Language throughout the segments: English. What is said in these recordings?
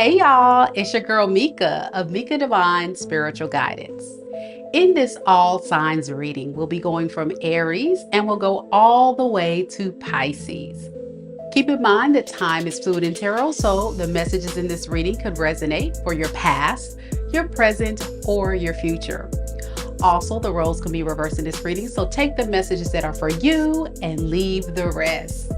Hey y'all, it's your girl Mika of Mika Divine Spiritual Guidance. In this all signs reading, we'll be going from Aries and we'll go all the way to Pisces. Keep in mind that time is fluid in tarot, so the messages in this reading could resonate for your past, your present, or your future. Also, the roles can be reversed in this reading, so take the messages that are for you and leave the rest.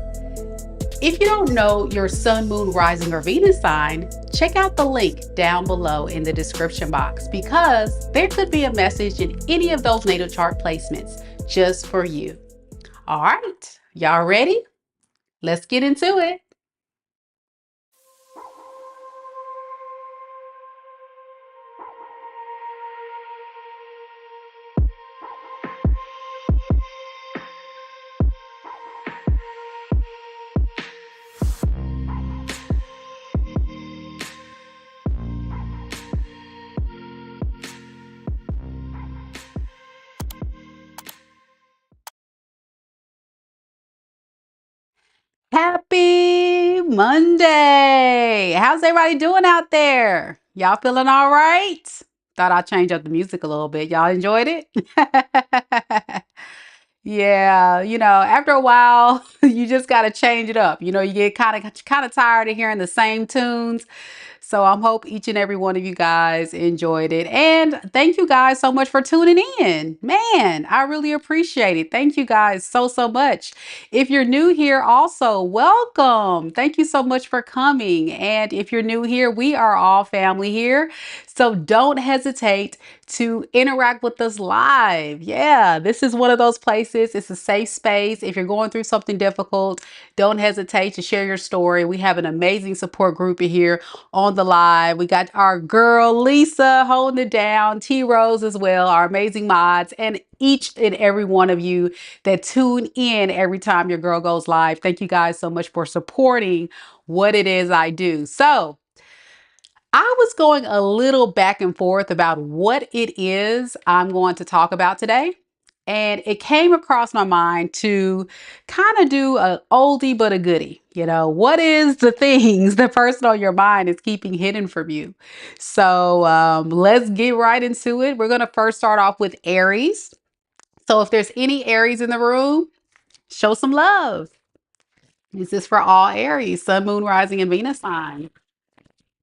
If you don't know your sun, moon, rising, or Venus sign, check out the link down below in the description box because there could be a message in any of those natal chart placements just for you. All right, y'all ready? Let's get into it. Happy Monday. How's everybody doing out there? Y'all feeling all right? Thought I'd change up the music a little bit. Y'all enjoyed it? Yeah, after a while, you just got to change it up. You get kind of tired of hearing the same tunes. So I hope each and every one of you guys enjoyed it. And thank you guys so much for tuning in. Man, I really appreciate it. Thank you guys so much. If you're new here, also welcome. Thank you so much for coming. And if you're new here, we are all family here. So don't hesitate to interact with us live. Yeah, this is one of those places. It's a safe space. If you're going through something difficult, don't hesitate to share your story. We have an amazing support group here on the live. We got our girl Lisa holding it down, T Rose as well, our amazing mods, and each and every one of you that tune in every time your girl goes live. Thank you guys so much for supporting what it is I do. So I was going a little back and forth about what it is I'm going to talk about today. And it came across my mind to kind of do a oldie but a goodie. What is the things the person on your mind is keeping hidden from you? So let's get right into it. We're going to first start off with Aries. So if there's any Aries in the room, show some love. This is for all Aries, Sun, Moon, Rising, and Venus signs.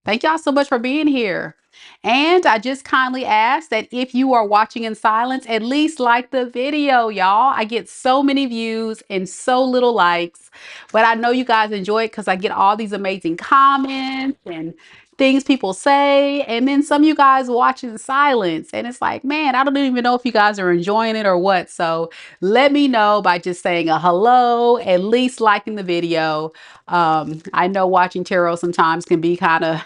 Thank y'all so much for being here. And I just kindly ask that if you are watching in silence, at least like the video, y'all. I get so many views and so little likes, but I know you guys enjoy it because I get all these amazing comments and things people say. And then some of you guys watch in silence. And it's like, man, I don't even know if you guys are enjoying it or what. So let me know by just saying a hello, at least liking the video. I know watching tarot sometimes can be kind of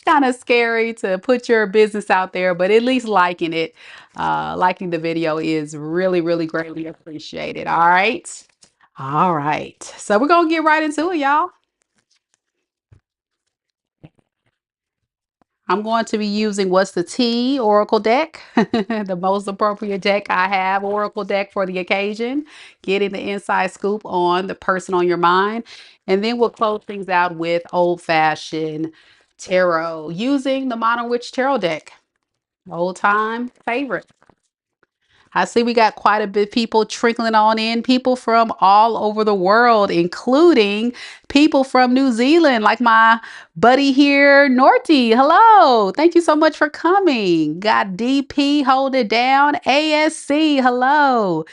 kind of scary to put your business out there, but at least liking it, liking the video is really greatly appreciated. All right. All right. So we're going to get right into it, y'all. I'm going to be using What's the Tea Oracle deck, the most appropriate deck I have, Oracle deck for the occasion, getting the inside scoop on the person on your mind. And then we'll close things out with old fashioned tarot using the Modern Witch Tarot deck, old time favorite. I see we got quite a bit of people trickling on in, people from all over the world, including people from New Zealand, like my buddy here, Norty. Hello. Thank you so much for coming. Got DP, hold it down. ASC, hello.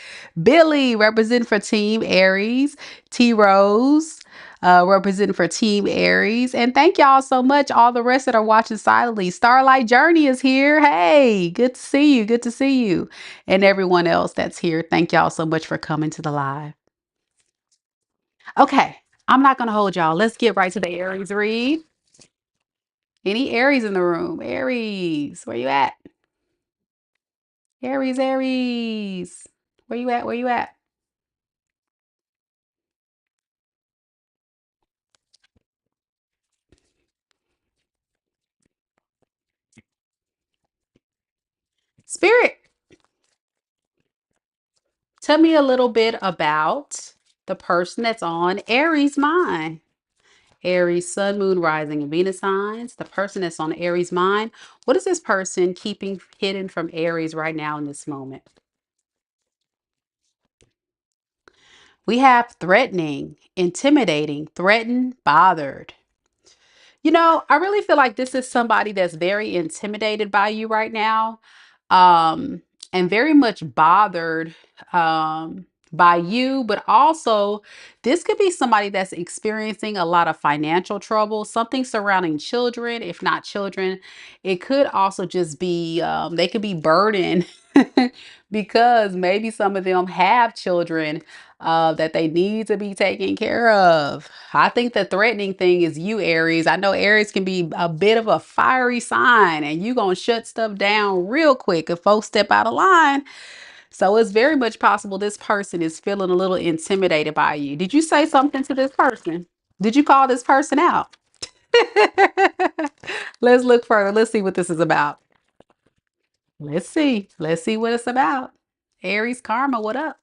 Billy, representing for Team Aries. T Rose, representing for Team Aries. And thank y'all so much, all the rest that are watching silently. Starlight Journey is here. Hey, good to see you. Good to see you. And everyone else that's here, thank y'all so much for coming to the live. Okay, I'm not going to hold y'all. Let's get right to the Aries read. Any Aries in the room? Aries, where you at? Aries, Aries. Where you at? Where you at? Spirit, tell me a little bit about the person that's on Aries' mind. Aries, Sun, Moon, Rising, and Venus signs. The person that's on Aries' mind. What is this person keeping hidden from Aries right now in this moment? We have threatening, intimidating, threatened, bothered. I really feel like this is somebody that's very intimidated by you right now, um, and very much bothered by you, but also this could be somebody that's experiencing a lot of financial trouble, something surrounding children. If not children, it could also just be they could be burdened because maybe some of them have children that they need to be taken care of. I think the threatening thing is you, Aries. I know Aries can be a bit of a fiery sign, and you gonna shut stuff down real quick if folks step out of line. So it's very much possible this person is feeling a little intimidated by you. Did you say something to this person? Did you call this person out? Let's look further. Let's see what this is about. Let's see. Let's see what it's about. Aries karma, what up?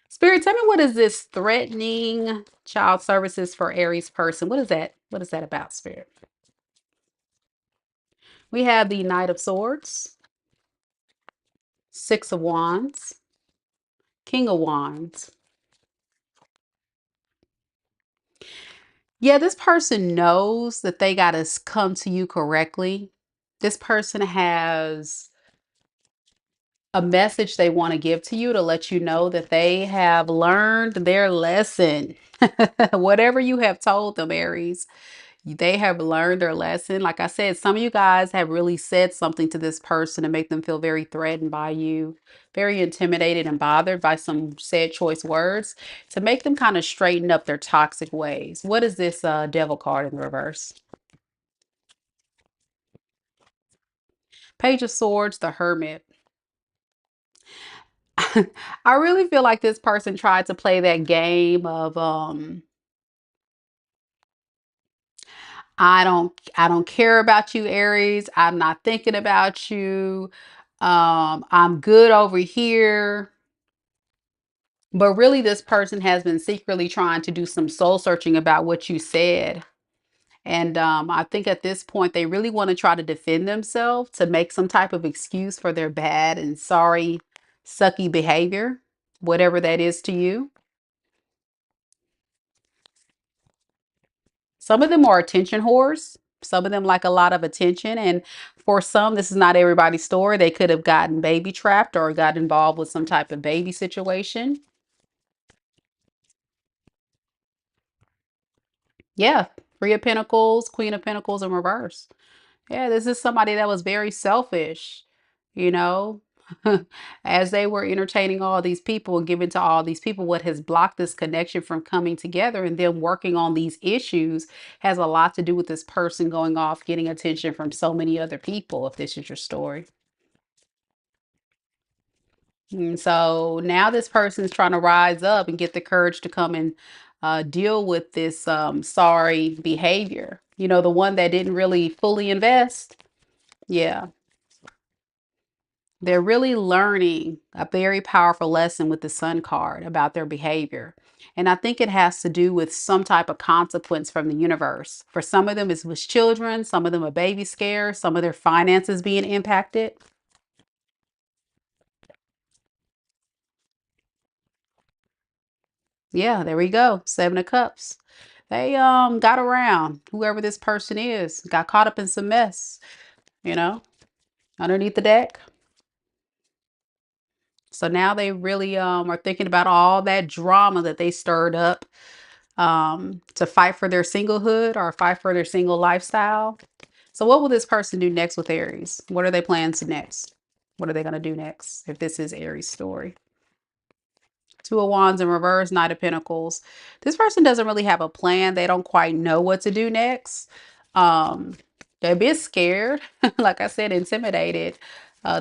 Spirit, tell me, what is this threatening child services for Aries person? What is that? What is that about, Spirit? We have the Knight of Swords, Six of Wands, King of Wands. Yeah, this person knows that they got to come to you correctly. This person has a message they want to give to you to let you know that they have learned their lesson. Whatever you have told them, Aries, they have learned their lesson. Like I said, some of you guys have really said something to this person to make them feel very threatened by you, very intimidated and bothered by some said choice words to make them kind of straighten up their toxic ways. What is this devil card in reverse? Page of Swords, the Hermit. I really feel like this person tried to play that game of I don't care about you, Aries. I'm not thinking about you. I'm good over here. But really, this person has been secretly trying to do some soul searching about what you said. And I think at this point, they really want to try to defend themselves to make some type of excuse for their bad and sorry, sucky behavior, whatever that is to you. Some of them are attention whores. Some of them like a lot of attention. And for some, this is not everybody's story. They could have gotten baby trapped or got involved with some type of baby situation. Yeah. Three of Pentacles, Queen of Pentacles in reverse. Yeah, this is somebody that was very selfish, you know, as they were entertaining all these people and giving to all these people. What has blocked this connection from coming together and them working on these issues has a lot to do with this person going off, getting attention from so many other people, if this is your story. And so now this person's trying to rise up and get the courage to come and deal with this sorry behavior. The one that didn't really fully invest. Yeah. They're really learning a very powerful lesson with the Sun card about their behavior. And I think it has to do with some type of consequence from the universe. For some of them, it's with children, some of them are baby scares, some of their finances being impacted. Yeah, there we go. Seven of Cups. They got around, whoever this person is, got caught up in some mess, you know, underneath the deck. So now they really are thinking about all that drama that they stirred up to fight for their singlehood or fight for their single lifestyle. So what will this person do next with Aries? What are they planning to next? What are they going to do next if this is Aries' story? Two of Wands in reverse, Knight of Pentacles. This person doesn't really have a plan. They don't quite know what to do next. Um, they're a bit scared, like I said, intimidated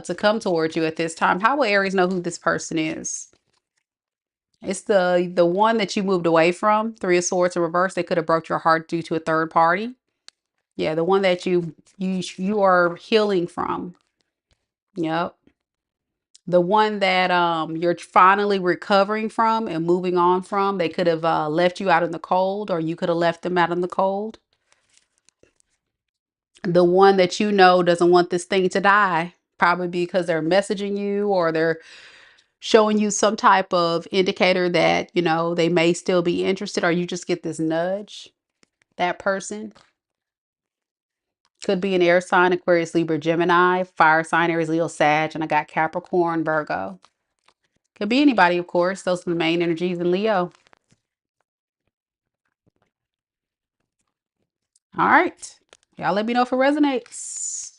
to come towards you at this time. How will Aries know who this person is? It's the one that you moved away from. Three of Swords in reverse. They could have broke your heart due to a third party. Yeah, the one that you are healing from. Yep. The one that you're finally recovering from and moving on from. They could have left you out in the cold, or you could have left them out in the cold. The one that you know doesn't want this thing to die, probably because they're messaging you or they're showing you some type of indicator that, you know, they may still be interested, or you just get this nudge. That person could be an air sign, Aquarius, Libra, Gemini, fire sign, Aries, Leo, Sag, and I got Capricorn, Virgo. Could be anybody, of course. Those are the main energies in Leo. All right. Y'all let me know if it resonates.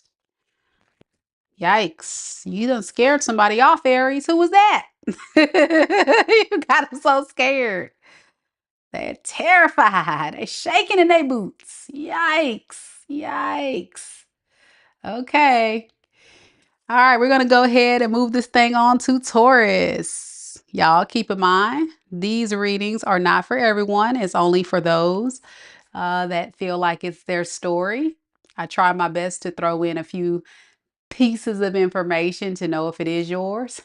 Yikes. You done scared somebody off, Aries. Who was that? You got them so scared. They're terrified. They're shaking in their boots. Yikes. Yikes. Okay. All right, we're going to go ahead and move this thing on to Taurus. Y'all keep in mind, these readings are not for everyone. It's only for those that feel like it's their story. I try my best to throw in a few pieces of information to know if it is yours.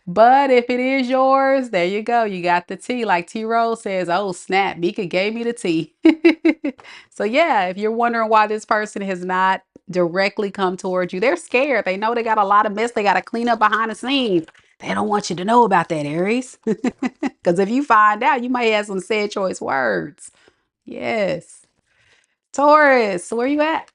But if it is yours, there you go. You got the tea. Like T Rose says, oh snap, Mika gave me the tea. So yeah, if you're wondering why this person has not directly come towards you, they're scared. They know they got a lot of mess they got to clean up behind the scenes. They don't want you to know about that, Aries. Because if you find out, you might have some said choice words. Yes. Taurus, where you at?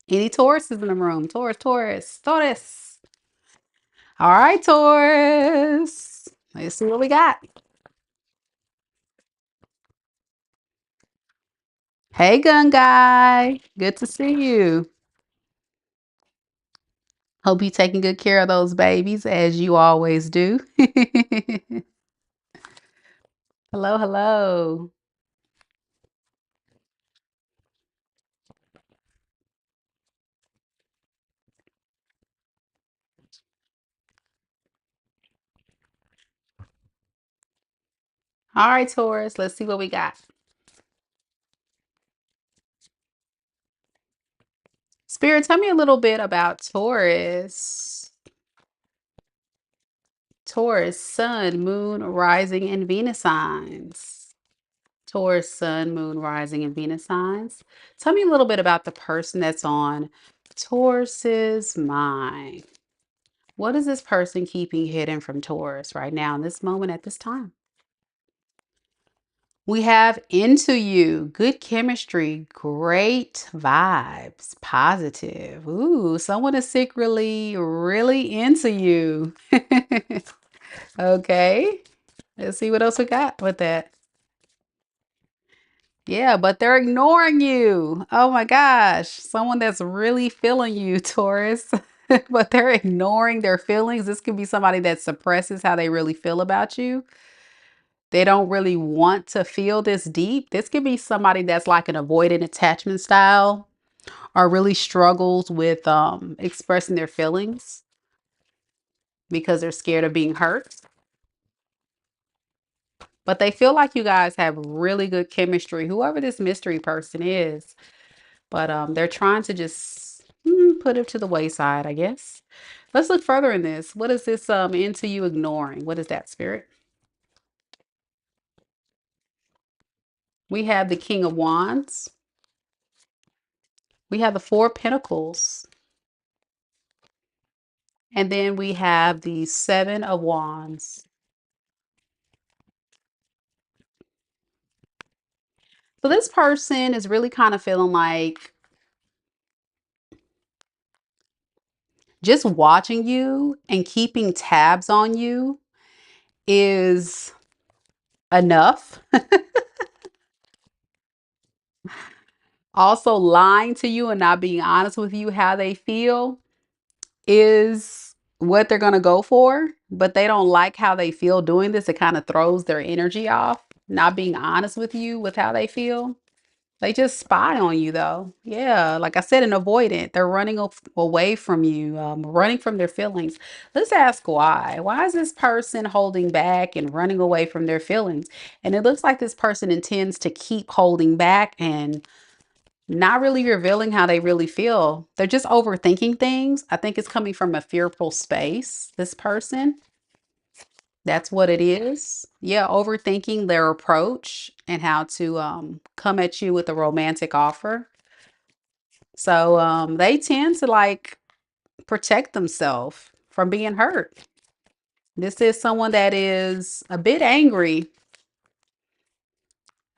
Any Tauruses in the room? Taurus, Taurus, Taurus. All right, Taurus. Let's see what we got. Hey, gun guy. Good to see you. Hope you taking good care of those babies as you always do. Hello, hello. All right, Taurus. Let's see what we got. Spirit, tell me a little bit about Taurus. Taurus, Sun, Moon, Rising, and Venus signs. Taurus, Sun, Moon, Rising, and Venus signs. Tell me a little bit about the person that's on Taurus's mind. What is this person keeping hidden from Taurus right now in this moment at this time? We have into you, good chemistry, great vibes, positive. Ooh, someone is secretly really into you. Okay, let's see what else we got with that. Yeah, but they're ignoring you. Oh my gosh. Someone that's really feeling you, Taurus. But they're ignoring their feelings. This could be somebody that suppresses how they really feel about you. They don't really want to feel this deep. This could be somebody that's like an avoidant attachment style or really struggles with expressing their feelings because they're scared of being hurt. But they feel like you guys have really good chemistry, whoever this mystery person is. But they're trying to just put it to the wayside, I guess. Let's look further in this. What is this into you ignoring? What is that, Spirit? We have the King of Wands. We have the Four of Pentacles. And then we have the Seven of Wands. So this person is really kind of feeling like just watching you and keeping tabs on you is enough. Also, lying to you and not being honest with you how they feel is what they're going to go for, but they don't like how they feel doing this. It kind of throws their energy off, not being honest with you with how they feel. They just spy on you though. Yeah, like I said, an avoidant. They're running away from you, running from their feelings. Let's ask why. Why is this person holding back and running away from their feelings? And it looks like this person intends to keep holding back and not really revealing how they really feel. They're just overthinking things. I think it's coming from a fearful space, this person. That's what it is. Yeah, overthinking their approach and how to come at you with a romantic offer. So they tend to like protect themselves from being hurt. This is someone that is a bit angry.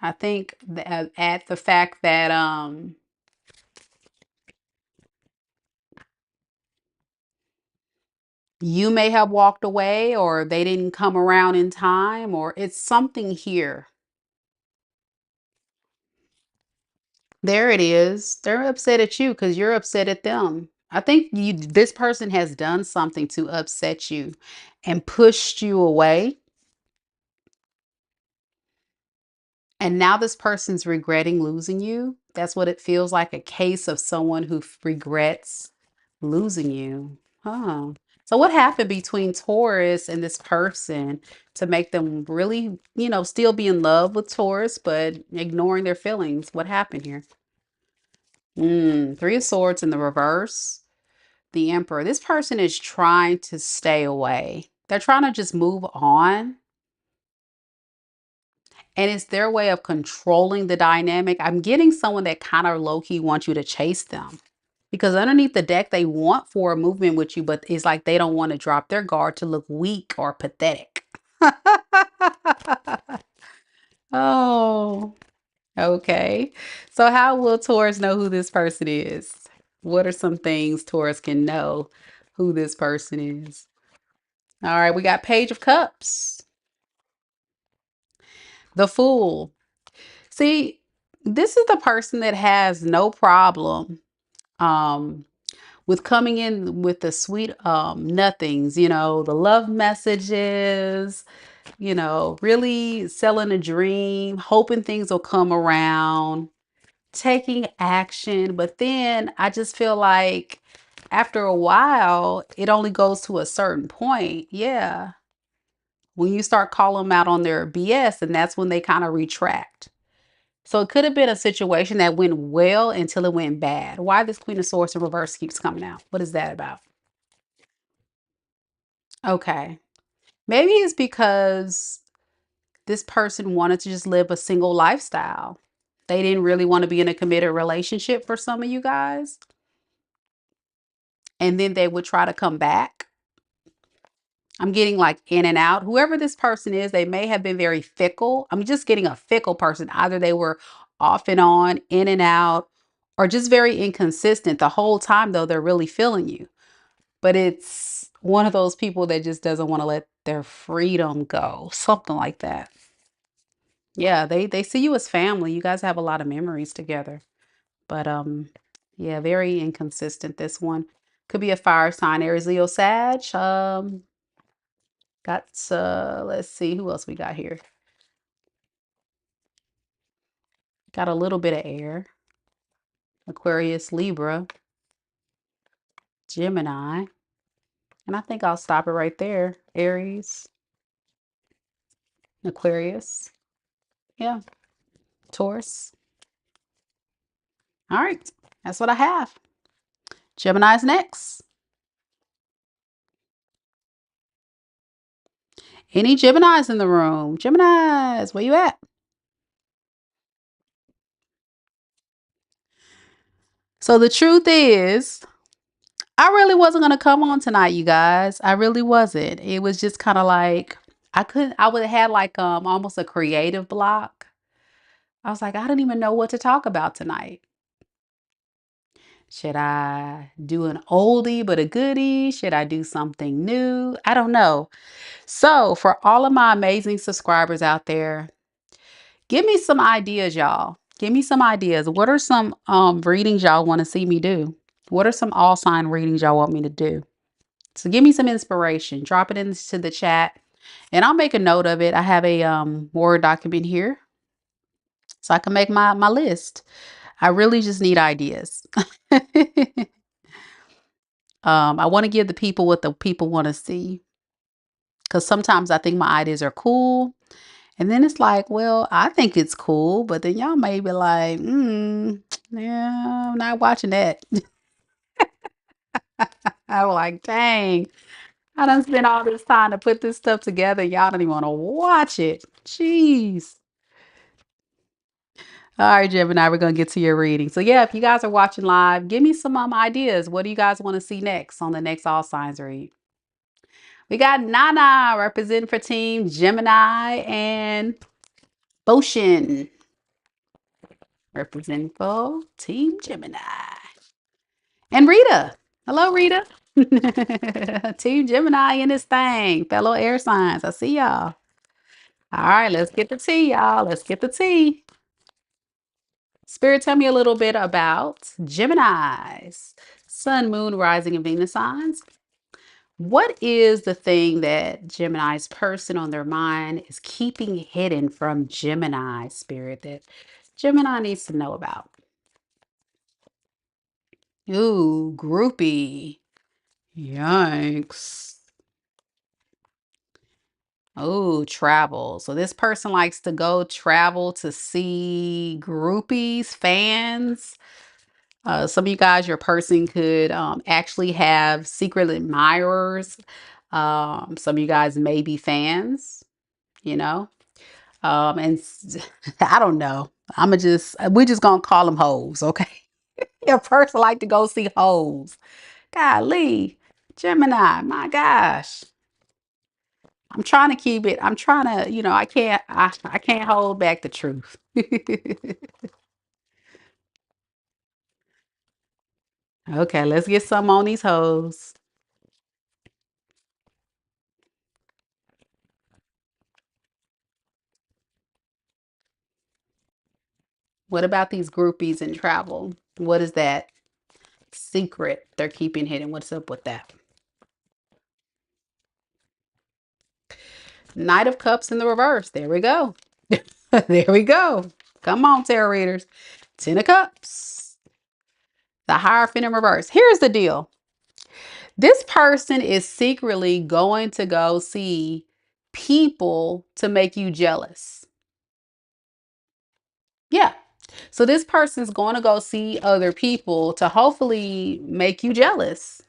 I think at the fact that you may have walked away or they didn't come around in time or it's something here. There it is. They're upset at you because you're upset at them. I think this person has done something to upset you and pushed you away. And now this person's regretting losing you. That's what it feels like, a case of someone who regrets losing you. Huh. So what happened between Taurus and this person to make them really, still be in love with Taurus, but ignoring their feelings? What happened here? Three of Swords in the reverse. The Emperor. This person is trying to stay away. They're trying to just move on. And it's their way of controlling the dynamic. I'm getting someone that kind of low-key wants you to chase them. Because underneath the deck, they want for a movement with you, but it's like they don't want to drop their guard to look weak or pathetic. Oh, okay. So how will Taurus know who this person is? What are some things Taurus can know who this person is? All right, we got Page of Cups. The Fool. See, this is the person that has no problem um with coming in with the sweet nothings, the love messages, really selling a dream, hoping things will come around, taking action. But then I just feel like after a while, it only goes to a certain point. Yeah. When you start calling them out on their BS, and that's when they kind of retract. So it could have been a situation that went well until it went bad. Why this Queen of Swords in reverse keeps coming out? What is that about? Okay. Maybe it's because this person wanted to just live a single lifestyle. They didn't really want to be in a committed relationship for some of you guys. And then they would try to come back. I'm getting like in and out. Whoever this person is, they may have been very fickle. I'm just getting a fickle person. Either they were off and on, in and out, or just very inconsistent the whole time, though they're really feeling you. But it's one of those people that just doesn't want to let their freedom go. Something like that. Yeah, they see you as family. You guys have a lot of memories together. But yeah, very inconsistent this one. Could be a fire sign, Aries, Leo, Sag. Got let's see who else we got here. Got a little bit of air. Aquarius, Libra, Gemini. And I think I'll stop it right there. Aries, Aquarius. Yeah, Taurus. All right, that's what I have. Gemini's next. Any Geminis in the room? Geminis, where you at? So the truth is, I really wasn't going to come on tonight, you guys. I really wasn't. It was just kind of like, I would have had like almost a creative block. I was like, I don't even know what to talk about tonight. Should I do an oldie but a goodie? Should I do something new? I don't know. So for all of my amazing subscribers out there, give me some ideas, y'all. Give me some ideas. What are some readings y'all want to see me do? What are some all sign readings y'all want me to do? So give me some inspiration. Drop it into the chat and I'll make a note of it. I have a Word document here so I can make my list. I really just need ideas. I want to give the people what the people want to see because sometimes I think my ideas are cool And then it's like, well, I think it's cool, but then y'all may be like, yeah, I'm not watching that. I'm like, dang, I done spent all this time to put this stuff together. Y'all don't even want to watch it. Jeez. All right, Gemini, we're going to get to your reading. So, yeah, if you guys are watching live, give me some ideas. What do you guys want to see next on the next All Signs read? We got Nana representing for Team Gemini and Boshin representing for Team Gemini. And Rita. Hello, Rita. Team Gemini in this thing. Fellow air signs. I see y'all. All right, let's get the tea, y'all. Let's get the tea. Spirit, tell me a little bit about Geminis. Sun, Moon, Rising, and Venus signs. What is the thing that Gemini's person on their mind is keeping hidden from Gemini, Spirit, that Gemini needs to know about? Ooh, groupie. Yikes. Oh, travel. So this person likes to go travel to see groupies, fans. Some of you guys, your person could actually have secret admirers. Some of you guys may be fans, you know. I don't know. We're just gonna call them hoes, okay? Your person like to go see hoes. Golly, Gemini, my gosh. I'm trying to keep it. I'm trying to, I can't hold back the truth. Okay, let's get some on these hoes. What about these groupies in travel? What is that secret they're keeping hidden? What's up with that? Knight of Cups in the reverse. There we go. There we go. Come on, tarot readers. Ten of Cups. The Hierophant in reverse. Here's the deal. This person is secretly going to go see people to make you jealous. Yeah. So this person's going to go see other people to hopefully make you jealous.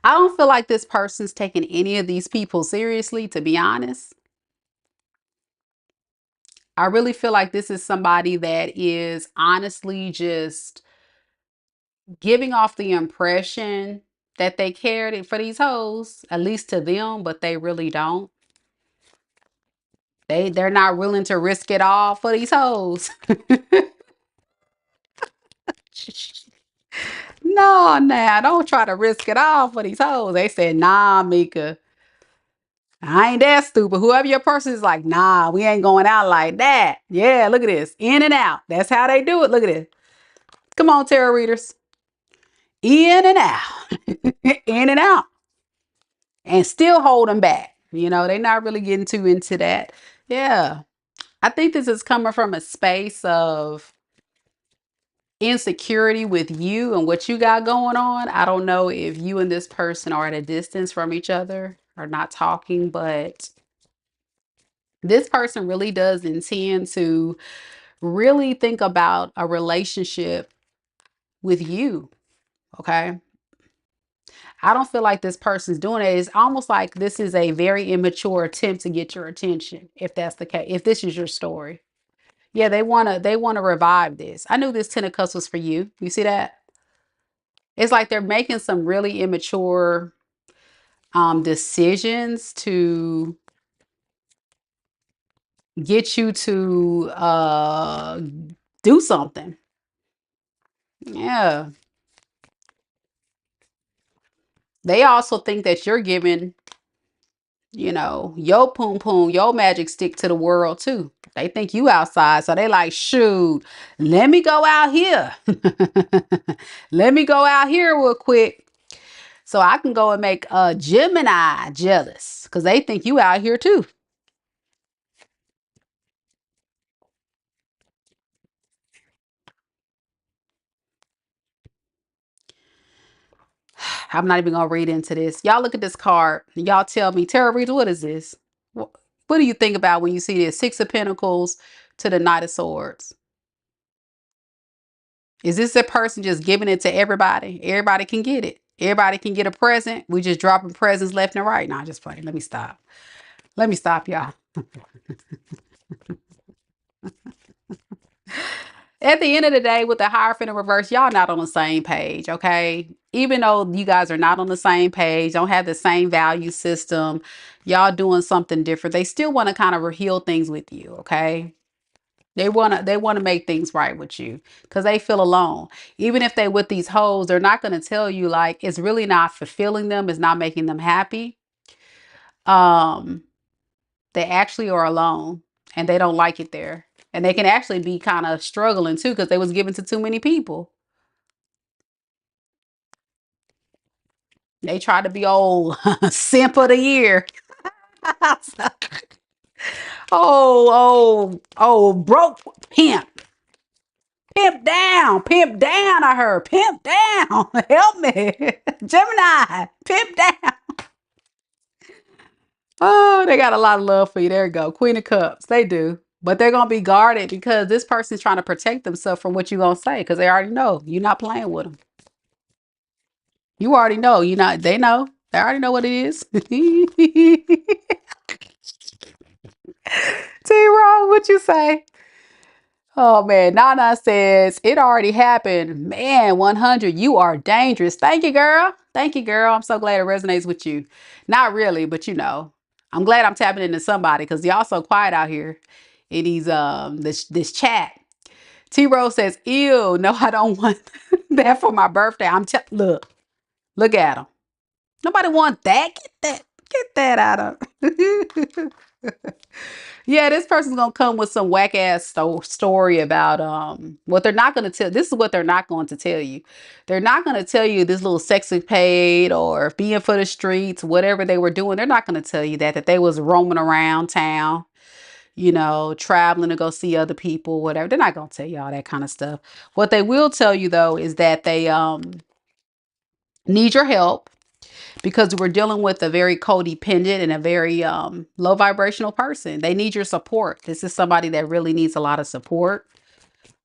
I don't feel like this person's taking any of these people seriously, to be honest. I really feel like this is somebody that is honestly just giving off the impression that they cared for these hoes, at least to them, but they really don't. They're not willing to risk it all for these hoes. No, nah, don't try to risk it all for these hoes. They said, nah, Mika, I ain't that stupid. Whoever your person is like, nah, we ain't going out like that. Yeah, look at this. In and out. That's how they do it. Look at this. Come on, tarot readers. In and out. In and out. And still hold them back. They're not really getting too into that. Yeah. I think this is coming from a space of insecurity with you and what you got going on. I don't know if you and this person are at a distance from each other or not talking, but this person really does intend to really think about a relationship with you. Okay. I don't feel like this person's doing it. It's almost like this is a very immature attempt to get your attention, if that's the case, if this is your story. Yeah, they wanna revive this. I knew this Ten of Cups was for you. You see that? It's like they're making some really immature decisions to get you to do something. Yeah. They also think that you're giving, your poom poom, your magic stick to the world too. They think you outside. So they like, shoot, let me go out here. Let me go out here real quick. So I can go and make a Gemini jealous. Because they think you out here too. I'm not even gonna read into this. Y'all look at this card. Y'all tell me, tarot readers, what is this? What do you think about when you see this? Six of Pentacles to the Knight of Swords. Is this a person just giving it to everybody? Everybody can get it. Everybody can get a present. We just dropping presents left and right. Nah, just playing. Let me stop. Let me stop, y'all. At the end of the day, with the Hierophant in reverse, y'all not on the same page, okay? Even though you guys are not on the same page, don't have the same value system, y'all doing something different. They still want to kind of heal things with you, okay? They want to make things right with you because they feel alone. Even if they with these hoes, they're not going to tell you like it's really not fulfilling them, it's not making them happy. They actually are alone and they don't like it there. And they can actually be kind of struggling too because they was given to too many people. They try to be old simp of the year. Broke pimp. Pimp down, I heard. Pimp down. Help me. Gemini, pimp down. Oh, they got a lot of love for you. There you go. Queen of Cups. They do. But they're going to be guarded because this person's trying to protect themselves from what you're going to say because they already know you're not playing with them. You already know. You're not. They know. They already know what it is. T-Row, what you say? Oh man, Nana says it already happened. Man, 100, you are dangerous. Thank you, girl. Thank you, girl. I'm so glad it resonates with you. Not really, but you know, I'm glad I'm tapping into somebody because y'all so quiet out here in these this chat. T Rose says, "Ew, no, I don't want that for my birthday." Look at him. Nobody want that. Get that out of. Yeah, this person's gonna come with some whack ass story about what they're not gonna tell. This is what they're not going to tell you. They're not gonna tell you this little sexy paid or being for the streets, whatever they were doing. They're not gonna tell you that they was roaming around town, you know, traveling to go see other people, whatever. They're not gonna tell you all that kind of stuff. What they will tell you though is that they need your help because we're dealing with a very codependent and a very low vibrational person. They need your support. This is somebody that really needs a lot of support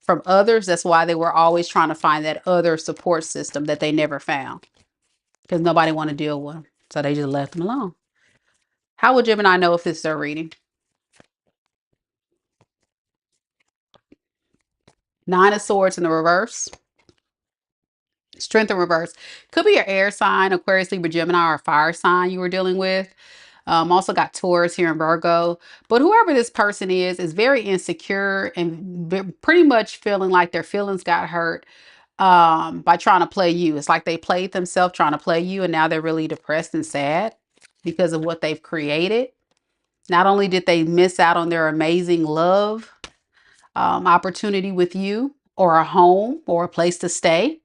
from others. That's why they were always trying to find that other support system that they never found because nobody want to deal with them. So they just left them alone. How would Gemini know if it's their reading? Nine of Swords in the reverse. Strength in reverse. Could be your air sign, Aquarius, Libra, Gemini, or fire sign you were dealing with. Also got Taurus here in Virgo. But whoever this person is very insecure and pretty much feeling like their feelings got hurt by trying to play you. It's like they played themselves trying to play you, and now they're really depressed and sad because of what they've created. Not only did they miss out on their amazing love opportunity with you, or a home, or a place to stay,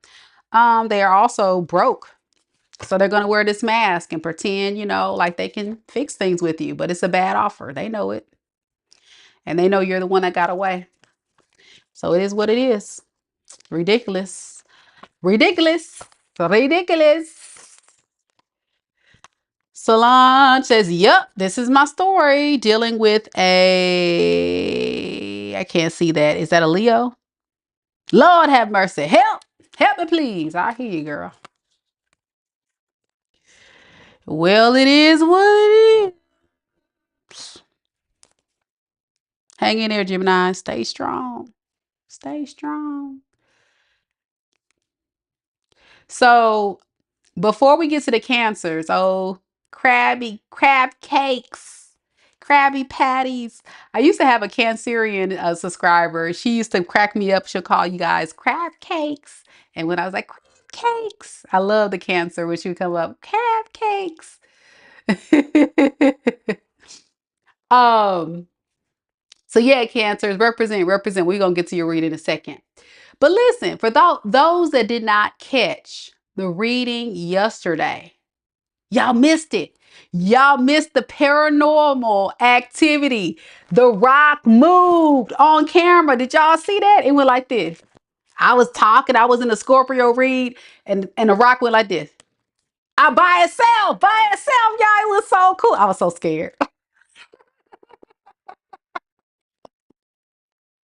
they are also broke. So they're going to wear this mask and pretend, you know, like they can fix things with you, but it's a bad offer. They know it. And they know you're the one that got away. So it is what it is. Ridiculous. Ridiculous. Ridiculous. Solange says, "Yep, this is my story. Dealing with I can't see that. Is that a Leo? Lord have mercy. Help. Help me, please. I hear you, girl. Well, it is what it is. Hang in there, Gemini. Stay strong. Stay strong." So before we get to the Cancers, crab cakes, Krabby Patties. I used to have a Cancerian subscriber. She used to crack me up. She'll call you guys crab cakes. And when I was like, crab cakes, I love the Cancer when she would come up, crab cakes. um, so yeah, Cancers, represent. We're gonna get to your reading in a second. But listen, for those that did not catch the reading yesterday, y'all missed it. Y'all missed the paranormal activity. The Rock moved on camera. Did y'all see that? It went like this. I was talking. I was in a Scorpio read, and the Rock went like this. I by itself, y'all. It was so cool. I was so scared.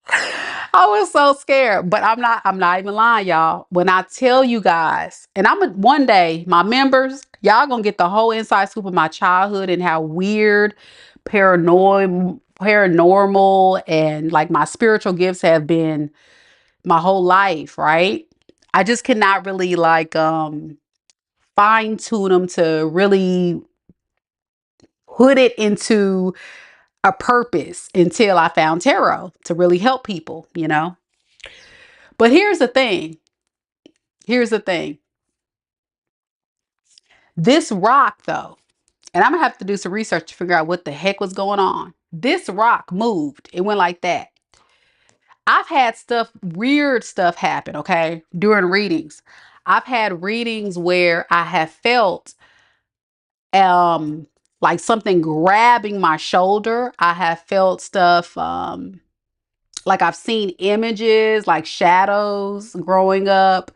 I was so scared, but I'm not even lying, y'all. When I tell you guys, and one day, my members, y'all gonna get the whole inside scoop of my childhood and how weird, paranormal, and like my spiritual gifts have been my whole life, right? I just cannot really like fine tune them to really put it into a purpose until I found tarot to really help people, you know? But here's the thing. Here's the thing. This rock, though, and I'm gonna have to do some research to figure out what the heck was going on. This rock moved. It went like that. I've had weird stuff happen, okay, during readings. I've had readings where I have felt like something grabbing my shoulder. I have felt stuff like I've seen images, like shadows growing up.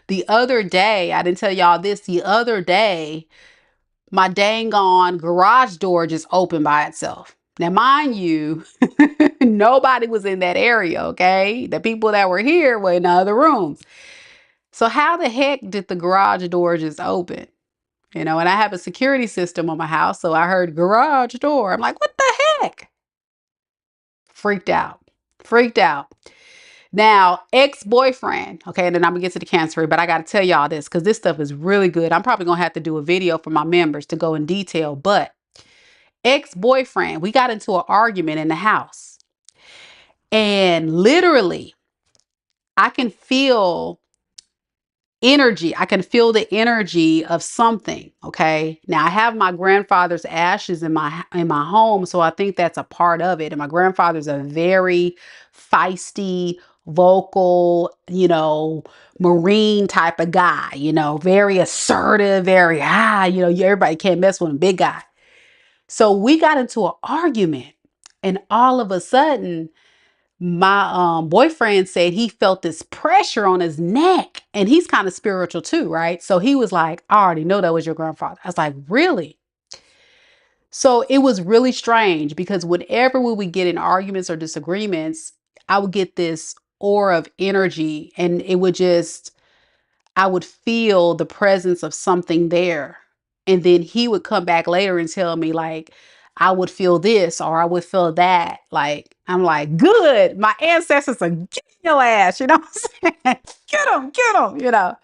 The other day, I didn't tell y'all this, the other day, my dang on garage door just opened by itself. Now, mind you, nobody was in that area, okay? The people that were here were in other rooms. So how the heck did the garage door just open? You know, and I have a security system on my house, so I heard garage door. I'm like, what the heck? Freaked out. Freaked out. Now, ex-boyfriend, okay, and then I'm gonna get to the cancer, but I gotta tell y'all this because this stuff is really good. I'm probably gonna have to do a video for my members to go in detail, but ex-boyfriend, we got into an argument in the house, and literally, I can feel energy. I can feel the energy of something. Okay. Now I have my grandfather's ashes in my home, so I think that's a part of it. And my grandfather's a very feisty, vocal, marine type of guy, very assertive, very everybody can't mess with him, big guy. So we got into an argument, and all of a sudden my boyfriend said he felt this pressure on his neck, and he's kind of spiritual too, right? So he was like, I already know that was your grandfather. I was like, really? So it was really strange because whenever we would get in arguments or disagreements, I would get this aura of energy, and I would feel the presence of something there. And then he would come back later and tell me, like, I would feel this or I would feel that. Like, I'm like, good. My ancestors are getting your ass. You know what I'm saying? Get them.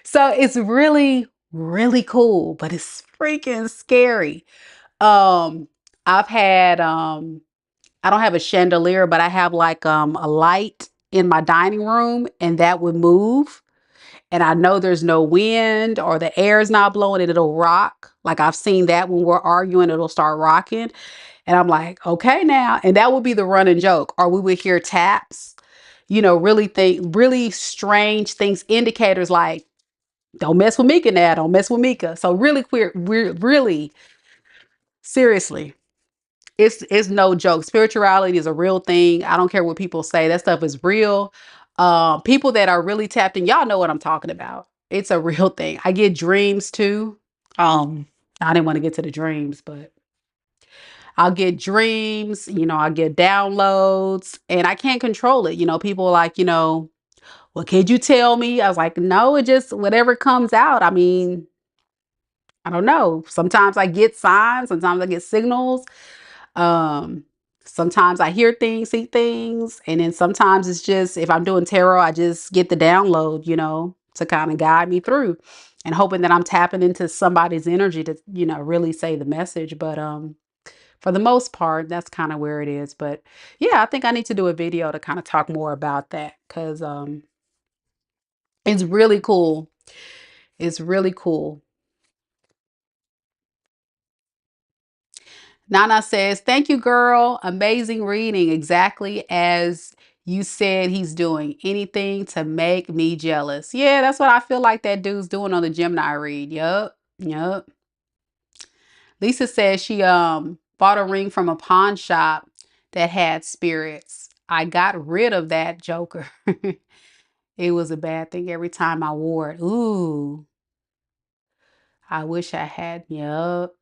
So it's really, really cool, but it's freaking scary. Um, I've had, I don't have a chandelier, but I have like a light in my dining room, and that would move, and I know there's no wind or the air is not blowing and it'll rock. Like I've seen that when we're arguing, it'll start rocking. And I'm like, okay now. And that would be the running joke. Or we would hear taps, really strange things, indicators like, don't mess with Mika now, don't mess with Mika. So really queer, we're really, seriously. It's no joke. Spirituality is a real thing. I don't care what people say. That stuff is real. People that are really tapped in, y'all know what I'm talking about. It's a real thing. I get dreams too. I didn't want to get to the dreams, but I'll get dreams, I get downloads, and I can't control it. People are like, well, could you tell me? I was like, no, it just whatever comes out. I mean, I don't know. Sometimes I get signs, sometimes I get signals. Um, Sometimes I hear things, see things, and then sometimes it's just if I'm doing tarot, I just get the download, to kind of guide me through, and hoping that I'm tapping into somebody's energy to, really say the message. But for the most part, that's kind of where it is. But yeah, I think I need to do a video to kind of talk more about that because it's really cool. It's really cool. Nana says, thank you, girl. Amazing reading. Exactly as you said he's doing. Anything to make me jealous. Yeah, that's what I feel like that dude's doing on the Gemini read. Yup. Yup. Lisa says she bought a ring from a pawn shop that had spirits. I got rid of that joker. It was a bad thing every time I wore it. Ooh. I wish I had. Yup.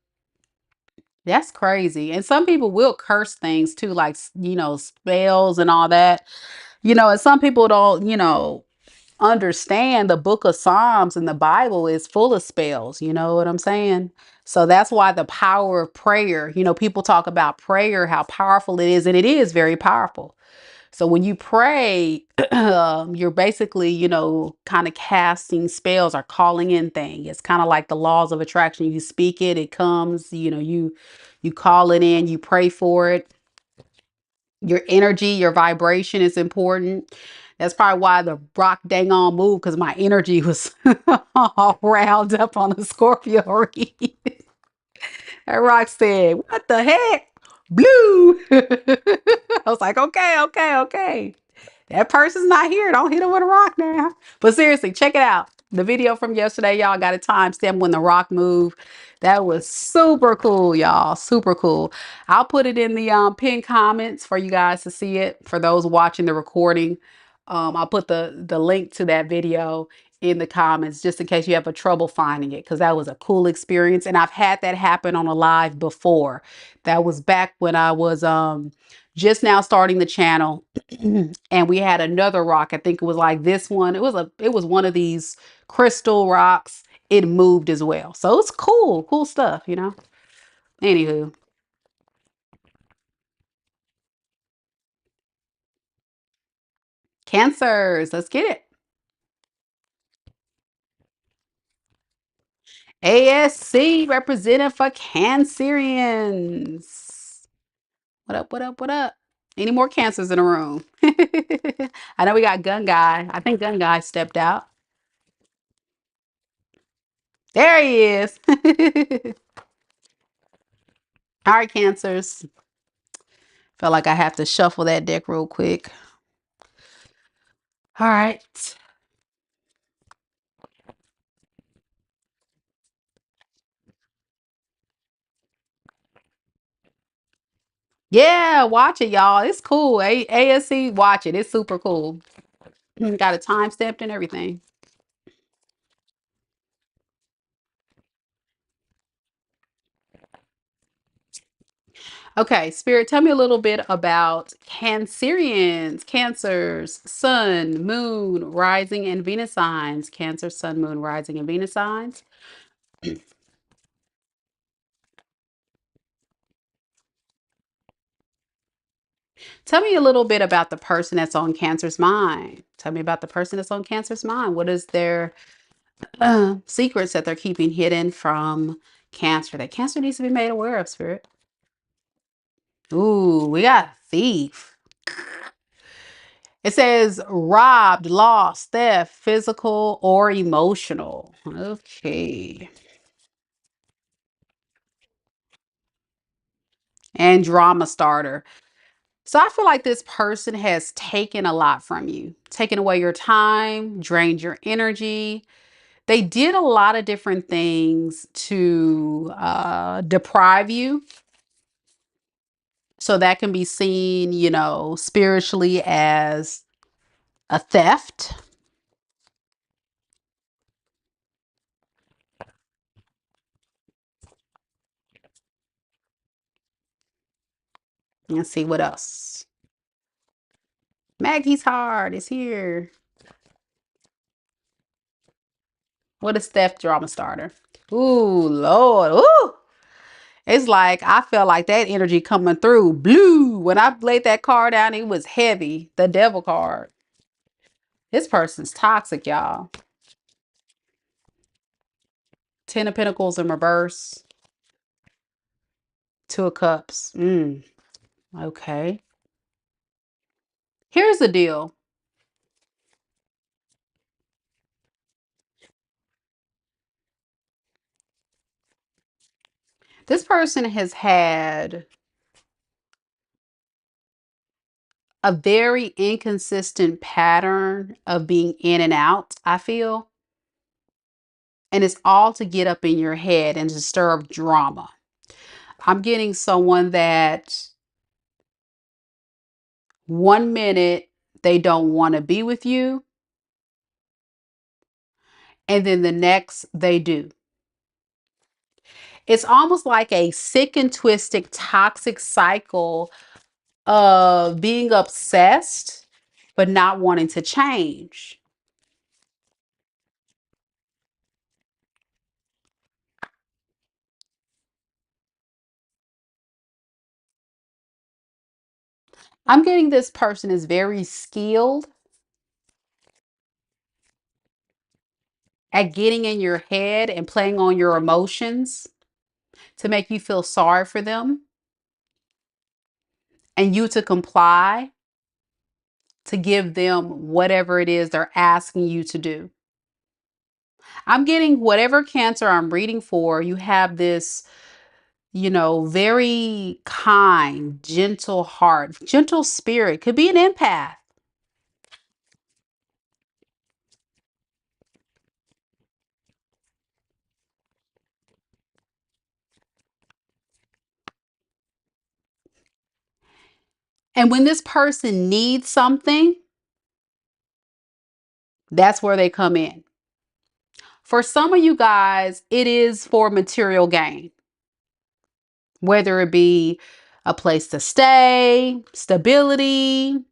That's crazy. And some people will curse things too, like, spells and all that. And some people don't, understand the book of Psalms and the Bible is full of spells. You know what I'm saying? So that's why the power of prayer, people talk about prayer, how powerful it is, and it is very powerful. So when you pray, you're basically, kind of casting spells or calling in things. It's kind of like the laws of attraction. You speak it, it comes, you call it in, you pray for it. Your energy, your vibration is important. That's probably why the rock dang on moved, because my energy was all riled up on the Scorpio. That rock said, "What the heck? Blue." I was like, okay, okay, okay. That person's not here. Don't hit him with a rock now. But seriously, check it out. The video from yesterday, y'all got a timestamp when the rock moved. That was super cool, y'all. Super cool. I'll put it in the pinned comments for you guys to see it. For those watching the recording, I'll put the link to that video in the comments just in case you have a trouble finding it, because that was a cool experience. And I've had that happen on a live before. That was back when I was just now starting the channel. And we had another rock. I think it was like this one. It was one of these crystal rocks. It moved as well. So it's cool stuff. Anywho, Cancers, let's get it. ASC representing for Cancerians. What up, what up, what up? Any more cancers in the room? I know we got Gun Guy. I think Gun Guy stepped out. There he is. All right, Cancers. Felt like I have to shuffle that deck real quick. All right. Yeah, watch it, y'all. It's cool. ASC, watch it. It's super cool. Got a time stamped and everything. Okay, Spirit, tell me a little bit about Cancerians, Cancers, Sun, Moon, Rising, and Venus signs. Cancer, Sun, Moon, Rising, and Venus signs. Tell me a little bit about the person that's on Cancer's mind. Tell me about the person that's on Cancer's mind. What is their secrets that they're keeping hidden from Cancer that Cancer needs to be made aware of, Spirit? Ooh, we got thief. It says robbed, lost, theft, physical or emotional. Okay. And drama starter. So I feel like this person has taken a lot from you, taken away your time, drained your energy. They did a lot of different things to deprive you. So that can be seen, spiritually as a theft. Let's see what else. Maggie's heart is here. What is theft drama starter? Ooh, Lord. Ooh. It's like I felt like that energy coming through. Blue. When I laid that card down, it was heavy. The devil card. This person's toxic, y'all. Ten of Pentacles in reverse. Two of Cups. Okay. Here's the deal. This person has had a very inconsistent pattern of being in and out, I feel. And it's all to get up in your head and to stir up drama. I'm getting someone that 1 minute they don't want to be with you, and then the next they do. It's almost like a sick and twisted, toxic cycle of being obsessed, but not wanting to change. I'm getting this person is very skilled at getting in your head and playing on your emotions to make you feel sorry for them and you to comply to give them whatever it is they're asking you to do. I'm getting whatever Cancer I'm reading for, you have this, very kind, gentle heart, gentle spirit, could be an empath. And when this person needs something, that's where they come in. For some of you guys, it is for material gain, whether it be a place to stay, stability,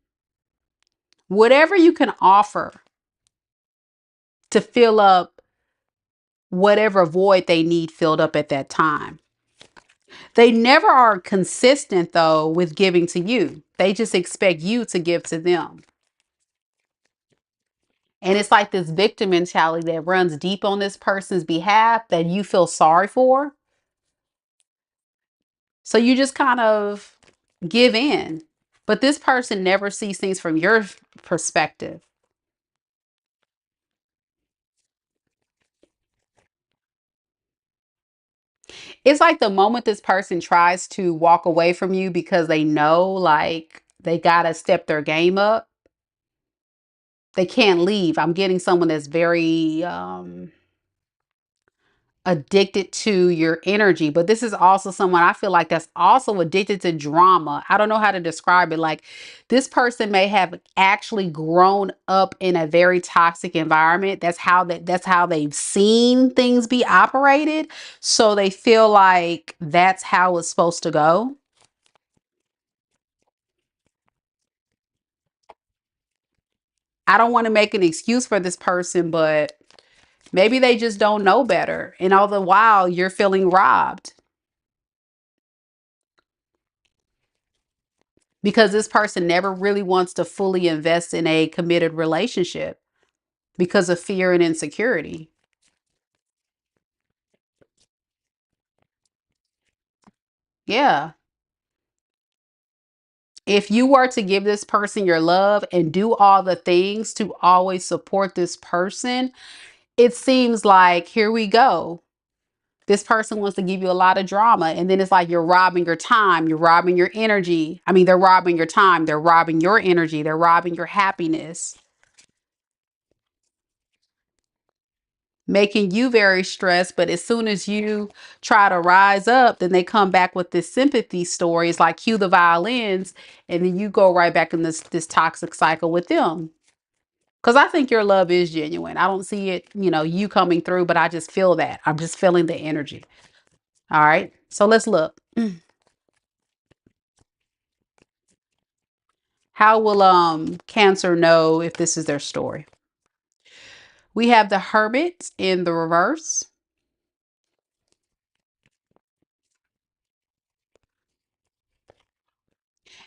whatever you can offer to fill up whatever void they need filled up at that time. They never are consistent though with giving to you. They just expect you to give to them. And it's like this victim mentality that runs deep on this person's behalf that you feel sorry for. So you just kind of give in. But this person never sees things from your perspective. It's like the moment this person tries to walk away from you because they know like they got to step their game up, they can't leave. I'm getting someone that's very addicted to your energy, but this is also someone I feel like that's also addicted to drama. I don't know how to describe it. Like this person may have actually grown up in a very toxic environment. That's how they've seen things be operated. So they feel like that's how it's supposed to go. I don't want to make an excuse for this person, but maybe they just don't know better. And all the while you're feeling robbed because this person never really wants to fully invest in a committed relationship because of fear and insecurity. Yeah. If you were to give this person your love and do all the things to always support this person, it seems like here we go. This person wants to give you a lot of drama. And then it's like you're robbing your time, you're robbing your energy. I mean, they're robbing your time, they're robbing your energy, they're robbing your happiness, making you very stressed. But as soon as you try to rise up, then they come back with this sympathy story. It's like cue the violins, and then you go right back in this toxic cycle with them. Because I think your love is genuine. I don't see it, you coming through, but I just feel that. I'm just feeling the energy. All right. So let's look. How will Cancer know if this is their story? We have the Hermit in the reverse.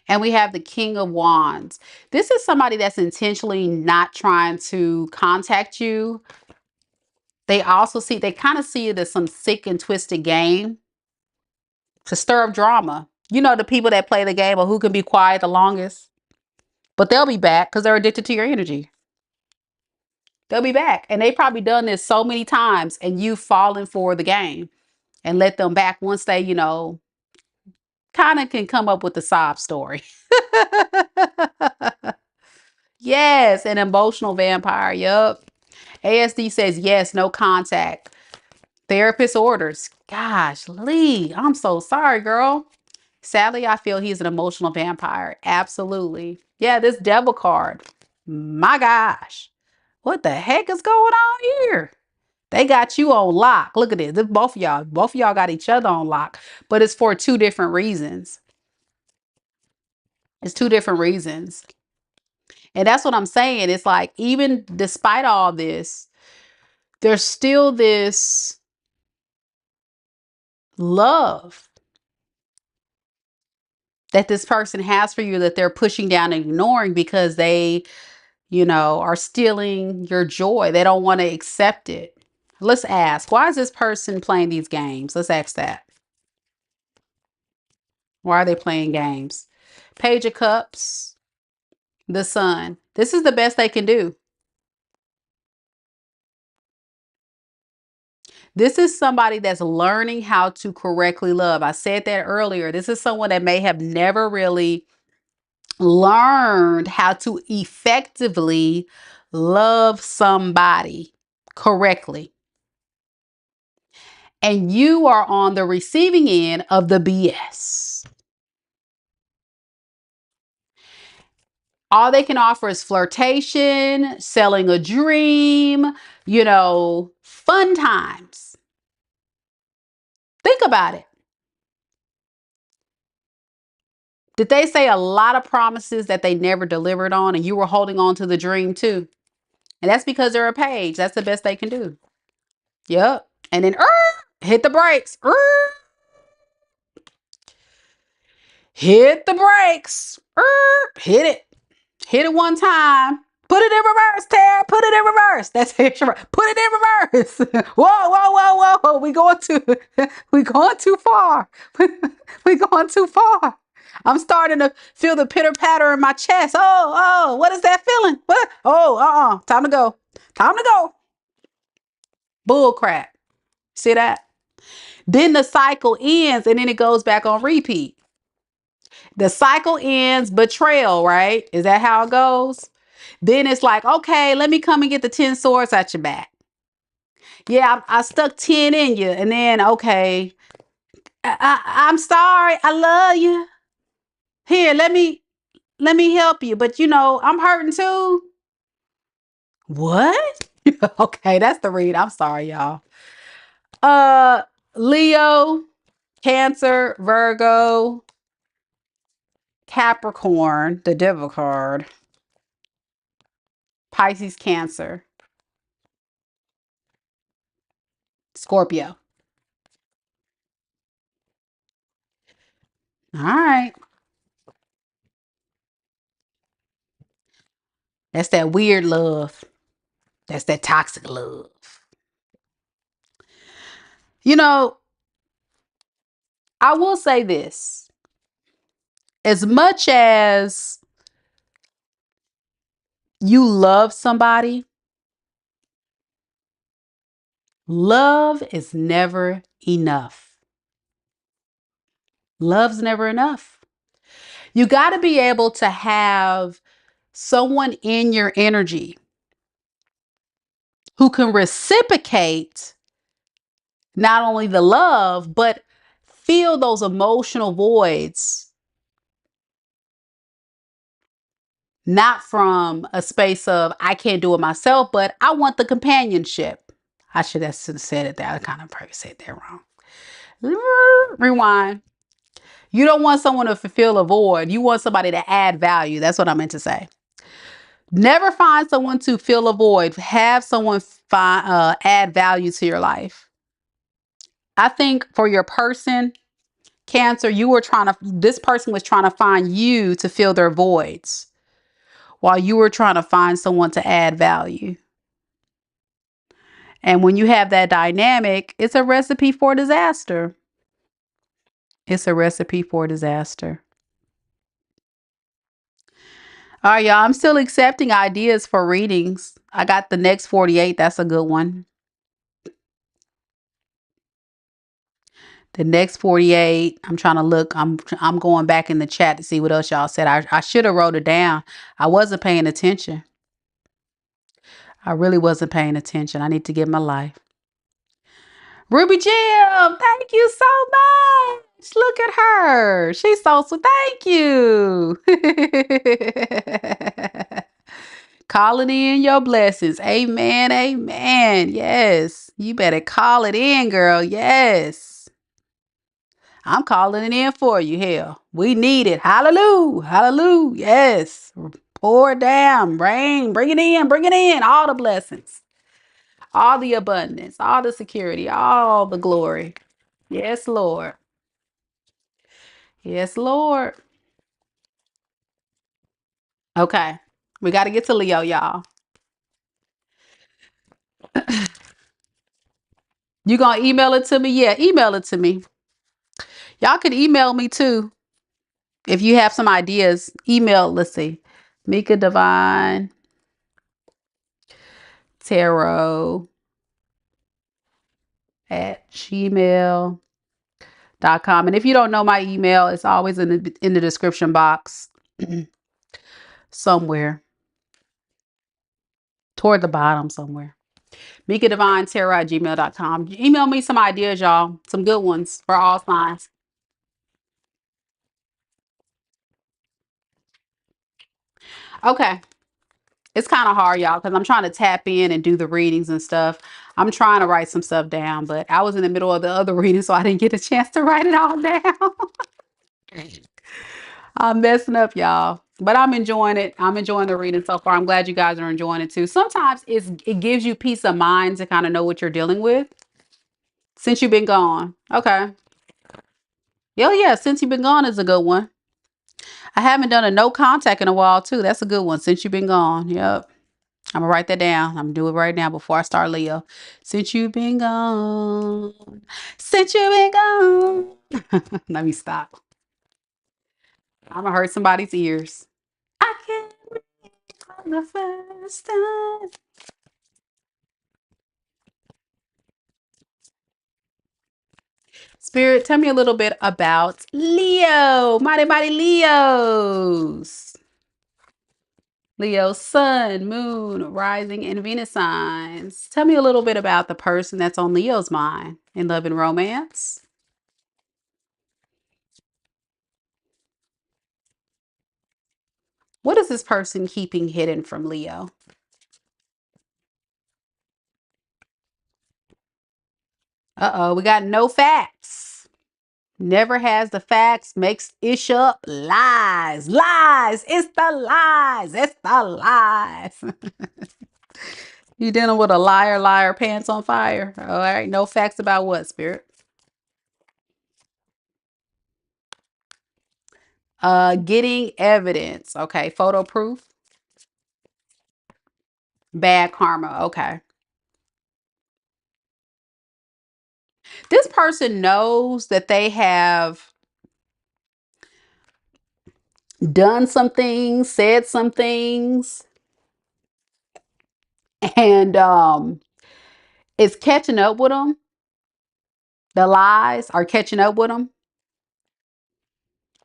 And we have the King of Wands. This is somebody that's intentionally not trying to contact you. They kind of see it as some sick and twisted game to stir up drama. You know, the people that play the game of who can be quiet the longest, but they'll be back because they're addicted to your energy. They'll be back. And they probably done this so many times and you've fallen for the game and let them back once they, kind of can come up with the sob story. Yes, an emotional vampire. Yup. ASD says yes, no contact. Therapist orders. Gosh, Lee, I'm so sorry, girl. Sadly, I feel he's an emotional vampire. Absolutely. Yeah, this devil card. My gosh. What the heck is going on here? They got you on lock. Look at this. Both of y'all. Both of y'all got each other on lock. But it's for two different reasons. It's two different reasons. And that's what I'm saying. It's like, even despite all this, there's still this love that this person has for you that they're pushing down and ignoring because they, you know, are stealing your joy. They don't want to accept it. Let's ask, why is this person playing these games? Let's ask that. Why are they playing games? Page of Cups, the Sun. This is the best they can do. This is somebody that's learning how to correctly love. I said that earlier. This is someone that may have never really learned how to effectively love somebody correctly. And you are on the receiving end of the BS. All they can offer is flirtation, selling a dream, you know, fun times. Think about it. Did they say a lot of promises that they never delivered on and you were holding on to the dream too? And that's because they're a page. That's the best they can do. Yep. And then hit the brakes. Hit the brakes. Hit it. Hit it one time. Put it in reverse, Tara. Put it in reverse. That's it. Put it in reverse. Whoa, whoa, whoa, whoa. We going too far. We going too far. I'm starting to feel the pitter patter in my chest. Oh, what is that feeling? What? Oh, time to go. Time to go. Bull crap. See that? Then the cycle ends and then it goes back on repeat. The cycle ends, betrayal, right? Is that how it goes? Then it's like, okay, let me come and get the 10 swords at your back. Yeah, I stuck 10 in you. And then, okay, I'm sorry. I love you. Here, let me help you. But you know, I'm hurting too. What? Okay, that's the read. I'm sorry, y'all. Leo, Cancer, Virgo, Capricorn, the Devil card, Pisces, Cancer, Scorpio. All right. That's that weird love. That's that toxic love. You know, I will say this. As much as you love somebody, love is never enough. Love's never enough. You got to be able to have someone in your energy who can reciprocate not only the love, but fill those emotional voids, not from a space of, I can't do it myself, but I want the companionship. I should have said it there. I kind of probably said that wrong. Rewind. You don't want someone to fulfill a void. You want somebody to add value. That's what I meant to say. Never find someone to fill a void. Have someone add value to your life. I think for your person, Cancer, this person was trying to find you to fill their voids while you were trying to find someone to add value. And when you have that dynamic, it's a recipe for disaster. It's a recipe for disaster. All right, y'all. I'm still accepting ideas for readings. I got the next 48. That's a good one. The next 48. I'm trying to look. I'm going back in the chat to see what else y'all said. I should have wrote it down. I wasn't paying attention. I really wasn't paying attention. I need to get my life. Ruby Jim, thank you so much. Look at her. She's so sweet. Thank you. Calling in your blessings. Amen. Amen. Yes. You better call it in, girl. Yes. I'm calling it in for you. Hell, we need it. Hallelujah. Hallelujah. Yes. Pour down. Rain. Bring it in. Bring it in. All the blessings. All the abundance. All the security. All the glory. Yes, Lord. Yes, Lord. Okay. We got to get to Leo, y'all. You gonna email it to me? Yeah, email it to me. Y'all could email me too. If you have some ideas, email, let's see, Mika Divine Tarot at gmail.com. And if you don't know my email, it's always in the description box somewhere, toward the bottom somewhere. Mika Divine Tarot at gmail.com. Email me some ideas, y'all. Some good ones for all signs. Okay. It's kind of hard, y'all, because I'm trying to tap in and do the readings and stuff. I'm trying to write some stuff down, but I was in the middle of the other reading, so I didn't get a chance to write it all down. I'm messing up, y'all. But I'm enjoying it. I'm enjoying the reading so far. I'm glad you guys are enjoying it too. Sometimes it gives you peace of mind to kind of know what you're dealing with since you've been gone. Okay. Yeah, since you've been gone is a good one. I haven't done a no contact in a while too. That's a good one. Since you've been gone. Yep. I'm gonna write that down. I'm gonna do it right now before I start Leo. Since you've been gone. Since you've been gone. Let me stop. I'm gonna hurt somebody's ears. I can't breathe for the first time. Spirit, tell me a little bit about Leo. Mighty Leos. Leo, sun, moon, rising, and Venus signs. Tell me a little bit about the person that's on Leo's mind in love and romance. What is this person keeping hidden from Leo? Uh-oh, we got no facts. Never has the facts, makes ish up. Lies, lies. It's the lies. It's the lies. You dealing with a liar, liar, pants on fire. All right, no facts about what, Spirit? Getting evidence. Okay, photo proof. Bad karma. Okay. This person knows that they have done some things, said some things, and it's catching up with them. The lies are catching up with them.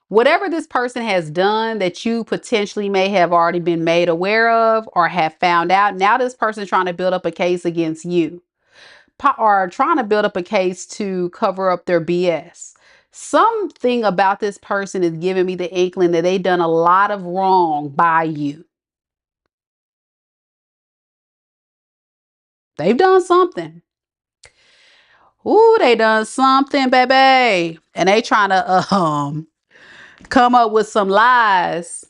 Whatever this person has done that you potentially may have already been made aware of or have found out, now this person is trying to build up a case against you or trying to build up a case to cover up their BS. Something about this person is giving me the inkling that they've done a lot of wrong by you. They've done something. Ooh, they done something, baby. And they trying to come up with some lies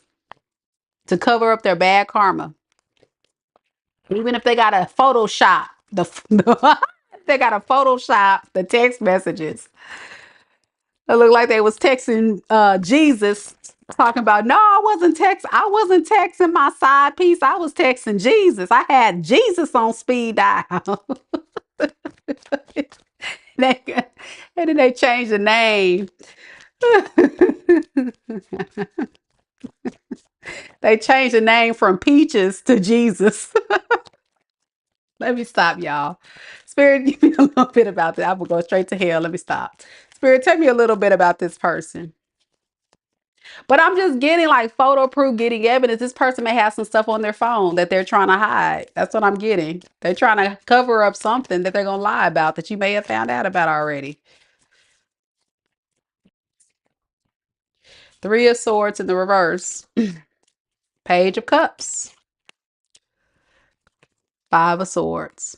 to cover up their bad karma. Even if they got a Photoshop, they got a Photoshop the text messages. It looked like they was texting Jesus, talking about, no, I wasn't texting my side piece. I was texting Jesus. I had Jesus on speed dial. they, and then they changed the name. They changed the name from Peaches to Jesus. Let me stop, y'all. Spirit, give me a little bit about that. I'm gonna go straight to hell. Let me stop. Spirit, tell me a little bit about this person. But I'm just getting like photo proof, getting evidence. This person may have some stuff on their phone that they're trying to hide. That's what I'm getting. They're trying to cover up something that they're gonna lie about that you may have found out about already. Three of Swords in the reverse. Page of Cups. Five of Swords.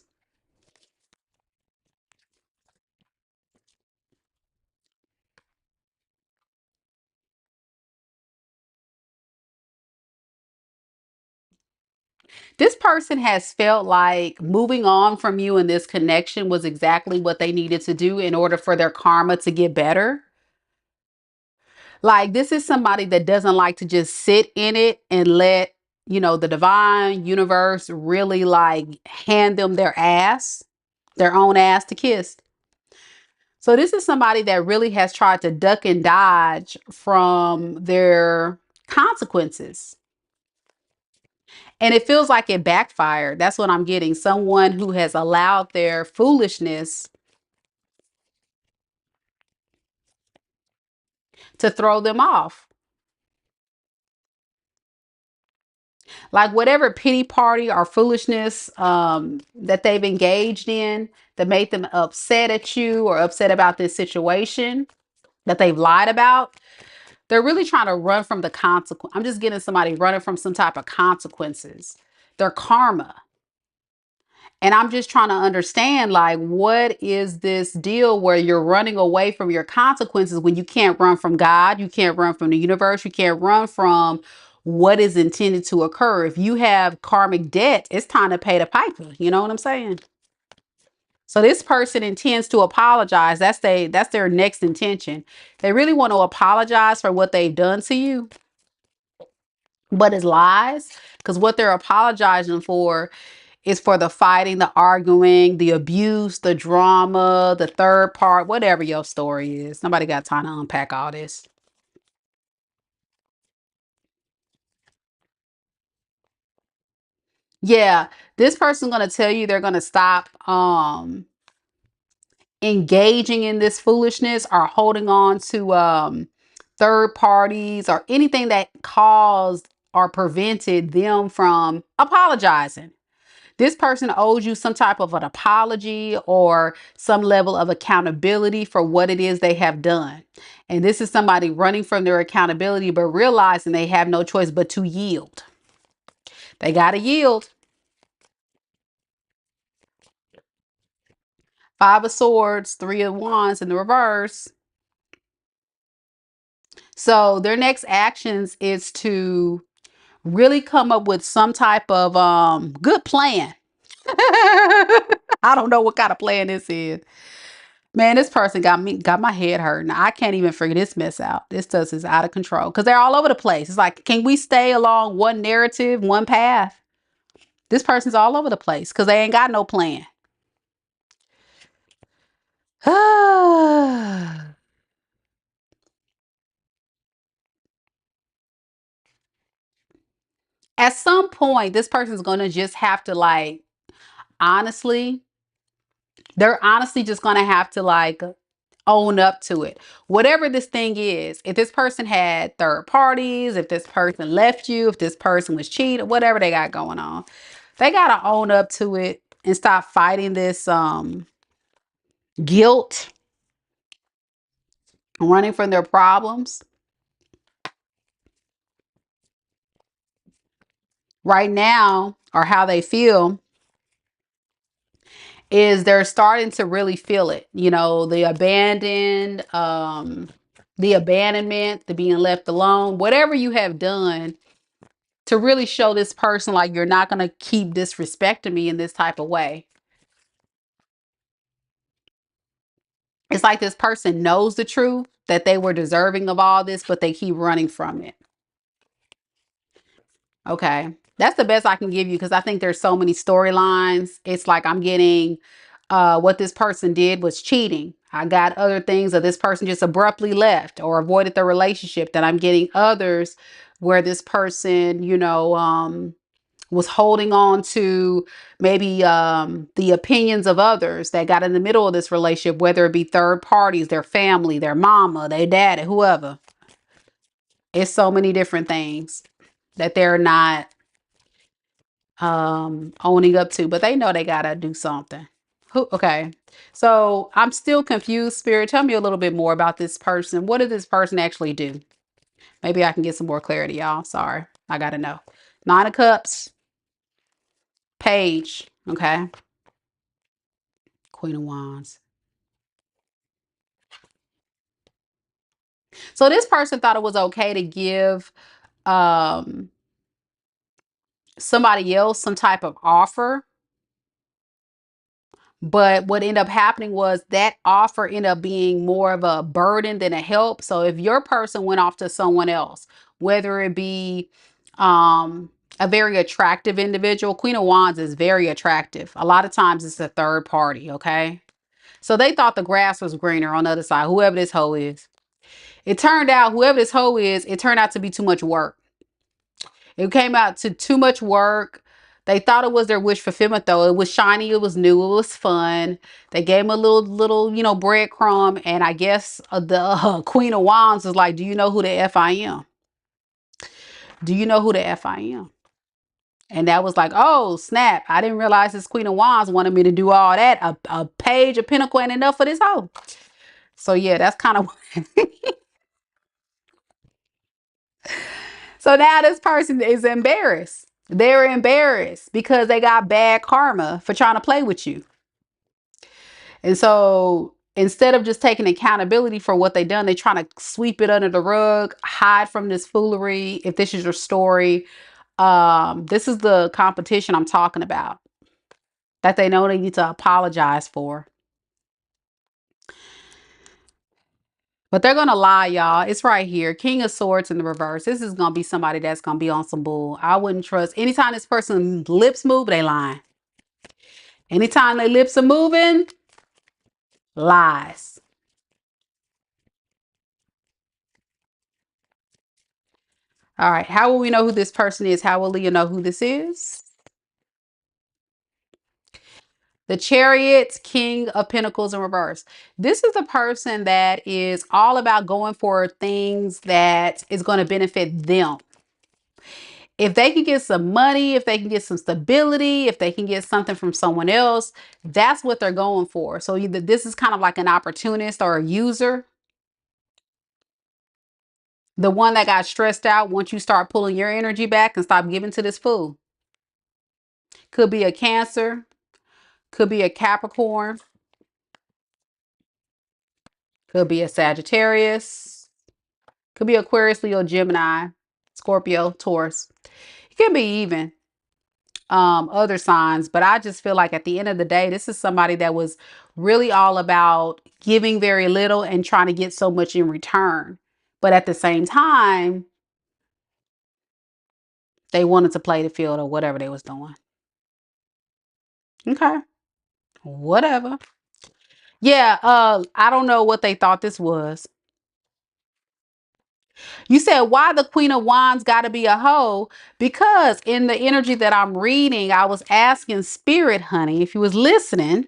This person has felt like moving on from you in this connection was exactly what they needed to do in order for their karma to get better. Like, this is somebody that doesn't like to just sit in it and let, the divine universe really like hand them their own ass to kiss. So this is somebody that really has tried to duck and dodge from their consequences. And it feels like it backfired. That's what I'm getting. Someone who has allowed their foolishness to throw them off. Like, whatever pity party or foolishness that they've engaged in that made them upset at you or upset about this situation that they've lied about, they're really trying to run from the consequence. I'm just getting somebody running from some type of consequences, their karma. And I'm just trying to understand, like, what is this deal where you're running away from your consequences when you can't run from God, you can't run from the universe, you can't run from what is intended to occur. If you have karmic debt, it's time to pay the piper. You know what I'm saying? So this person intends to apologize. That's their next intention. They really want to apologize for what they've done to you, but it's lies, because what they're apologizing for is for the fighting, the arguing, the abuse, the drama, the third part, whatever your story is. Nobody got time to unpack all this. Yeah, this person's going to tell you they're going to stop engaging in this foolishness or holding on to third parties or anything that caused or prevented them from apologizing. This person owes you some type of an apology or some level of accountability for what it is they have done. And this is somebody running from their accountability, but realizing they have no choice but to yield. They got to yield. Five of Swords, Three of Wands in the reverse. So their next actions is to really come up with some type of good plan. I don't know what kind of plan this is. Man, this person got my head hurting. I can't even figure this mess out. This stuff is out of control because they're all over the place. It's like, can we stay along one narrative, one path? This person's all over the place because they ain't got no plan. At some point, this person's gonna just have to, like, honestly, they're honestly just gonna have to, like, own up to it. Whatever this thing is, if this person had third parties, if this person left you, if this person was cheated, whatever they got going on, they gotta own up to it and stop fighting this guilt, running from their problems. Right now, or how they feel, is they're starting to really feel it. The the abandonment, the being left alone, whatever you have done to really show this person like you're not going to keep disrespecting me in this type of way. It's like this person knows the truth that they were deserving of all this, but they keep running from it. Okay. That's the best I can give you because I think there's so many storylines. It's like I'm getting what this person did was cheating. I got other things that this person just abruptly left or avoided the relationship. That I'm getting others where this person, was holding on to maybe the opinions of others that got in the middle of this relationship, whether it be third parties, their family, their mama, their daddy, whoever. It's so many different things that they're not owning up to, but they know they gotta do something. Okay, so I'm still confused. Spirit, tell me a little bit more about this person. What did this person actually do? Maybe I can get some more clarity, y'all. Sorry, I gotta know. Nine of Cups, Page, Okay. Queen of Wands. So this person thought it was okay to give um somebody else some type of offer. But what ended up happening was that offer ended up being more of a burden than a help. So if your person went off to someone else, whether it be a very attractive individual, Queen of Wands is very attractive. A lot of times it's a third party, okay? So they thought the grass was greener on the other side, whoever this hoe is. It turned out, whoever this hoe is, it turned out to be too much work. It came out to too much work. They thought it was their wish fulfillment though. It was shiny, it was new, it was fun. They gave him a little, breadcrumb. And I guess the Queen of Wands was like, do you know who the F I am? Do you know who the F I am? And that was like, oh, snap. I didn't realize this Queen of Wands wanted me to do all that. A page of Pentacle ain't enough for this hoe. So yeah, that's kind of so now this person is embarrassed. They're embarrassed because they got bad karma for trying to play with you. And so instead of just taking accountability for what they done, they trying to sweep it under the rug, hide from this foolery. If this is your story, this is the competition I'm talking about that they know they need to apologize for. But they're going to lie, y'all. It's right here. King of Swords in the reverse. This is going to be somebody that's going to be on some bull. I wouldn't trust. Anytime this person's lips move, they lying. Anytime their lips are moving, lies. All right. How will we know who this person is? How will Leah know who this is? The Chariot, King of Pentacles in reverse. This is the person that is all about going for things that is going to benefit them. If they can get some money, if they can get some stability, if they can get something from someone else, that's what they're going for. So either this is kind of like an opportunist or a user. The one that got stressed out once you start pulling your energy back and stop giving to this fool. Could be a Cancer. Could be a Capricorn. Could be a Sagittarius. Could be Aquarius, Leo, Gemini, Scorpio, Taurus. It can be even other signs, but I just feel like at the end of the day, this is somebody that was really all about giving very little and trying to get so much in return. But at the same time, they wanted to play the field or whatever they was doing. Okay. Whatever. Yeah, I don't know what they thought this was. You said why the Queen of Wands got to be a hoe? Because in the energy that I'm reading, I was asking Spirit, honey, if you was listening,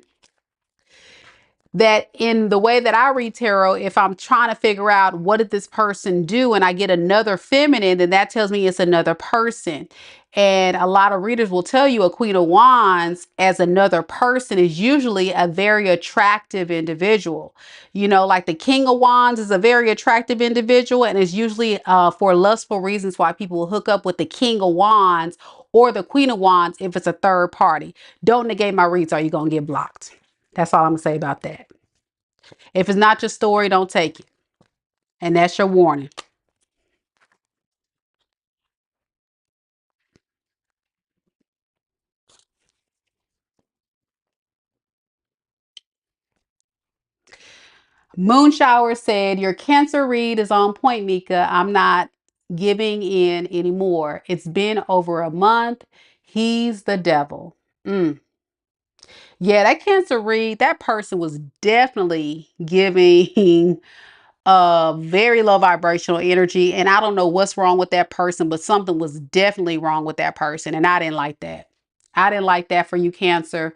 that in the way that I read tarot, if I'm trying to figure out what did this person do and I get another feminine, then that tells me it's another person. And a lot of readers will tell you a Queen of Wands as another person is usually a very attractive individual. You know, like the King of Wands is a very attractive individual and is usually for lustful reasons why people will hook up with the King of Wands or the Queen of Wands if it's a third party. Don't negate my reads or you're going to get blocked. That's all I'm going to say about that. If it's not your story, don't take it. And that's your warning. Moonshower said, your Cancer read is on point, Mika. I'm not giving in anymore. It's been over a month. He's the devil. Yeah, that Cancer read, that person was definitely giving very low vibrational energy. And I don't know what's wrong with that person, but something was definitely wrong with that person. And I didn't like that. I didn't like that for you, Cancer.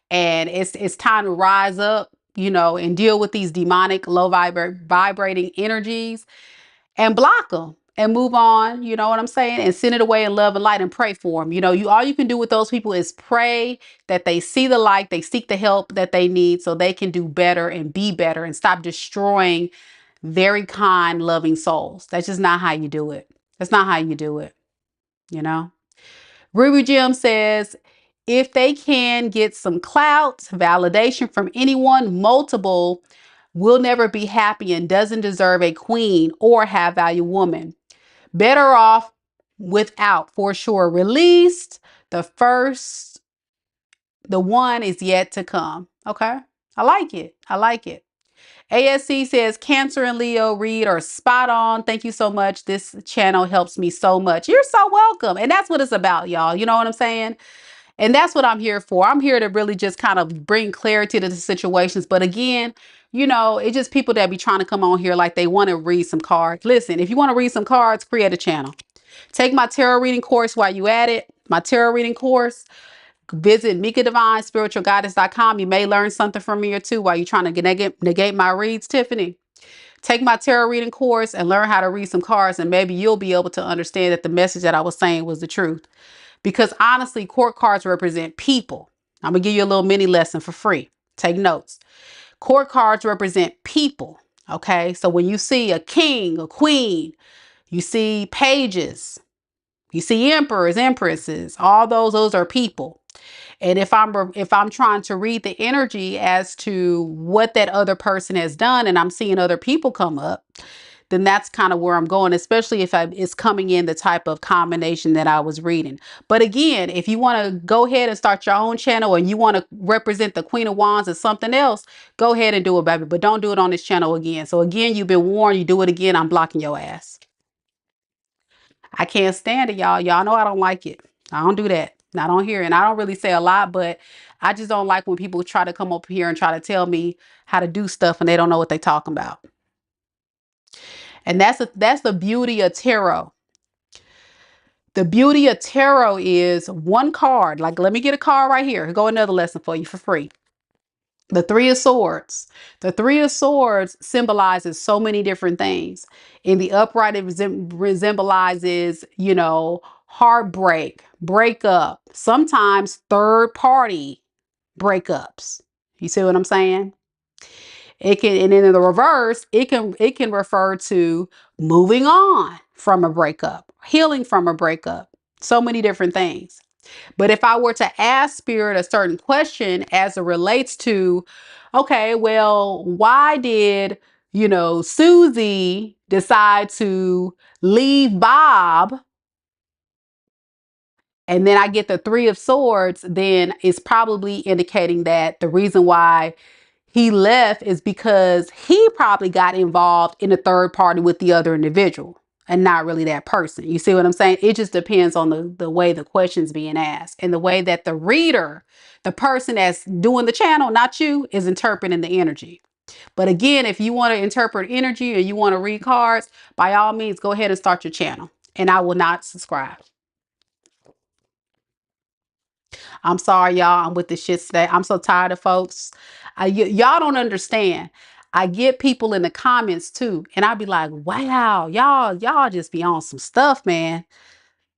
And it's time to rise up, and deal with these demonic low vibrating energies and block them and move on. You know what I'm saying? And send it away in love and light and pray for them. All you can do with those people is pray that they see the light, they seek the help that they need so they can do better and be better and stop destroying very kind, loving souls. That's just not how you do it. That's not how you do it. Ruby Jim says, if they can get some clout, validation from anyone, multiple will never be happy and doesn't deserve a queen or have value woman. Better off without, for sure. Released. The first, the one is yet to come. Okay. I like it. I like it. ASC says Cancer and Leo read are spot on. Thank you so much. This channel helps me so much. You're so welcome. And that's what it's about, y'all. You know what I'm saying? And that's what I'm here for. I'm here to really just kind of bring clarity to the situations. But again, you know, it's just people that be trying to come on here like they want to read some cards. Listen, if you want to read some cards, create a channel. Take my tarot reading course while you at it. My tarot reading course. Visit MikaDivineSpiritualGuidance.com. You may learn something from me or two while you're trying to negate my reads, Tiffany. Take my tarot reading course and learn how to read some cards, and maybe you'll be able to understand that the message that I was saying was the truth. Because honestly, court cards represent people. I'm going to give you a little mini lesson for free. Take notes. Court cards represent people. Okay. So when you see a king, a queen, you see pages, you see emperors, empresses, all those are people. And if I'm trying to read the energy as to what that other person has done, and I'm seeing other people come up, then that's kind of where I'm going, especially if it's coming in the type of combination that I was reading. But again, if you want to go ahead and start your own channel and you want to represent the Queen of Wands or something else, go ahead and do it, baby. But don't do it on this channel again. So again, you've been warned. You do it again, I'm blocking your ass. I can't stand it, y'all. Y'all know I don't like it. I don't do that. Not on here. And I don't really say a lot, but I just don't like when people try to come up here and try to tell me how to do stuff and they don't know what they're talking about. And that's the beauty of tarot. The beauty of tarot is one card. Like, let me get a card right here. Go another lesson for you for free. The Three of Swords. The Three of Swords symbolizes so many different things. In the upright, it symbolizes, you know, heartbreak, breakup, sometimes third party breakups. You see what I'm saying? It can, and then in the reverse, it can refer to moving on from a breakup, healing from a breakup, so many different things. But if I were to ask Spirit a certain question as it relates to, okay, well, why did, you know, Susie decide to leave Bob? And then I get the Three of Swords, then it's probably indicating that the reason why he left is because he probably got involved in a third party with the other individual and not really that person. You see what I'm saying? It just depends on the way the question's being asked and the way that the reader, the person that's doing the channel, not you, is interpreting the energy. But again, if you want to interpret energy or you want to read cards, by all means, go ahead and start your channel and I will not subscribe. I'm sorry, y'all. I'm with the shit today. I'm so tired of folks. Y'all don't understand. I get people in the comments too, and I'd be like, wow, y'all just be on some stuff, man.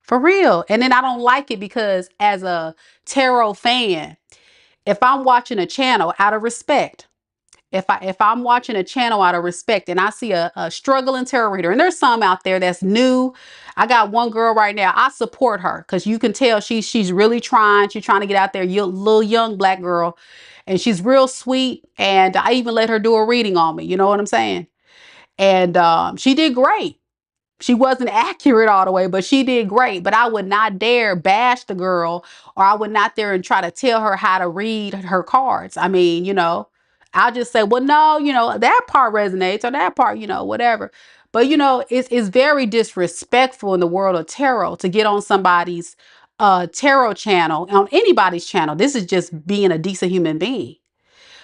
For real. And then I don't like it because as a tarot fan, if I'm watching a channel out of respect, if I'm watching a channel out of respect and I see a struggling tarot reader, and there's some out there that's new. I got one girl right now. I support her because you can tell she's really trying. She's trying to get out there. Little young black girl, and she's real sweet. And I even let her do a reading on me. You know what I'm saying? And she did great. She wasn't accurate all the way, but she did great. But I would not dare bash the girl, or I would not dare and try to tell her how to read her cards. I mean, you know, I'll just say, well, no, you know, that part resonates or that part, you know, whatever. But, you know, it's very disrespectful in the world of tarot to get on somebody's tarot channel, on anybody's channel. This is just being a decent human being,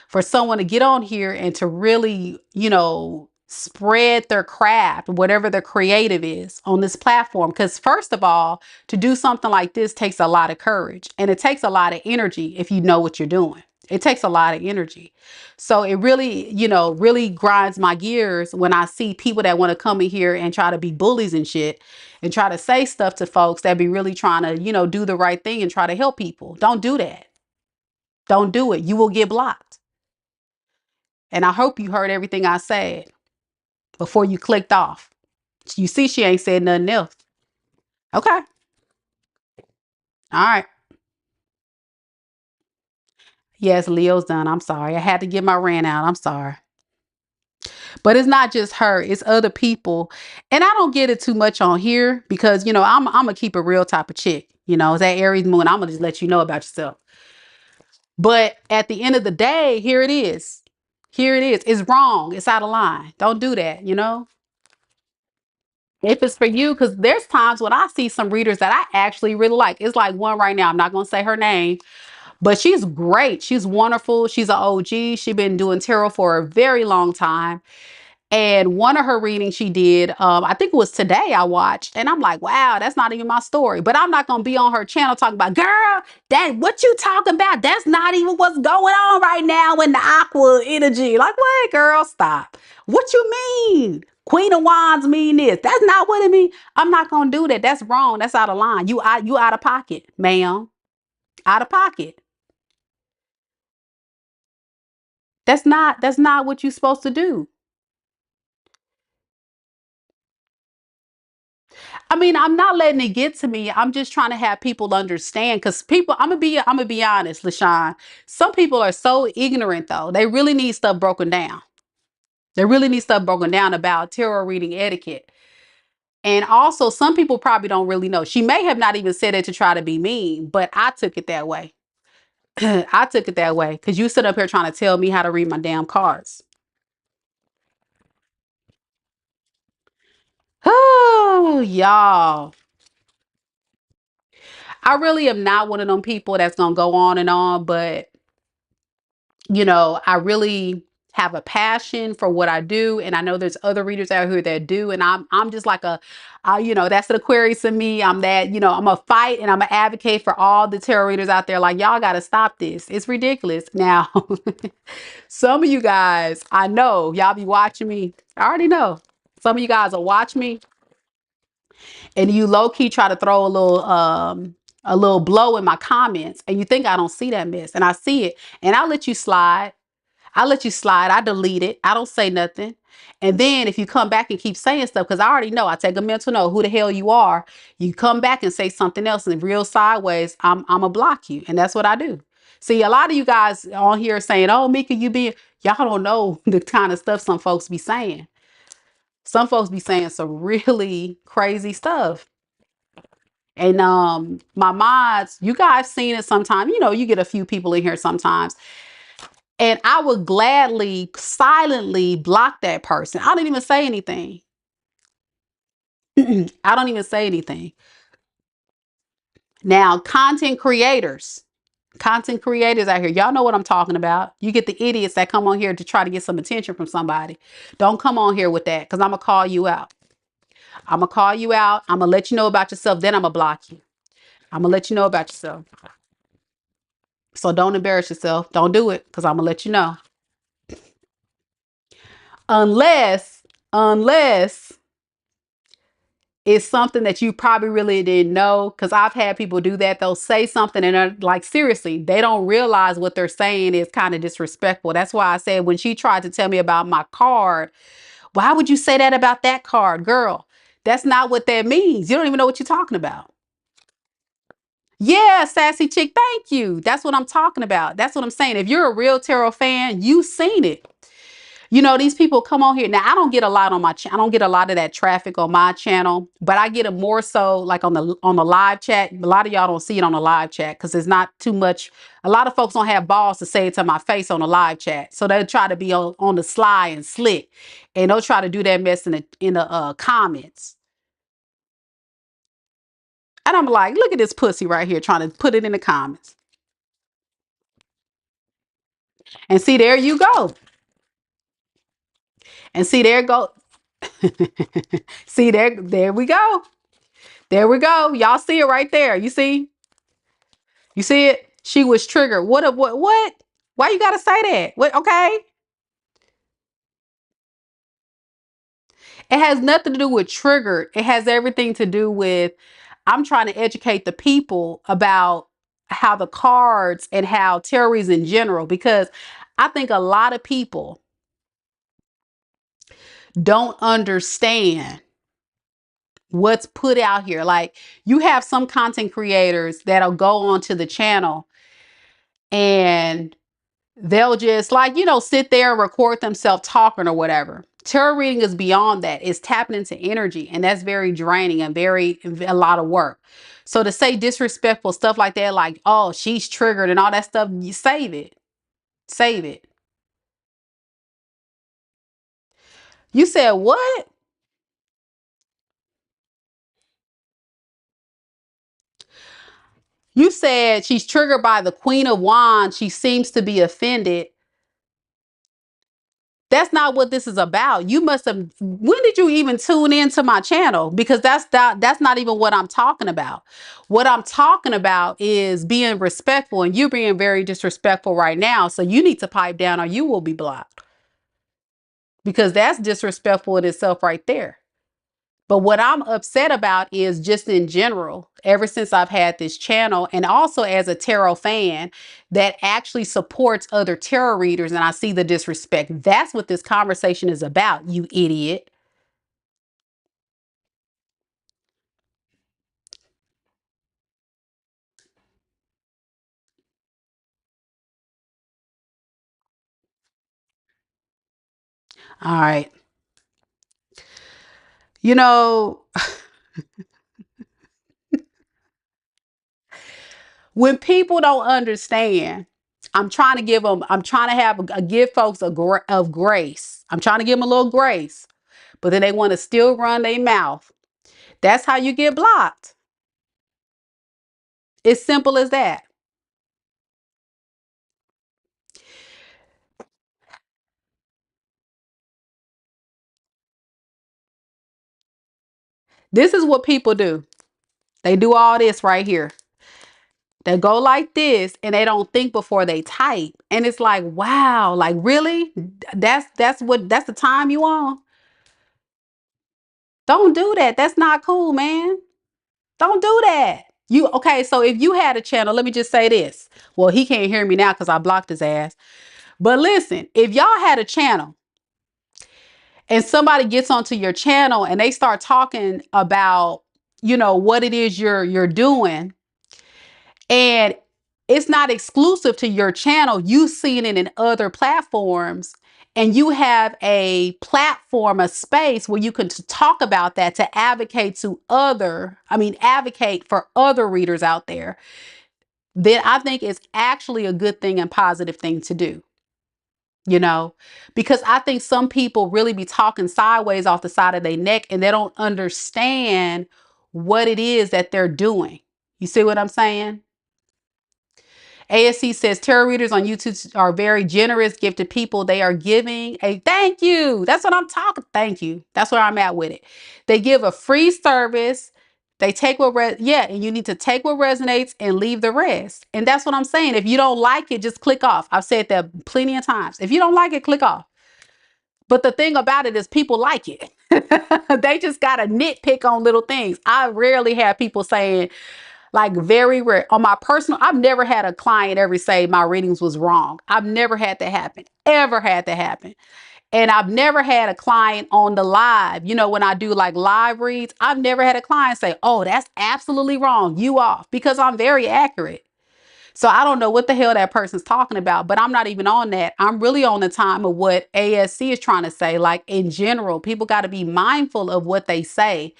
for someone to get on here and to really, you know, spread their craft, whatever their creative is on this platform. Because first of all, to do something like this takes a lot of courage and it takes a lot of energy if you know what you're doing. It takes a lot of energy. So it really, you know, really grinds my gears when I see people that want to come in here and try to be bullies and shit and try to say stuff to folks that be really trying to, you know, do the right thing and try to help people. Don't do that. Don't do it. You will get blocked. And I hope you heard everything I said before you clicked off. You see, she ain't said nothing else. Okay. All right. Yes, Leo's done. I'm sorry. I had to get my rant out. I'm sorry. But it's not just her, it's other people. And I don't get it too much on here because, I'm going to keep a real type of chick. It's that Aries moon. I'm going to just let you know about yourself. But at the end of the day, here it is. Here it is. It's wrong. It's out of line. Don't do that. If it's for you, because there's times when I see some readers that I actually really like. It's like one right now. I'm not going to say her name, but she's great. She's wonderful. She's an OG. She's been doing tarot for a very long time. And one of her readings she did, I think it was today I watched, and I'm like, wow, that's not even my story. But I'm not gonna be on her channel talking about, girl, that what you talking about? That's not even what's going on right now in the aqua energy. Like, wait, girl, stop. What you mean? Queen of Wands mean this. That's not what it means. I'm not gonna do that. That's wrong. That's out of line. You out of pocket, ma'am. Out of pocket. That's not what you're supposed to do. I mean, I'm not letting it get to me. I'm just trying to have people understand because people, I'm gonna be honest, LaShawn. Some people are so ignorant though. They really need stuff broken down. They really need stuff broken down about tarot reading etiquette. And also some people probably don't really know. She may have not even said it to try to be mean, but I took it that way. I took it that way because you sit up here trying to tell me how to read my damn cards. Oh, y'all. I really am not one of them people that's gonna go on and on, but I really have a passion for what I do, and I know there's other readers out here that do, and I'm just like that's an Aquarius in me. I'm that, I'm a fight and I'm an advocate for all the tarot readers out there. Like, y'all got to stop this. It's ridiculous. Now, some of you guys, I know y'all be watching me. I already know. Some of you guys will watch me, and you low key try to throw a little blow in my comments, and you think I don't see that mess, and I see it, and I let you slide. I let you slide. I delete it. I don't say nothing. And then if you come back and keep saying stuff, because I already know, I take a mental note who the hell you are. You come back and say something else and real sideways, I'm a block you. And that's what I do. See, a lot of you guys on here saying, oh, Mika, y'all don't know the kind of stuff some folks be saying. Some folks be saying some really crazy stuff. And my mods, you guys seen it sometime. You get a few people in here sometimes. And I would gladly, silently block that person. I don't even say anything. I don't even say anything. Now, content creators out here, y'all know what I'm talking about. You get the idiots that come on here to try to get some attention from somebody. Don't come on here with that because I'm going to call you out. I'm going to call you out. I'm going to let you know about yourself. Then I'm going to block you. I'm going to let you know about yourself. So don't embarrass yourself. Don't do it because I'm going to let you know. Unless it's something that you probably really didn't know, because I've had people do that. They'll say something and they're like, seriously, they don't realize what they're saying is kind of disrespectful. That's why I said when she tried to tell me about my card, why would you say that about that card? Girl, that's not what that means. You don't even know what you're talking about. Yeah, sassy chick, thank you. That's what I'm talking about. That's what I'm saying. If you're a real tarot fan, you've seen it. These people come on here. Now, I don't get a lot on my I don't get a lot of that traffic on my channel, but I get it more so like on the live chat. A lot of y'all don't see it on the live chat because there's not too much. A lot of folks don't have balls to say it to my face on the live chat. So they'll try to be on the sly and slick, and they'll try to do that mess in the comments. And I'm like, look at this pussy right here trying to put it in the comments. And see, there you go. And see, there go. See, there we go. There we go. Y'all see it right there. You see? You see it? She was triggered. What? Why you gotta say that? What? Okay. It has nothing to do with triggered. It has everything to do with I'm trying to educate the people about how the cards and how tarot is in general, because I think a lot of people don't understand what's put out here. Like, you have some content creators that'll go onto the channel and they'll just like, sit there and record themselves talking or whatever. Tarot reading is beyond that. It's tapping into energy, and that's very draining and a lot of work. So to say disrespectful stuff like that, like, oh, she's triggered and all that stuff, you save it. Save it. You said what? You said she's triggered by the Queen of Wands. She seems to be offended. That's not what this is about. You must have, when did you even tune into my channel? Because that's not even what I'm talking about. What I'm talking about is being respectful, and you're being very disrespectful right now. So you need to pipe down or you will be blocked. Because that's disrespectful in itself right there. But what I'm upset about is just in general, ever since I've had this channel, and also as a tarot fan that actually supports other tarot readers, and I see the disrespect. That's what this conversation is about, you idiot. All right. You know, when people don't understand, I'm trying to give folks of grace. I'm trying to give them a little grace, but then they want to still run their mouth. That's how you get blocked. It's simple as that. This is what people do. They do all this right here. They go like this and they don't think before they type. And it's like, wow, like really? That's the time you on? Don't do that. That's not cool, man. Don't do that. You okay, so if you had a channel, let me just say this. Well, he can't hear me now because I blocked his ass. But listen, if y'all had a channel and somebody gets onto your channel and they start talking about, what it is you're doing, and it's not exclusive to your channel, you've seen it in other platforms, and you have a platform, a space where you can talk about that to advocate for other readers out there, then I think it's actually a good thing and positive thing to do. Because I think some people really be talking sideways off the side of their neck and they don't understand what it is that they're doing. You see what I'm saying? ASC says tarot readers on YouTube are very generous, gifted people. They are giving a thank you. That's what I'm talking. Thank you. That's where I'm at with it. They give a free service. They take and you need to take what resonates and leave the rest. And that's what I'm saying. If you don't like it, just click off. I've said that plenty of times. If you don't like it, click off. But the thing about it is people like it. They just got to nitpick on little things. I rarely have people saying, like, very rare. On my personal, I've never had a client ever say my readings was wrong. I've never had that happen. Ever had that happen. And I've never had a client on the live, when I do like live reads, I've never had a client say, oh, that's absolutely wrong. You off. Because I'm very accurate. So I don't know what the hell that person's talking about, but I'm not even on that. I'm really on the time of what ASC is trying to say. Like in general, people got to be mindful of what they say,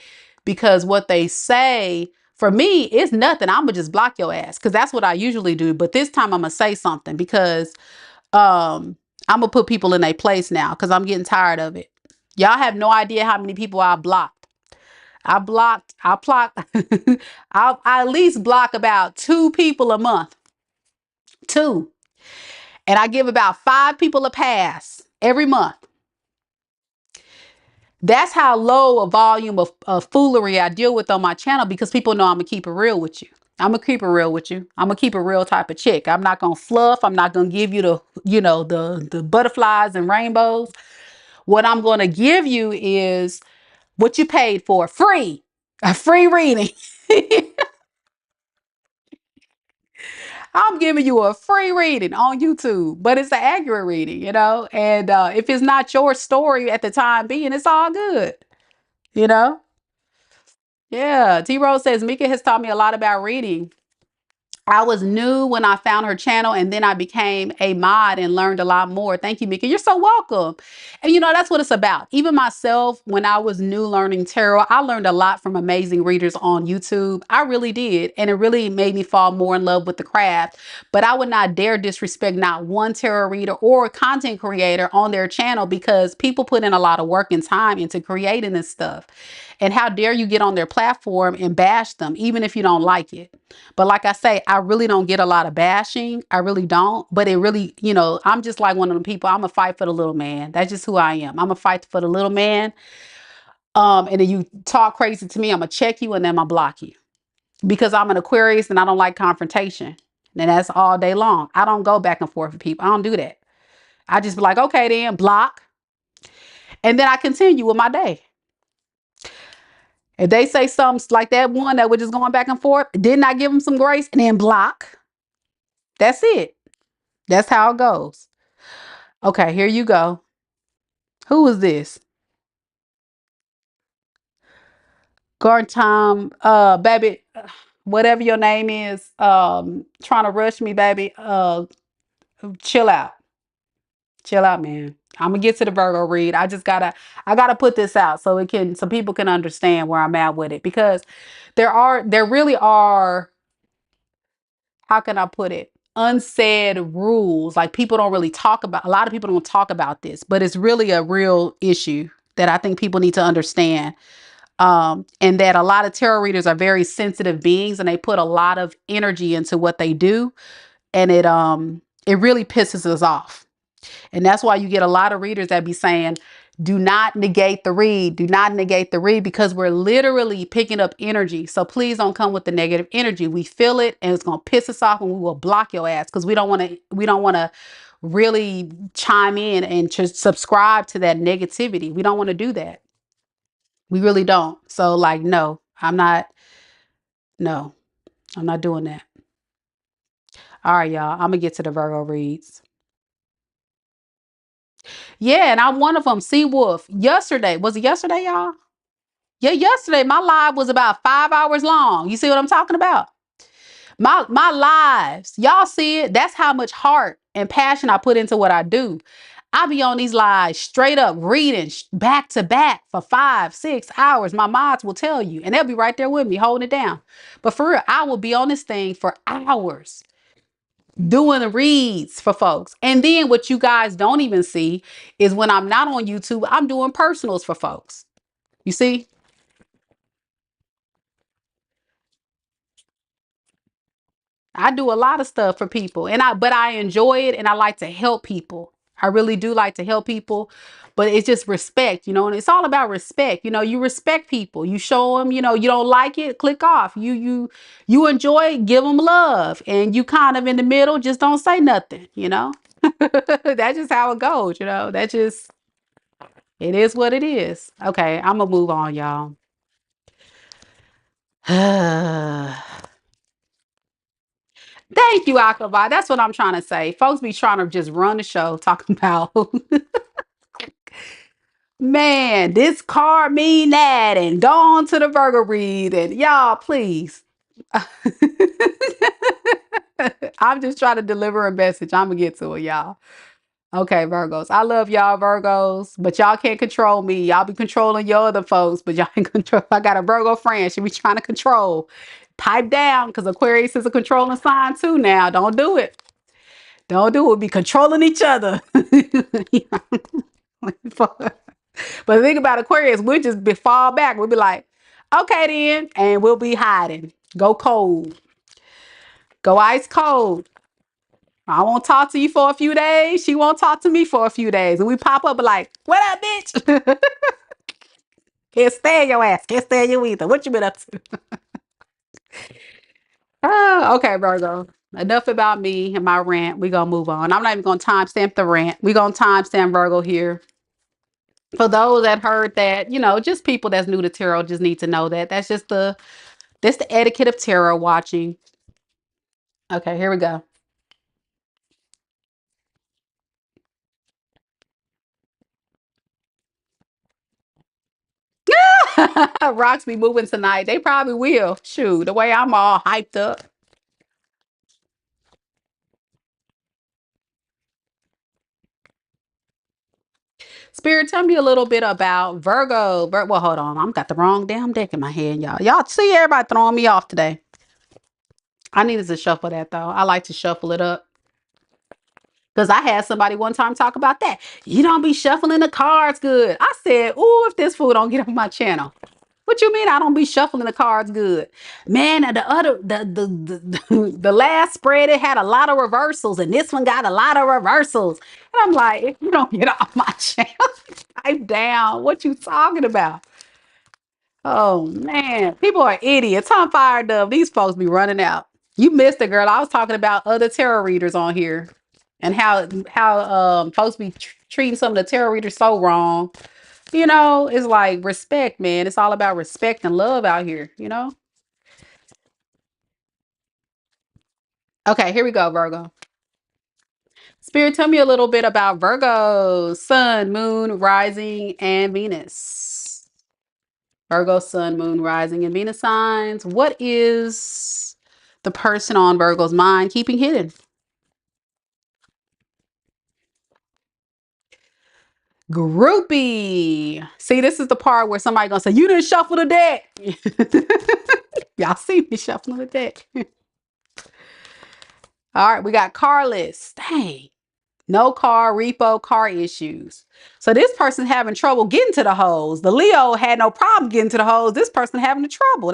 because what they say for me is nothing. I'm gonna just block your ass because that's what I usually do. But this time I'm gonna say something because I'm gonna put people in their place now because I'm getting tired of it. Y'all have no idea how many people I blocked. I at least block about 2 people a month. 2. And I give about 5 people a pass every month. That's how low a volume of foolery I deal with on my channel, because people know I'm gonna keep it real with you. I'm gonna keep it real with you. I'm gonna keep a real type of chick. I'm not gonna fluff. I'm not gonna give you the butterflies and rainbows. What I'm gonna give you is what you paid for, free, a free reading. I'm giving you a free reading on YouTube, but it's an accurate reading. And if it's not your story at the time being, it's all good, you know? Yeah. T Rose says, Mika has taught me a lot about reading. I was new when I found her channel, and then I became a mod and learned a lot more. Thank you, Mika. You're so welcome. And you know, that's what it's about. Even myself, when I was new learning tarot, I learned a lot from amazing readers on YouTube. I really did. And it really made me fall more in love with the craft. But I would not dare disrespect not one tarot reader or content creator on their channel, because people put in a lot of work and time into creating this stuff. And how dare you get on their platform and bash them, even if you don't like it. But like I say, I really don't get a lot of bashing. I really don't. But it really, you know, I'm just like one of them people. I'm a fight for the little man. That's just who I am. I'm a fight for the little man. And then you talk crazy to me, I'm gonna check you and then I'm gonna block you. Because I'm an Aquarius and I don't like confrontation. And that's all day long. I don't go back and forth with people. I don't do that. I just be like, okay, then block. And then I continue with my day. If they say something like that one that we're just going back and forth, didn't I give them some grace and then block? That's it. That's how it goes. Okay, here you go. Who is this? Garton, baby, whatever your name is, trying to rush me, baby. Chill out. Chill out, man. I'm gonna get to the Virgo read. I gotta put this out so it can, so people can understand where I'm at with it, because there really are, how can I put it? Unsaid rules. Like, people don't really talk about, a lot of people don't talk about this, but it's really a real issue that I think people need to understand. And that a lot of tarot readers are very sensitive beings and they put a lot of energy into what they do. And it really pisses us off. And that's why you get a lot of readers that be saying, do not negate the read. Do not negate the read, because we're literally picking up energy. So please don't come with the negative energy. We feel it and it's going to piss us off and we will block your ass, because we don't want to really chime in and just subscribe to that negativity. We don't want to do that. We really don't. So like, no, no, I'm not doing that. All right, y'all. I'm gonna get to the Virgo reads. Yeah, and I'm one of them. Sea Wolf. Yesterday, was it yesterday, y'all? Yeah, yesterday my live was about 5 hours long. You see what I'm talking about? My lives, y'all see it? That's how much heart and passion I put into what I do. I be on these lives straight up reading back to back for 5, 6 hours. My mods will tell you, and they'll be right there with me holding it down. But for real, I will be on this thing for hours doing the reads for folks. And then what you guys don't even see is when I'm not on YouTube, I'm doing personals for folks. You see? I do a lot of stuff for people, and but I enjoy it and I like to help people. I really do like to help people, but it's just respect, you know, and it's all about respect. You know, you respect people, you show them, you know, you don't like it, click off. You enjoy it, give them love, and you kind of in the middle, just don't say nothing, you know. That's just how it goes, you know. That just, it is what it is. Okay, I'm gonna move on, y'all. Thank you, Akaba. That's what I'm trying to say. Folks be trying to just run the show talking about, man, this card mean that, and go on to the Virgo read, and y'all, please. I'm just trying to deliver a message. I'm gonna get to it, y'all. Okay, Virgos. I love y'all, Virgos, but y'all can't control me. Y'all be controlling your other folks, but y'all ain't control. I got a Virgo friend. She be trying to control. Pipe down, because Aquarius is a controlling sign too now. Don't do it. Don't do it. Be controlling each other. But the thing about Aquarius, we'll just fall back. We'll be like, okay then, and we'll be hiding. Go cold. Go ice cold. I won't talk to you for a few days. She won't talk to me for a few days. And we pop up like, what up, bitch? Can't stand your ass. Can't stand you either. What you been up to? Oh, okay, Virgo. Enough about me and my rant. We gonna move on. I'm not even gonna timestamp the rant. We gonna timestamp Virgo here. For those that heard that, you know, just people that's new to tarot just need to know that. That's the etiquette of tarot watching. Okay, here we go. Rocks be moving tonight. They probably will. Shoot, the way I'm all hyped up. Spirit, tell me a little bit about Virgo. Well, hold on. I'm got the wrong damn deck in my hand, y'all. Y'all see everybody throwing me off today. I needed to shuffle that though. I like to shuffle it up. Because I had somebody one time talk about that. You don't be shuffling the cards good. I said, ooh, if this fool don't get on my channel. What you mean I don't be shuffling the cards good? Man, the last spread, it had a lot of reversals, and this one got a lot of reversals. And I'm like, if you don't get off my channel, type down. What you talking about? Oh man, people are idiots. I'm fired up. These folks be running out. You missed it, girl. I was talking about other tarot readers on here and how folks be treating some of the tarot readers so wrong. It's like respect, man. It's all about respect and love out here, Okay, here we go, Virgo. Spirit, tell me a little bit about Virgo, Sun, Moon, Rising, and Venus. Virgo, Sun, Moon, Rising, and Venus signs. What is the person on Virgo's mind keeping hidden? Groupie. See, this is the part where somebody gonna say, you didn't shuffle the deck. Y'all see me shuffling the deck. All right, we got car list. Dang. No car, repo, car issues. So this person having trouble getting to the holes. The Leo had no problem getting to the holes. This person having the trouble.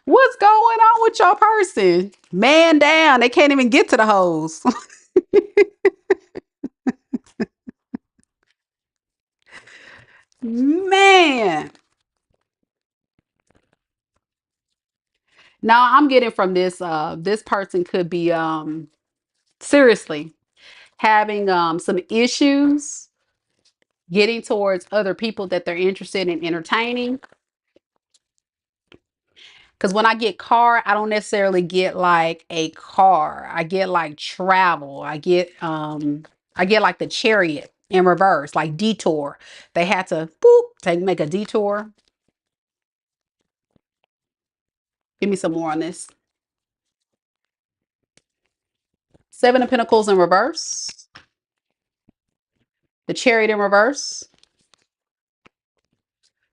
What's going on with your person? Man down. They can't even get to the holes. Man. Now I'm getting from this person could be seriously having some issues getting towards other people that they're interested in entertaining. Because when I get car, I don't necessarily get like a car. I get like travel. I get like the chariot in reverse, like detour. They had to make a detour. Give me some more on this. Seven of Pentacles in reverse. The chariot in reverse.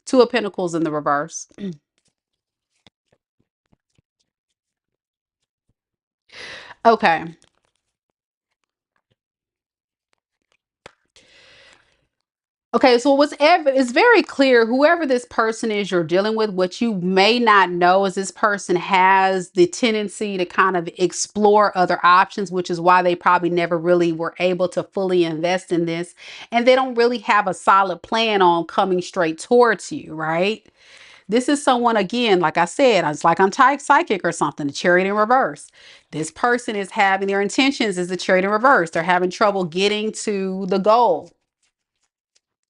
Two of Pentacles in the reverse. Okay. Okay, so it's very clear whoever this person is you're dealing with, what you may not know is this person has the tendency to kind of explore other options, which is why they probably never really were able to fully invest in this. And they don't really have a solid plan on coming straight towards you, right? This is someone, again, like I said, it's like I'm psychic or something, the chariot in reverse. This person is having their intentions is the chariot in reverse. They're having trouble getting to the goal.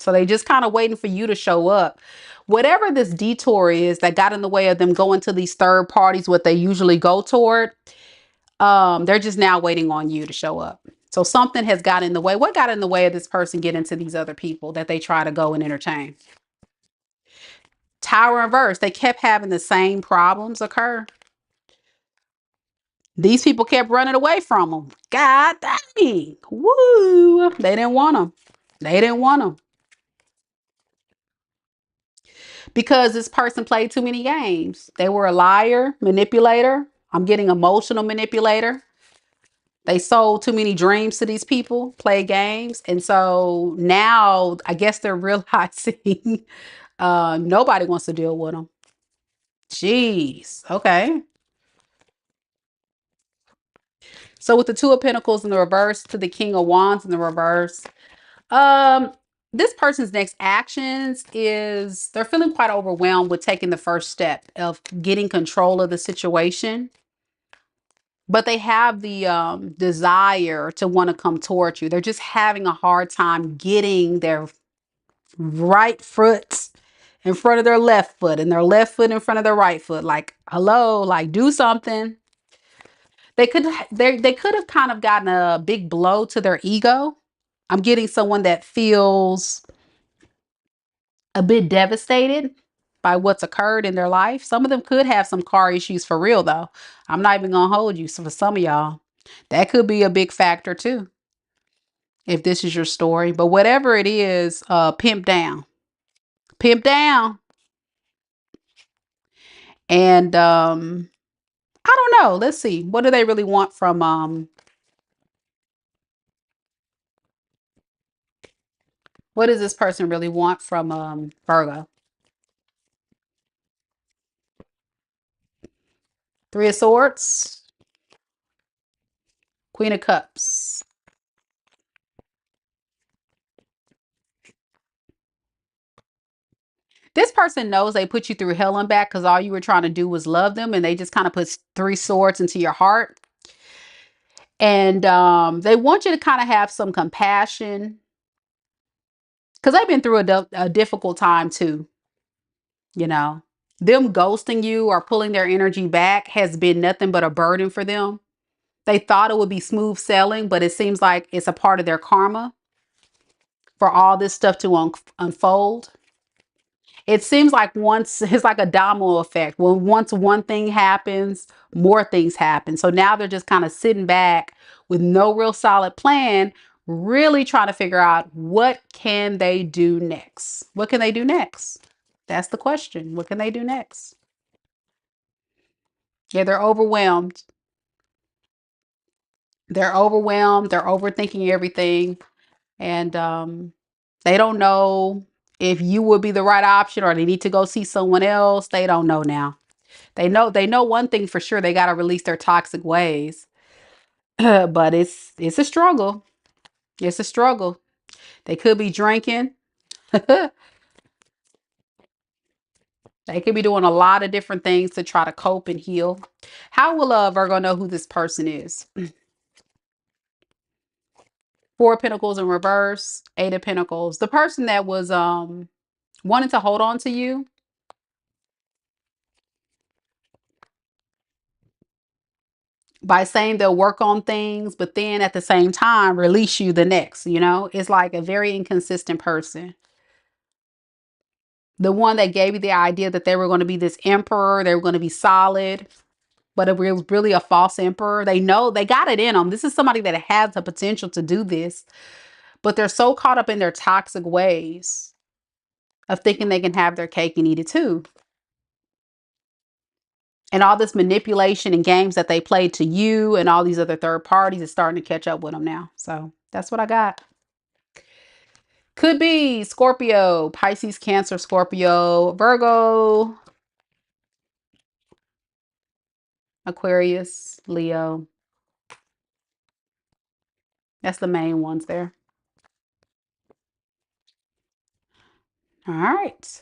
So they just kind of waiting for you to show up. Whatever this detour is that got in the way of them going to these third parties, what they usually go toward, they're just now waiting on you to show up. So something has got in the way. What got in the way of this person getting to these other people that they try to go and entertain? Tower reverse. They kept having the same problems occur. These people kept running away from them. God dang. Woo. They didn't want them. They didn't want them. Because this person played too many games. They were a liar, manipulator. I'm getting emotional manipulator. They sold too many dreams to these people, play games. And so now I guess they're realizing nobody wants to deal with them. Jeez. Okay. So with the Two of Pentacles in the reverse to the King of Wands in the reverse, um, this person's next actions is they're feeling quite overwhelmed with taking the first step of getting control of the situation. But they have the desire to want to come towards you. They're just having a hard time getting their right foot in front of their left foot and their left foot in front of their right foot. Like, hello, like do something. They could have kind of gotten a big blow to their ego. I'm getting someone that feels a bit devastated by what's occurred in their life. Some of them could have some car issues for real, though. I'm not even gonna hold you. So for some of y'all, that could be a big factor too. if this is your story. But whatever it is, pimp down. Pimp down. And I don't know. Let's see. What do they really want from what does this person really want from Virgo? Three of Swords, Queen of Cups. This person knows they put you through hell and back because all you were trying to do was love them, and they just kind of put three swords into your heart. And they want you to kind of have some compassion because they've been through a difficult time too. You know, them ghosting you or pulling their energy back has been nothing but a burden for them. They thought it would be smooth sailing, but it seems like it's a part of their karma for all this stuff to unfold. It seems like once it's like a domino effect. When once one thing happens, more things happen. So now they're just kind of sitting back with no real solid plan, really trying to figure out what can they do next? What can they do next? That's the question. What can they do next? Yeah, they're overwhelmed. They're overwhelmed. They're overthinking everything. And they don't know if you would be the right option or they need to go see someone else. They don't know now. They know one thing for sure. They got to release their toxic ways. But it's a struggle. It's a struggle. They could be drinking. They could be doing a lot of different things to try to cope and heal. How will Virgo know who this person is? Four of Pentacles in reverse, Eight of Pentacles. The person that was wanting to hold on to you, by saying they'll work on things, but then at the same time release you the next, it's like a very inconsistent person. The one that gave you the idea that they were going to be this emperor, they were going to be solid, but it was really a false emperor. They know they got it in them. This is somebody that has the potential to do this, but they're so caught up in their toxic ways of thinking they can have their cake and eat it too. And all this manipulation and games that they played to you and all these other third parties is starting to catch up with them now. So that's what I got. Could be Scorpio, Pisces, Cancer, Scorpio, Virgo, Aquarius, Leo. That's the main ones there. All right.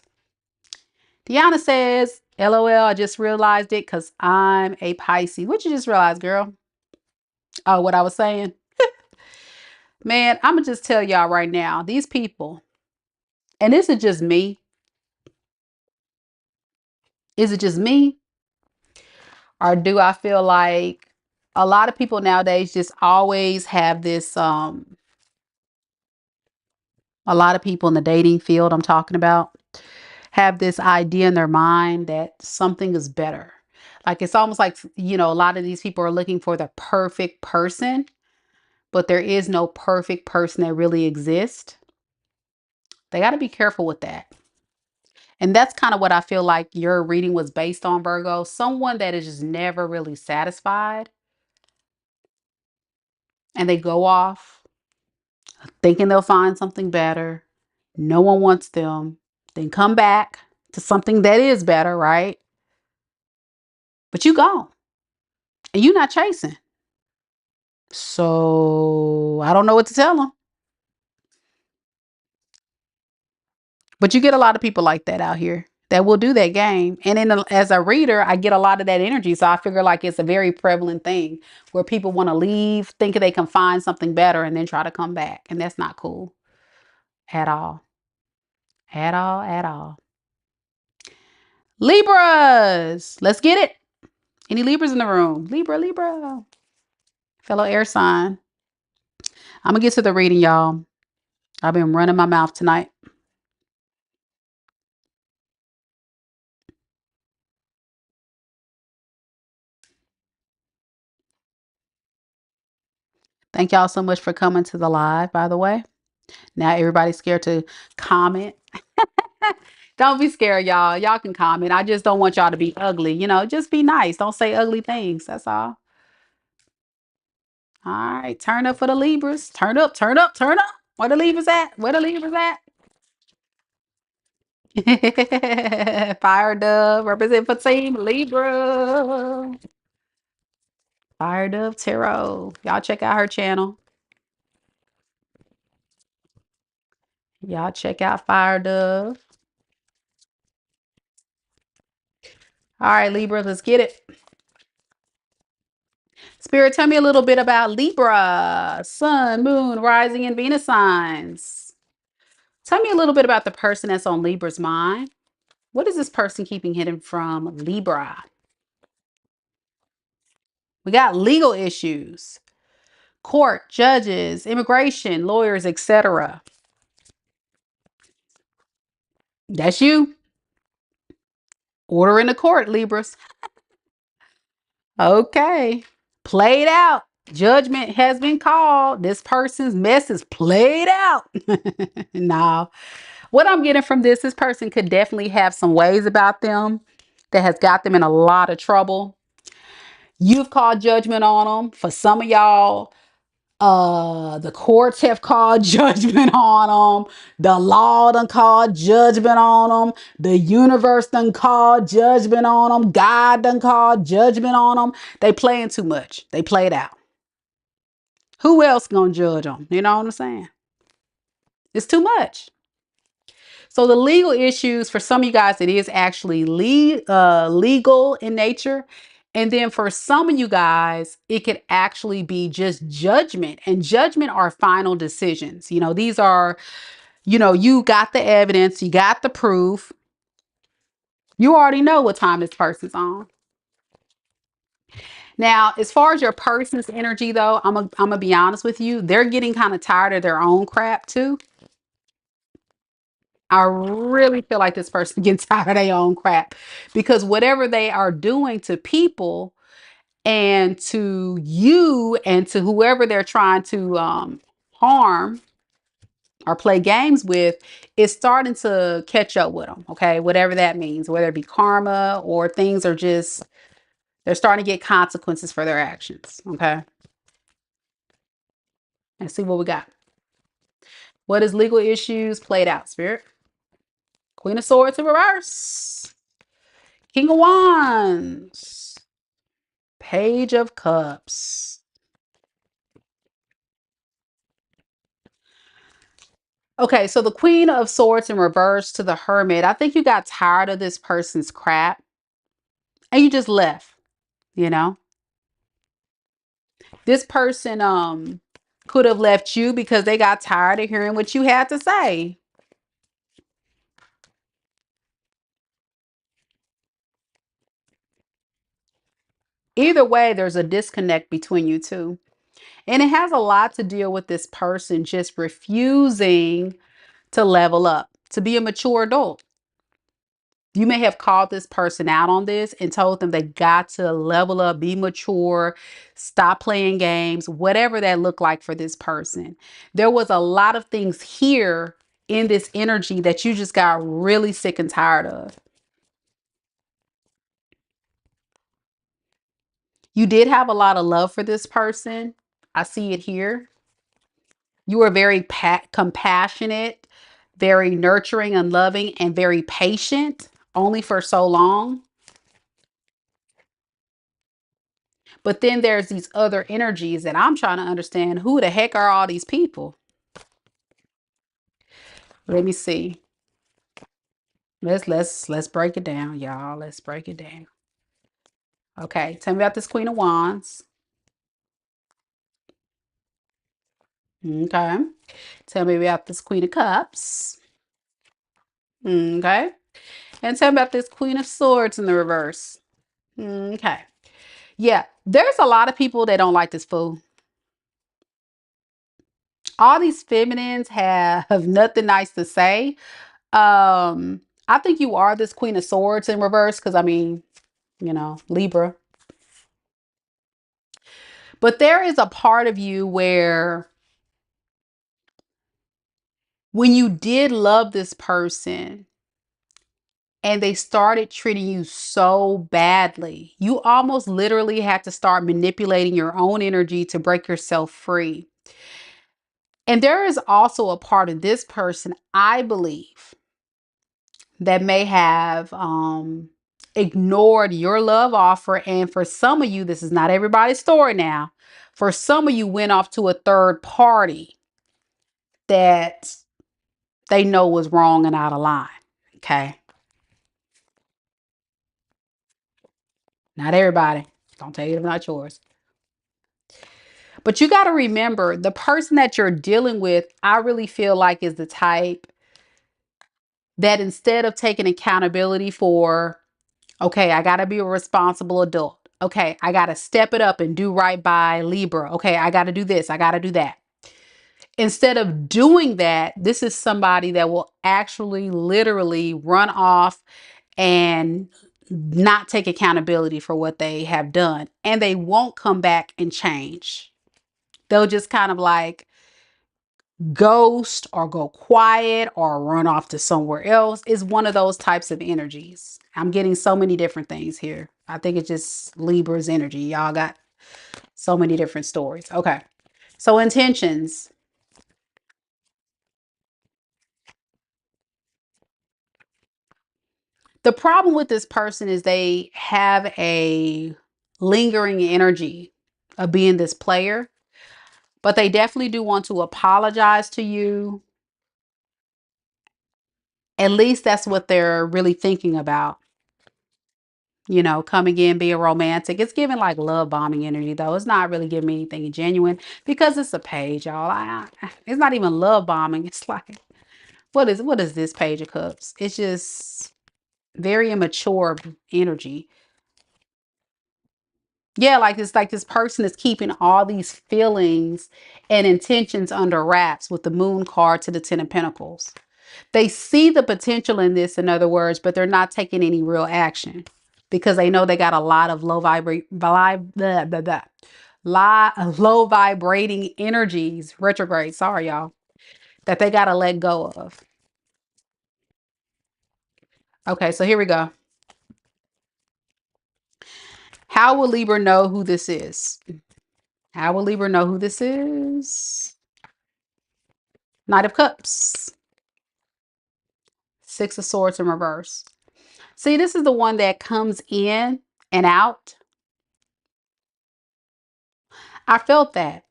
Deanna says, LOL, I just realized it because I'm a Pisces. What you just realize, girl? Oh, what I was saying? Man, I'm going to just tell y'all right now, these people, and this is just me. Is it just me? Or do I feel like a lot of people nowadays just always have this, a lot of people in the dating field I'm talking about have this idea in their mind that something is better. Like it's almost like, a lot of these people are looking for the perfect person, but there is no perfect person that really exists. They got to be careful with that. And that's kind of what I feel like your reading was based on, Virgo. Someone that is just never really satisfied and they go off thinking they'll find something better. No one wants them. Then come back to something that is better, right? But you gone and you not chasing. So I don't know what to tell them. But you get a lot of people like that out here that will do that game. And as a reader, I get a lot of that energy. So I figure like it's a very prevalent thing where people want to leave thinking they can find something better and then try to come back. And that's not cool at all. At all, at all. Libras. Let's get it. Any Libras in the room? Libra, Libra. Fellow air sign. I'm going to get to the reading, y'all. I've been running my mouth tonight. Thank y'all so much for coming to the live, by the way. Now everybody's scared to comment. Don't be scared, y'all. Y'all can comment. I just don't want y'all to be ugly. You know, just be nice. Don't say ugly things. That's all. All right. Turn up for the Libras. Turn up, turn up, turn up. Where the Libras at? Where the Libras at? Fire Dove. Represent for Team Libra. Fire Dove Tarot. Y'all check out her channel. Y'all check out Fire Dove. All right, Libra, let's get it. Spirit, tell me a little bit about Libra, Sun, Moon, Rising, and Venus signs. Tell me a little bit about the person that's on Libra's mind. What is this person keeping hidden from Libra? We got legal issues, court, judges, immigration, lawyers, etc. That's you. Order in the court, Libras. Okay. Played out. Judgment has been called. This person's mess is played out. No. What I'm getting from this person could definitely have some ways about them that has got them in a lot of trouble. You've called judgment on them. For some of y'all, the courts have called judgment on them. The law done called judgment on them. The universe done called judgment on them. God done called judgment on them. They playing too much. They played out. Who else gonna judge them? You know what I'm saying? It's too much. So the legal issues, for some of you guys, it is actually legal in nature. And then for some of you guys, it could actually be just judgment. And judgment are final decisions. You know, these are, you know, you got the evidence, you got the proof. You already know what time this person's on. Now, as far as your person's energy, though, I'm gonna be honest with you, they're getting kind of tired of their own crap too. I really feel like this person gets tired of their own crap because whatever they are doing to people and to you and to whoever they're trying to harm or play games with is starting to catch up with them. Okay. Whatever that means, whether it be karma or things are just, they're starting to get consequences for their actions. Okay. Let's see what we got. What is legal issues played out, Spirit? Queen of Swords in reverse. King of Wands. Page of Cups. Okay, so the Queen of Swords in reverse to the Hermit. I think you got tired of this person's crap and you just left, you know? This person could have left you because they got tired of hearing what you had to say. Either way, there's a disconnect between you two. And it has a lot to deal with this person just refusing to level up, to be a mature adult. You may have called this person out on this and told them they got to level up, be mature, stop playing games, whatever that looked like for this person. There was a lot of things here in this energy that you just got really sick and tired of. You did have a lot of love for this person. I see it here. You were very compassionate, very nurturing and loving, and very patient, only for so long. But then there's these other energies that I'm trying to understand. Who the heck are all these people? Let me see. Let's break it down, y'all. Let's break it down. Okay, tell me about this Queen of Wands. Okay. Tell me about this Queen of Cups. Okay. And tell me about this Queen of Swords in the reverse. Okay. Yeah, there's a lot of people that don't like this fool. All these feminines have nothing nice to say. I think you are this Queen of Swords in reverse because I mean, you know, Libra. But there is a part of you where when you did love this person and they started treating you so badly, you almost literally had to start manipulating your own energy to break yourself free. And there is also a part of this person, I believe, that may have ignored your love offer. And for some of you, this is not everybody's story now. For some of you, went off to a third party that they know was wrong and out of line. Okay. Not everybody. Don't tell you it's not yours. But you got to remember, the person that you're dealing with, I really feel like is the type that instead of taking accountability for, okay, I got to be a responsible adult. Okay, I got to step it up and do right by Libra. Okay, I got to do this. I got to do that. Instead of doing that, this is somebody that will actually literally run off and not take accountability for what they have done. And they won't come back and change. They'll just kind of like ghost or go quiet or run off to somewhere else. Is one of those types of energies. I'm getting so many different things here. I think it's just Libra's energy. Y'all got so many different stories. Okay. So intentions. The problem with this person is they have a lingering energy of being this player, but they definitely do want to apologize to you. At least that's what they're really thinking about. You know, coming in, being romantic. It's giving like love bombing energy, though. It's not really giving me anything genuine because it's a page, y'all. It's not even love bombing. It's like, what is this Page of Cups? It's just very immature energy. Yeah, like it's like this person is keeping all these feelings and intentions under wraps with the Moon card to the Ten of Pentacles. They see the potential in this, in other words, but they're not taking any real action because they know they got a lot of low vibrating energies, retrograde, sorry y'all, that they got to let go of. Okay, so here we go. How will Libra know who this is? How will Libra know who this is? Knight of Cups. Six of Swords in reverse. See, this is the one that comes in and out. I felt that.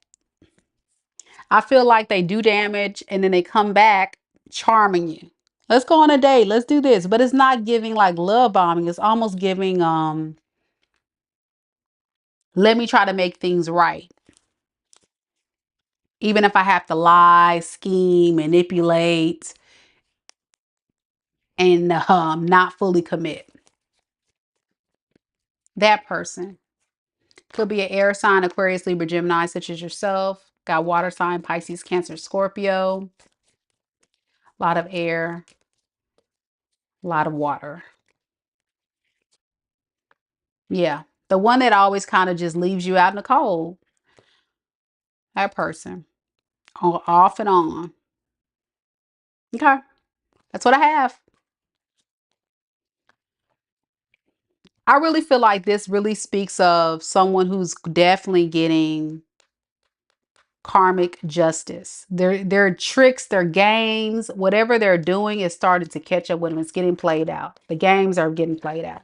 I feel like they do damage and then they come back charming you. Let's go on a date. Let's do this. But it's not giving like love bombing. It's almost giving, let me try to make things right. Even if I have to lie, scheme, manipulate, and not fully commit. That person could be an air sign, Aquarius, Libra, Gemini, such as yourself. Got water sign, Pisces, Cancer, Scorpio. A lot of air, a lot of water. Yeah. The one that always kind of just leaves you out in the cold. That person. Off and on. Okay. That's what I have. I really feel like this really speaks of someone who's definitely getting karmic justice. Their tricks, their games, whatever they're doing is starting to catch up with them. It's getting played out. The games are getting played out.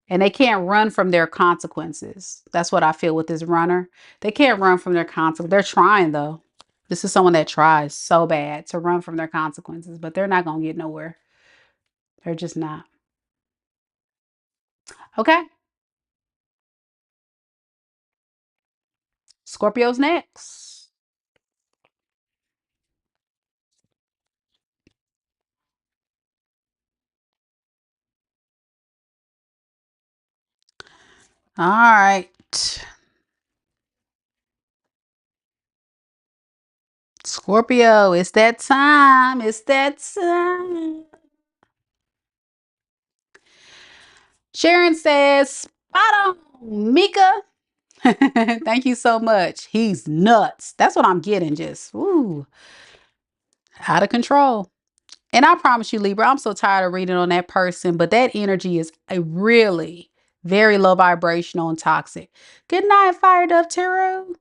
And they can't run from their consequences. That's what I feel with this runner. They can't run from their consequences. They're trying, though. This is someone that tries so bad to run from their consequences, but they're not going to get nowhere. They're just not. Okay. Scorpio's next. All right. Scorpio, it's that time. It's that time. Sharon says, spot on, Mika. Thank you so much. He's nuts. That's what I'm getting. Just, ooh, out of control. And I promise you, Libra, I'm so tired of reading on that person, but that energy is a really very low vibrational and toxic. Good night, Fired Up Tarot.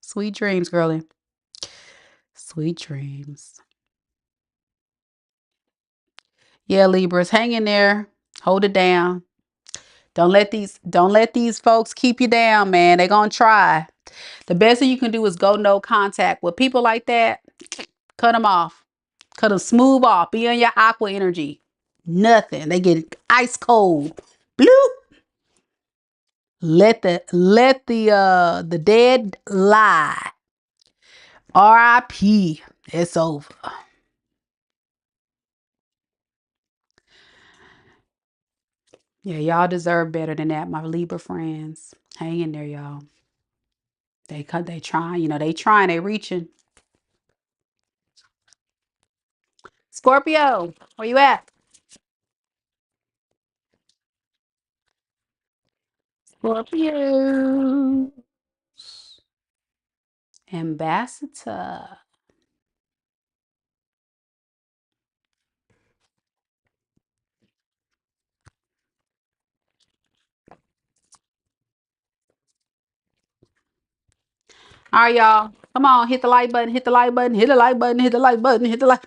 Sweet dreams, girlie. Sweet dreams. Yeah, Libras, hang in there. Hold it down. Don't let these folks keep you down, man. They're gonna try. The best thing you can do is go no contact with people like that. Cut them off. Cut them smooth off. Be on your aqua energy. Nothing. They get ice cold. Bloop. Let the dead lie. R.I.P. It's over. Yeah, y'all deserve better than that, my Libra friends. Hang in there, y'all. They trying, they trying, they reaching. Scorpio, where you at? Scorpio. Ambassador. All right, y'all. Come on, hit the like button, hit the like button, hit the like button, hit the like button, hit the like.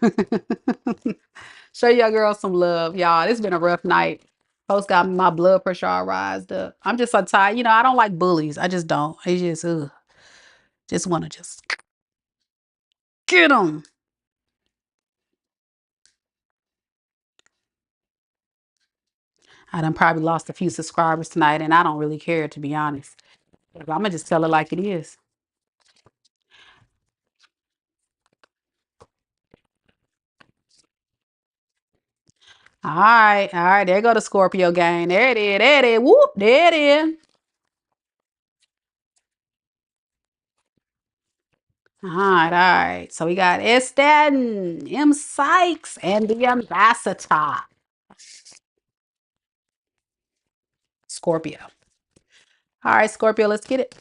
Show y'all girls some love, y'all. It's been a rough night. Folks got my blood pressure all rised up. I'm just so tired. I don't like bullies. I just don't. It's just, just want to just get them. I done probably lost a few subscribers tonight, and I don't really care, to be honest. I'm going to just tell it like it is. All right. All right. There go the Scorpio gang. There it is. There it is. Whoop. There it is. All right. All right. So we got Estaden, M. Sykes, and the Ambassador. Scorpio. All right, Scorpio, let's get it.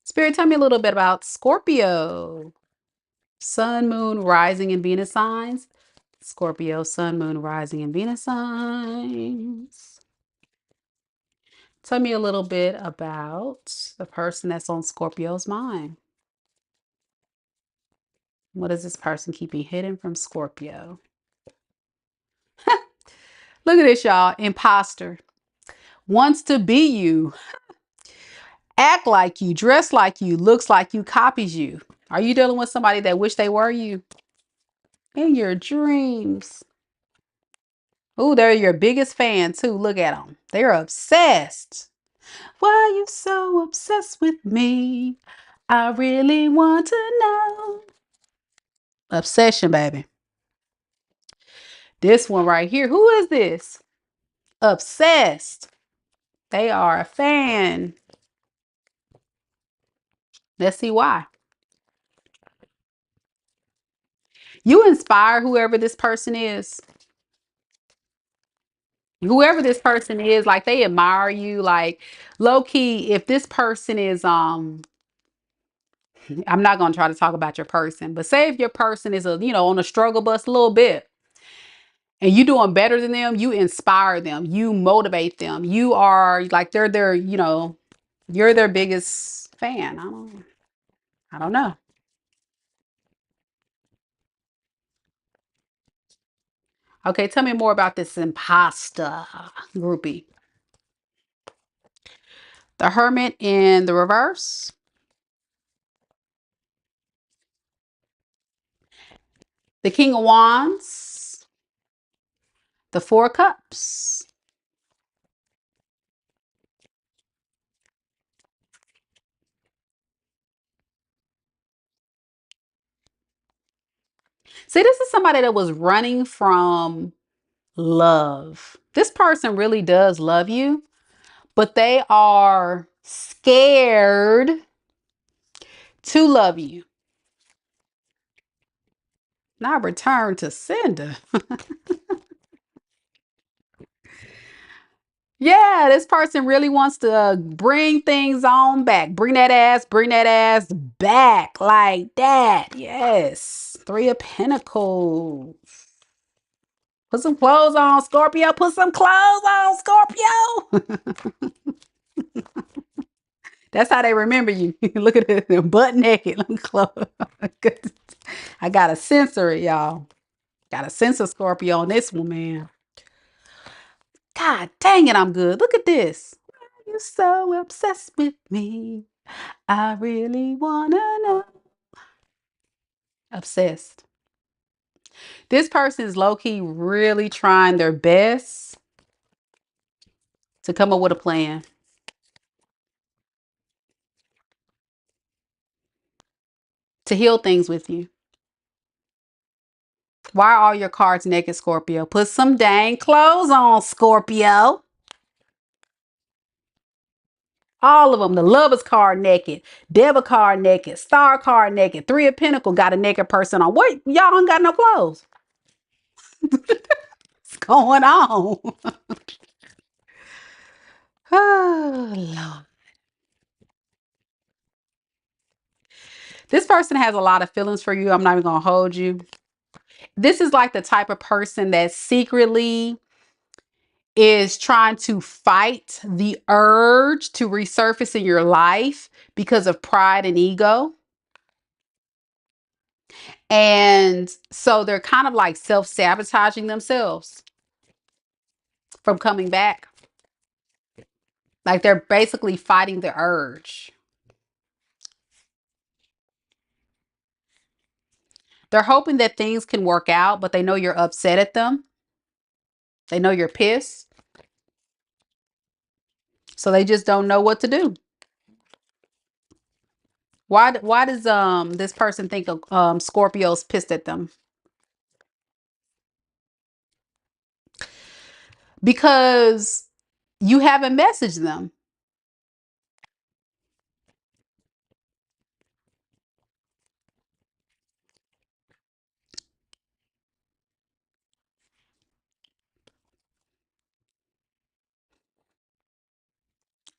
Spirit, tell me a little bit about Scorpio. Sun, moon, rising, and Venus signs. Scorpio, sun, moon, rising, and Venus signs. Tell me a little bit about the person that's on Scorpio's mind. What is this person keeping hidden from Scorpio? Look at this, y'all. Imposter. Wants to be you. Act like you. Dress like you. Looks like you. Copies you. Are you dealing with somebody that wish they were you? In your dreams. Oh, they're your biggest fan too. Look at them. They're obsessed. Why are you so obsessed with me? I really want to know. Obsession, baby. This one right here. Who is this? Obsessed. They are a fan. Let's see why. You inspire whoever this person is. Whoever this person is, like they admire you. Like low key, if this person is I'm not going to try to talk about your person, but say if your person is on a struggle bus a little bit and you doing better than them, you inspire them, you motivate them. You are like, you're their biggest fan. I don't know. Okay. Tell me more about this imposter groupie. The Hermit in the reverse. The King of Wands. The Four of Cups. See, this is somebody that was running from love. This person really does love you, but they are scared to love you. Now return to sender. Yeah, this person really wants to bring things on back. Bring that ass back like that. Yes. Three of Pentacles. Put some clothes on, Scorpio. Put some clothes on, Scorpio. That's how they remember you. Look at it, they're butt naked. Let me close. I got to censor it, y'all. Got to censor Scorpio on this one, man. God dang it, I'm good. Look at this. You're so obsessed with me. I really wanna know. Obsessed. This person is low-key really trying their best to come up with a plan to heal things with you. Why are all your cards naked, Scorpio? Put some dang clothes on, Scorpio. All of them. The Lover's card naked. Devil card naked. Star card naked. Three of Pentacles got a naked person on. What? Y'all ain't got no clothes. What's going on? Oh, Lord. This person has a lot of feelings for you. I'm not even going to hold you. This is like the type of person that secretly is trying to fight the urge to resurface in your life because of pride and ego. And so they're kind of like self-sabotaging themselves from coming back. Like they're basically fighting the urge. They're hoping that things can work out, but they know you're upset at them. They know you're pissed. So they just don't know what to do. Why does this person think Scorpio's pissed at them? Because you haven't messaged them.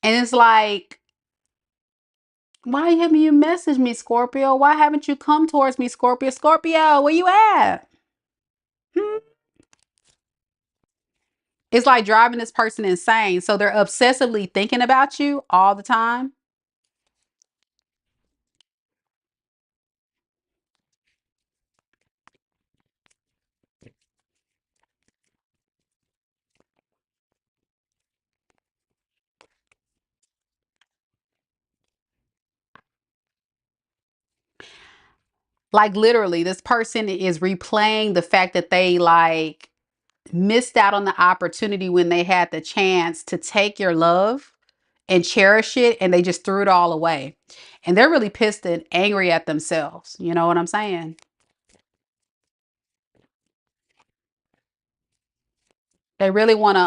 And it's like, why haven't you messaged me, Scorpio? Why haven't you come towards me, Scorpio? Scorpio, where you at? Hmm? It's like driving this person insane. So they're obsessively thinking about you all the time. Like literally, this person is replaying the fact that they like missed out on the opportunity when they had the chance to take your love and cherish it, and they just threw it all away. And they're really pissed and angry at themselves. You know what I'm saying? They really want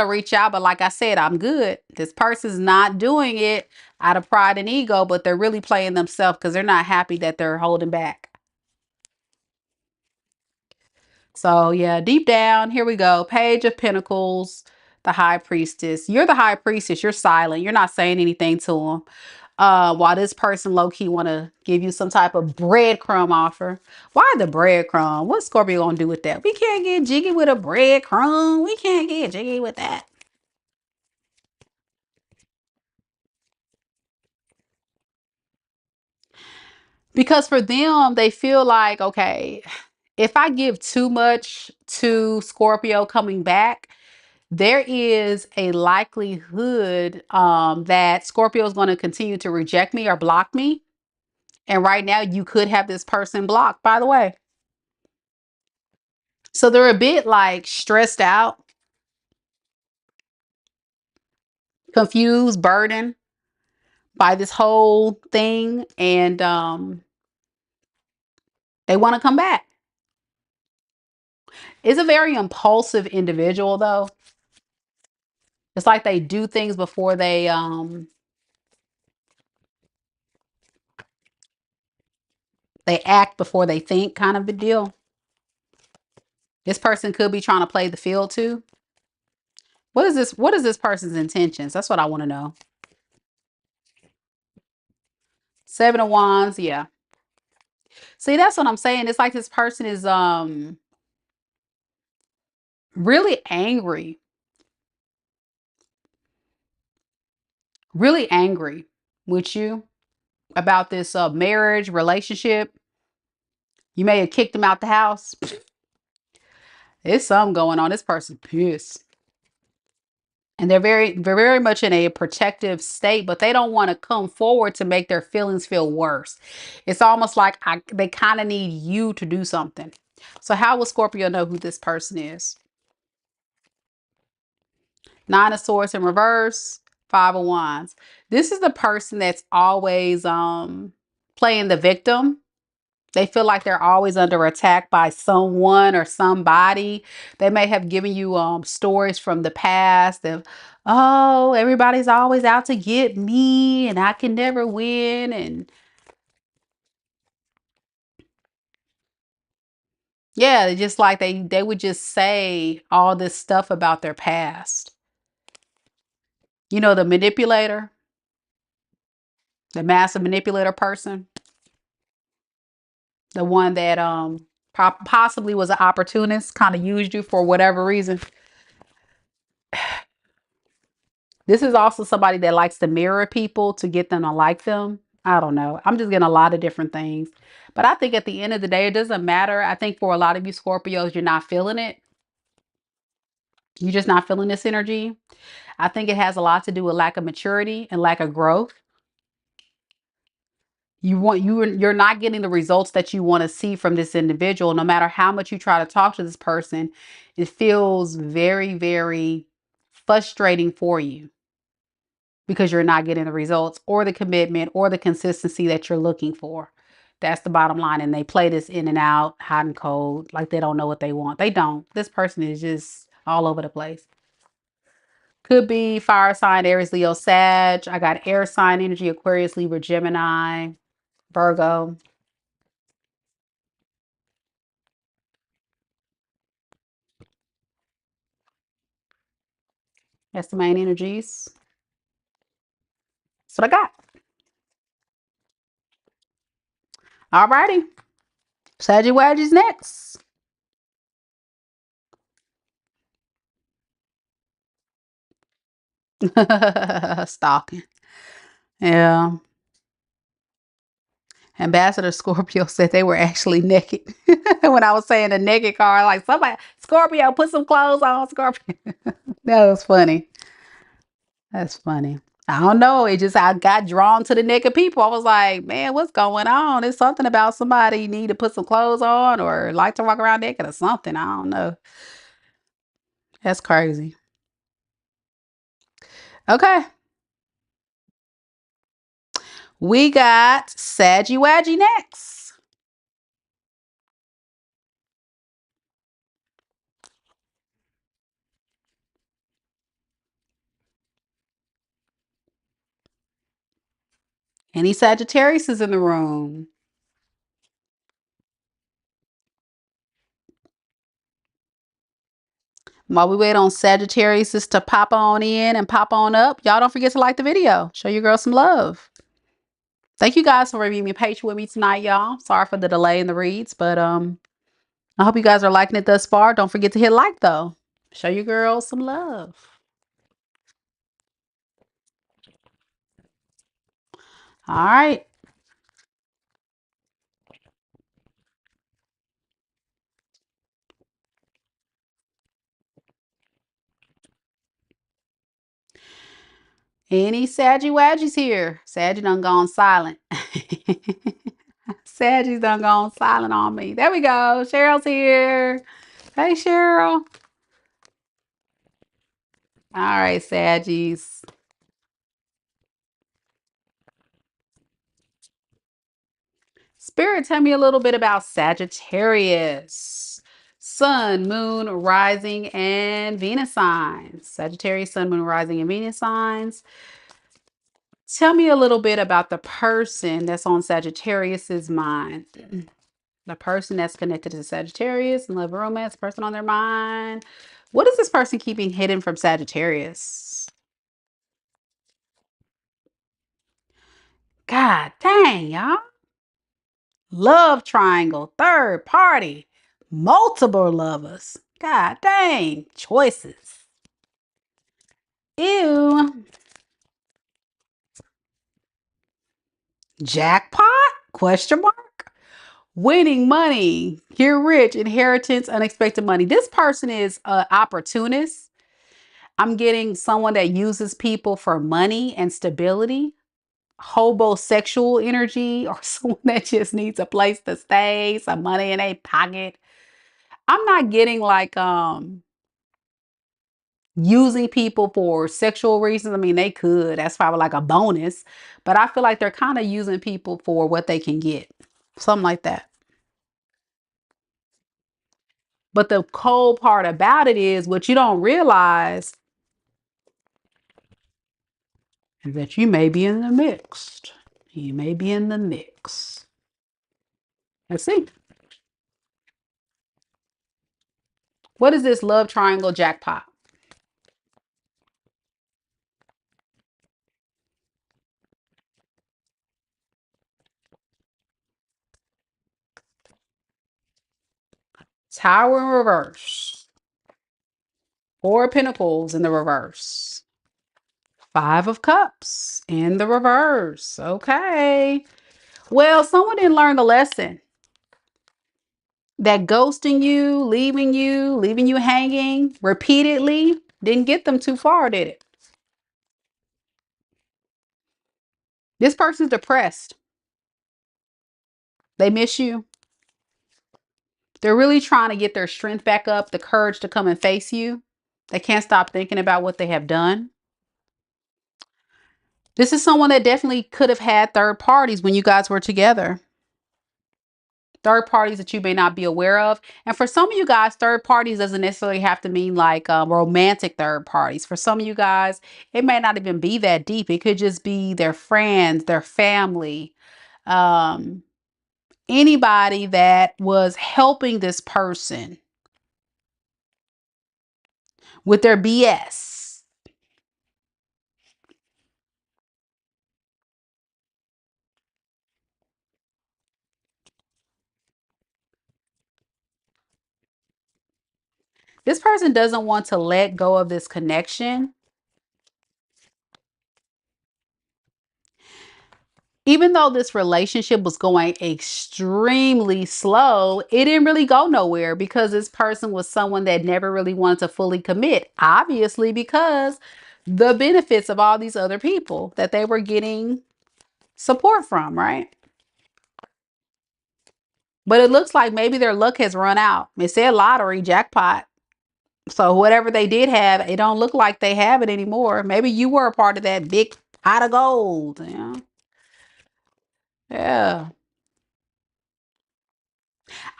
to reach out, but like I said, I'm good. This person's not doing it out of pride and ego, but they're really playing themselves because they're not happy that they're holding back. So yeah, deep down, here we go. Page of Pentacles, the High Priestess. You're the High Priestess. You're silent. You're not saying anything to them. While this person low-key want to give you some type of breadcrumb offer. Why the breadcrumb? What's Scorpio gonna do with that? We can't get jiggy with a breadcrumb. We can't get jiggy with that. Because for them, they feel like, okay, if I give too much to Scorpio coming back, there is a likelihood that Scorpio is going to continue to reject me or block me. And right now, you could have this person blocked, by the way. So they're a bit like stressed out, confused, burdened by this whole thing. And they want to come back. It's a very impulsive individual, though. It's like they do things before they act before they think, kind of a deal. This person could be trying to play the field too. What is this? What is this person's intentions? That's what I want to know. 7 of Wands, yeah. See, that's what I'm saying. It's like this person is really angry. Really angry with you about this marriage, relationship. You may have kicked him out the house. It's something going on. This person pissed. And they're very much in a protective state, but they don't want to come forward to make their feelings feel worse. It's almost like they kind of need you to do something. So how will Scorpio know who this person is? 9 of Swords in reverse, 5 of Wands. This is the person that's always playing the victim. They feel like they're always under attack by someone or somebody. They may have given you stories from the past of, oh, everybody's always out to get me and I can never win. And yeah, just like they would just say all this stuff about their past. You know, the manipulator, the massive manipulator person, the one that possibly was an opportunist, kind of used you for whatever reason. This is also somebody that likes to mirror people to get them to like them. I don't know. I'm just getting a lot of different things. But I think at the end of the day, it doesn't matter. I think for a lot of you Scorpios, you're not feeling it. You're just not feeling this energy. I think it has a lot to do with lack of maturity and lack of growth. You're not getting the results that you want to see from this individual. No matter how much you try to talk to this person, it feels very, very frustrating for you, because you're not getting the results or the commitment or the consistency that you're looking for. That's the bottom line. And they play this in and out, hot and cold, like they don't know what they want. They don't. This person is just all over the place. Could be fire sign, Aries, Leo, Sag. I got air sign energy, Aquarius, Libra, Gemini, Virgo. That's the main energies. That's what I got. All righty. Sagittarius next. Stalking. Yeah. Ambassador Scorpio said they were actually naked. When I was saying the naked card, like, somebody, Scorpio, put some clothes on, Scorpio. That was funny. That's funny. I don't know. It just, I got drawn to the naked people. I was like, man, what's going on? It's something about somebody need to put some clothes on or like to walk around naked or something. I don't know. That's crazy. Okay. We got Saggy Waggy next. Any Sagittarius is in the room. While we wait on Sagittarius to pop on in and pop on up, y'all don't forget to like the video. Show your girl some love. Thank you guys for being patient with me tonight, y'all. Sorry for the delay in the reads, but I hope you guys are liking it thus far. Don't forget to hit like, though. Show your girl some love. All right. Any Saggy Waggies here? Saggy done gone silent. Saggy's done gone silent on me. There we go. Cheryl's here. Hey, Cheryl. All right, Saggies. Spirit, tell me a little bit about Sagittarius. Sun, Moon, Rising, and Venus signs. Sagittarius, Sun, Moon, Rising, and Venus signs. Tell me a little bit about the person that's on Sagittarius's mind. The person that's connected to Sagittarius and love romance, person on their mind. What is this person keeping hidden from Sagittarius? God dang, y'all. Love triangle, third party, multiple lovers. God dang, choices. Ew. Jackpot? Question mark. Winning money, get rich, inheritance, unexpected money. This person is an opportunist. I'm getting someone that uses people for money and stability, hobosexual energy, or someone that just needs a place to stay, some money in a pocket. I'm not getting like using people for sexual reasons. I mean, they could. That's probably like a bonus, but I feel like they're kind of using people for what they can get. Something like that. But the cold part about it is what you don't realize is that you may be in the mix. You may be in the mix. Let's see. What is this love triangle jackpot? Tower in reverse. Four of Pentacles in the reverse. Five of Cups in the reverse. Okay. Well, someone didn't learn the lesson. That ghosting you, leaving you hanging repeatedly didn't get them too far, did it? This person's depressed. They miss you. They're really trying to get their strength back up, the courage to come and face you. They can't stop thinking about what they have done. This is someone that definitely could have had third parties when you guys were together. Third parties that you may not be aware of. And for some of you guys, third parties doesn't necessarily have to mean like romantic third parties. For some of you guys, it may not even be that deep. It could just be their friends, their family, um, anybody that was helping this person with their BS. This person doesn't want to let go of this connection. Even though this relationship was going extremely slow, it didn't really go nowhere because this person was someone that never really wanted to fully commit. Obviously, because the benefits of all these other people that they were getting support from, right? But it looks like maybe their luck has run out. It said lottery, jackpot. So whatever they did have, it don't look like they have it anymore. Maybe you were a part of that big pot of gold. Yeah. Yeah.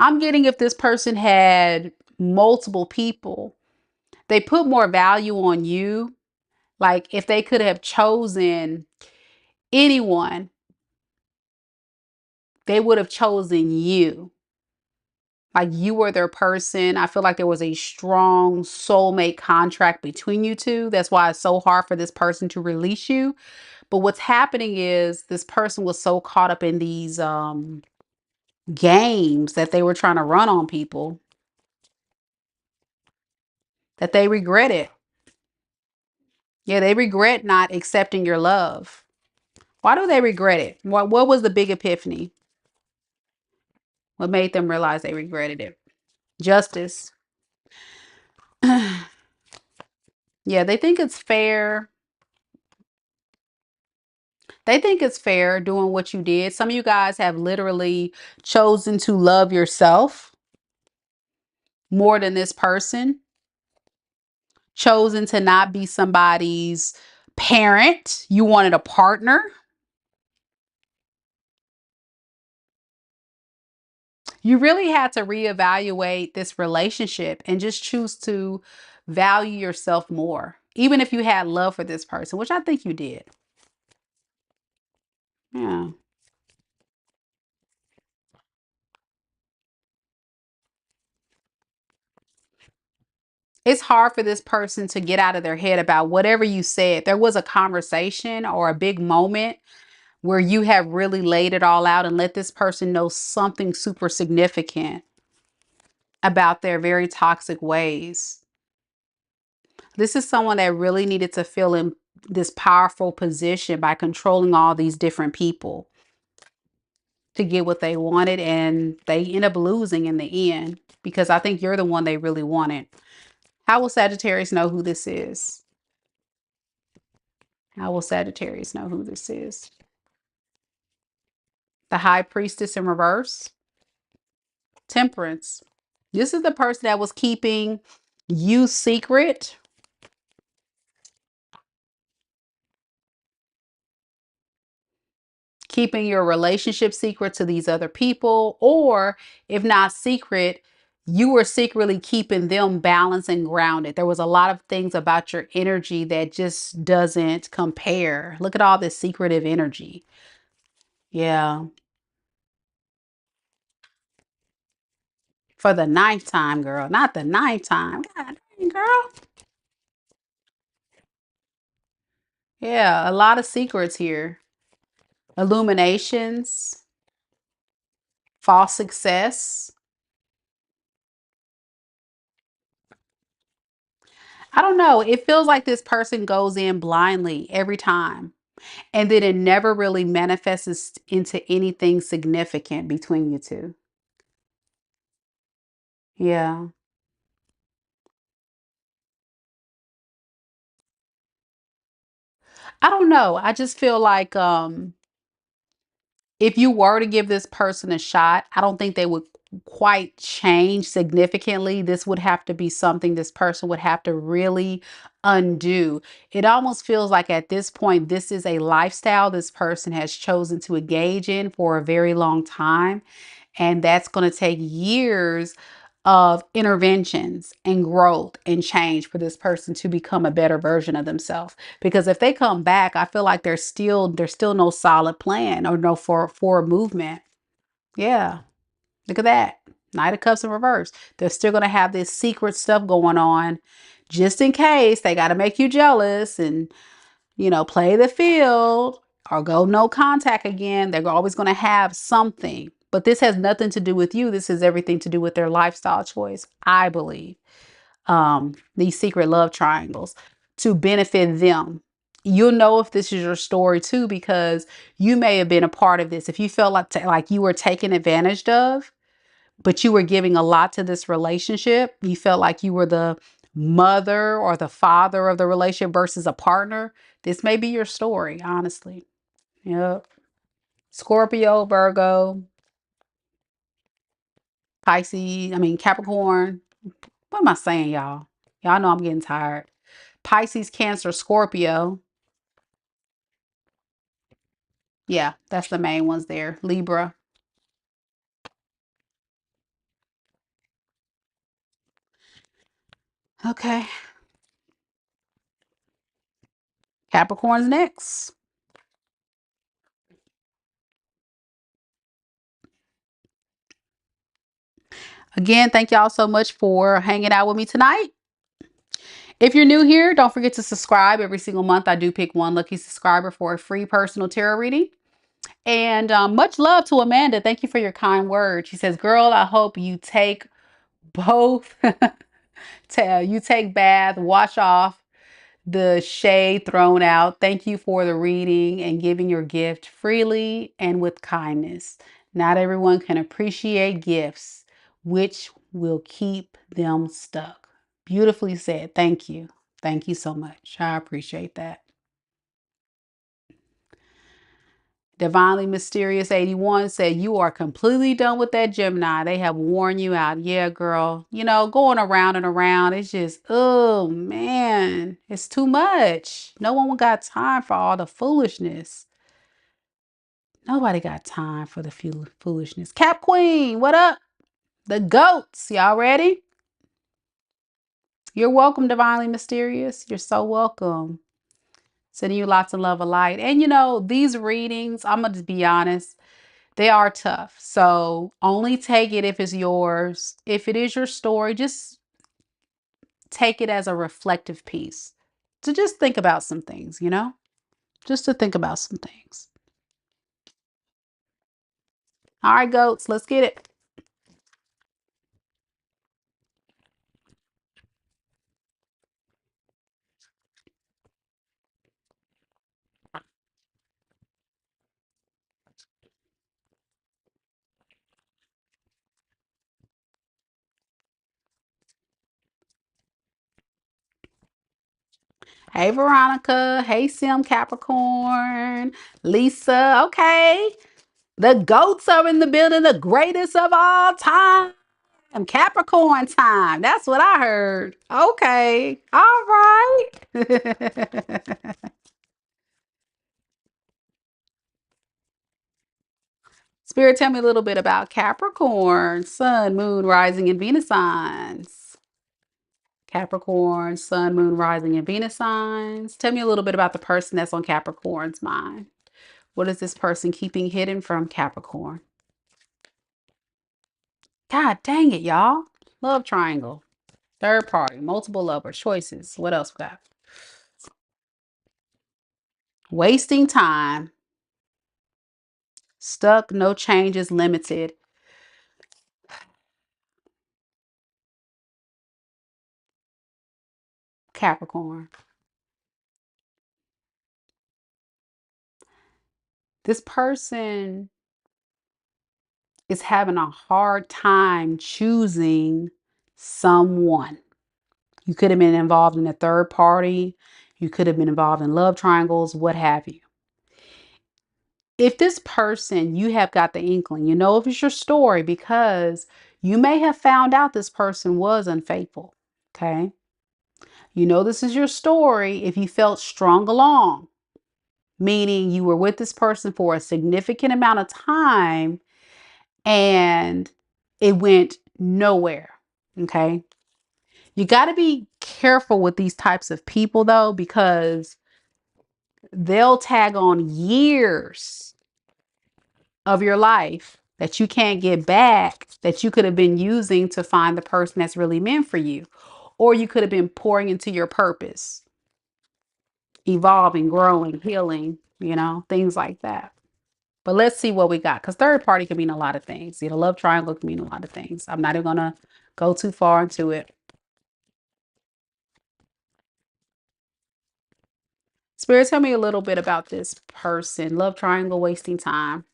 I'm getting if this person had multiple people, they put more value on you. Like if they could have chosen anyone, they would have chosen you. Like you were their person. I feel like there was a strong soulmate contract between you two. That's why it's so hard for this person to release you. But what's happening is this person was so caught up in these games that they were trying to run on people that they regret it. Yeah, they regret not accepting your love. Why do they regret it? What was the big epiphany? What made them realize they regretted it? Justice. Yeah, they think it's fair. They think it's fair doing what you did. Some of you guys have literally chosen to love yourself more than this person, chosen to not be somebody's parent. You wanted a partner. You really had to reevaluate this relationship and just choose to value yourself more, even if you had love for this person, which I think you did. Yeah. It's hard for this person to get out of their head about whatever you said. There was a conversation or a big moment where you have really laid it all out and let this person know something super significant about their very toxic ways. This is someone that really needed to feel in this powerful position by controlling all these different people to get what they wanted, and they end up losing in the end because I think you're the one they really wanted. How will Sagittarius know who this is? How will Sagittarius know who this is? The High Priestess in reverse. Temperance. This is the person that was keeping you secret. Keeping your relationship secret to these other people, or if not secret, you were secretly keeping them balanced and grounded. There was a lot of things about your energy that just doesn't compare. Look at all this secretive energy. Yeah. For the ninth time, girl. Not the ninth time. God dang, girl. Yeah, a lot of secrets here. Illuminations, false success. I don't know. It feels like this person goes in blindly every time. And then it never really manifests into anything significant between you two. Yeah. I don't know. I just feel like if you were to give this person a shot, I don't think they would quite change significantly. This would have to be something this person would have to really undo. It almost feels like at this point, this is a lifestyle this person has chosen to engage in for a very long time. And that's going to take years of interventions and growth and change for this person to become a better version of themselves. Because if they come back, I feel like there's still no solid plan or no forward movement. Yeah. Look at that. Knight of Cups in reverse. They're still going to have this secret stuff going on just in case. They got to make you jealous and, play the field or go no contact again. They're always going to have something. But this has nothing to do with you. This has everything to do with their lifestyle choice, I believe. These secret love triangles to benefit them. You'll know if this is your story too, because you may have been a part of this. If you felt like you were taken advantage of, but you were giving a lot to this relationship, you felt like you were the mother or the father of the relationship versus a partner. This may be your story, honestly. Yep. Scorpio, Virgo, Pisces, Capricorn. What am I saying, y'all? Y'all know I'm getting tired. Pisces, Cancer, Scorpio. Yeah, that's the main ones there. Libra. Okay. Capricorn's next. Again, thank y'all so much for hanging out with me tonight. If you're new here, don't forget to subscribe. Every single month, I do pick one lucky subscriber for a free personal tarot reading. And much love to Amanda. Thank you for your kind words. She says, girl, I hope you take both. You take bath, wash off the shade thrown out. Thank you for the reading and giving your gift freely and with kindness. Not everyone can appreciate gifts, which will keep them stuck. Beautifully said. Thank you. Thank you so much. I appreciate that. Divinely Mysterious 81 said, you are completely done with that Gemini. They have worn you out. Yeah, girl. Going around and around, it's just, oh man, it's too much. No one got time for all the foolishness. Nobody got time for the foolishness. Cap Queen, what up? The goats. Y'all ready? You're welcome, Divinely Mysterious. You're so welcome. Sending you lots of love and light. And these readings, I'm going to be honest, they are tough. So only take it if it's yours. If it is your story, just take it as a reflective piece to just think about some things, you know, just to think about some things. All right, goats, let's get it. Hey, Veronica. Hey, Sim Capricorn. Lisa. Okay. The goats are in the building, the greatest of all time. Capricorn time. That's what I heard. Okay. All right. Spirit, tell me a little bit about Capricorn, Sun, Moon, Rising, and Venus signs. Capricorn, Sun, Moon, Rising, and Venus signs. Tell me a little bit about the person that's on Capricorn's mind. What is this person keeping hidden from Capricorn? God dang it, y'all. Love triangle. Third party, multiple lovers, choices. What else we got? Wasting time. Stuck, no changes, limited. Capricorn. This person is having a hard time choosing someone. You could have been involved in a third party. You could have been involved in love triangles, what have you. If this person, you have got the inkling, you know if it's your story because you may have found out this person was unfaithful. Okay. You know this is your story if you felt strung along, meaning you were with this person for a significant amount of time and it went nowhere. Okay. You got to be careful with these types of people though, because they'll tag on years of your life that you can't get back that you could have been using to find the person that's really meant for you. Or you could have been pouring into your purpose, evolving, growing, healing, you know, things like that. But let's see what we got. Because third party can mean a lot of things. You know, love triangle can mean a lot of things. I'm not even going to go too far into it. Spirit, tell me a little bit about this person. Love triangle, wasting time.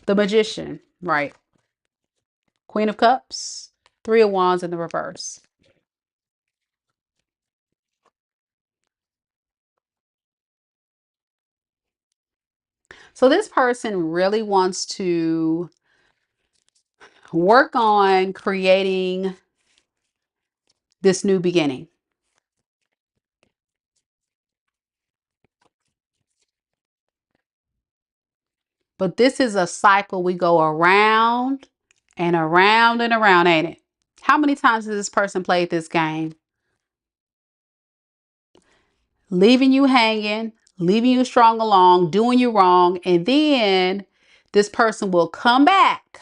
The Magician, right? Queen of Cups, Three of Wands in the reverse. So this person really wants to work on creating this new beginning. But this is a cycle we go around and around and around, ain't it? How many times has this person played this game? Leaving you hanging, leaving you strung along, doing you wrong, and then this person will come back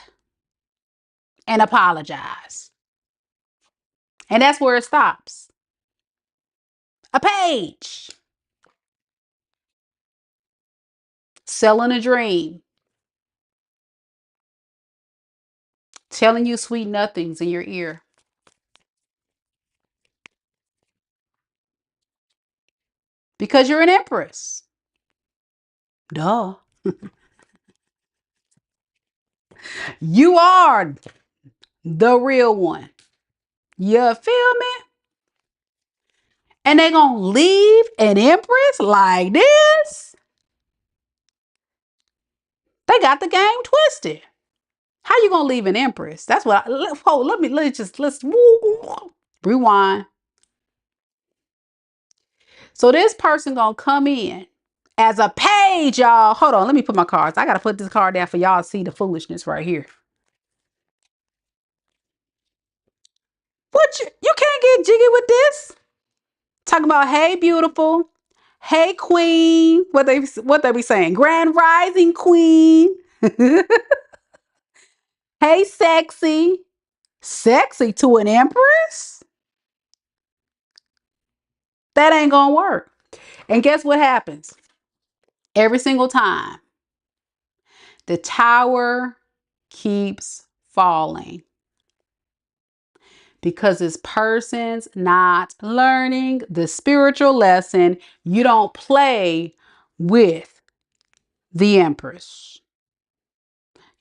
and apologize. And that's where it stops. A page. Selling a dream. Telling you sweet nothings in your ear. Because you're an empress. Duh. You are the real one. You feel me? And they gonna leave an empress like this? They got the game twisted. How you gonna leave an empress? That's what let's rewind. So this person gonna come in as a page, y'all. Hold on, let me put my cards. I gotta put this card down for y'all to see the foolishness right here. What you can't get jiggy with this? Talking about hey beautiful, hey queen. What they be saying? Grand rising queen. Hey sexy. Sexy to an empress? That ain't gonna work. And guess what happens? Every single time, the tower keeps falling because this person's not learning the spiritual lesson. You don't play with the Empress.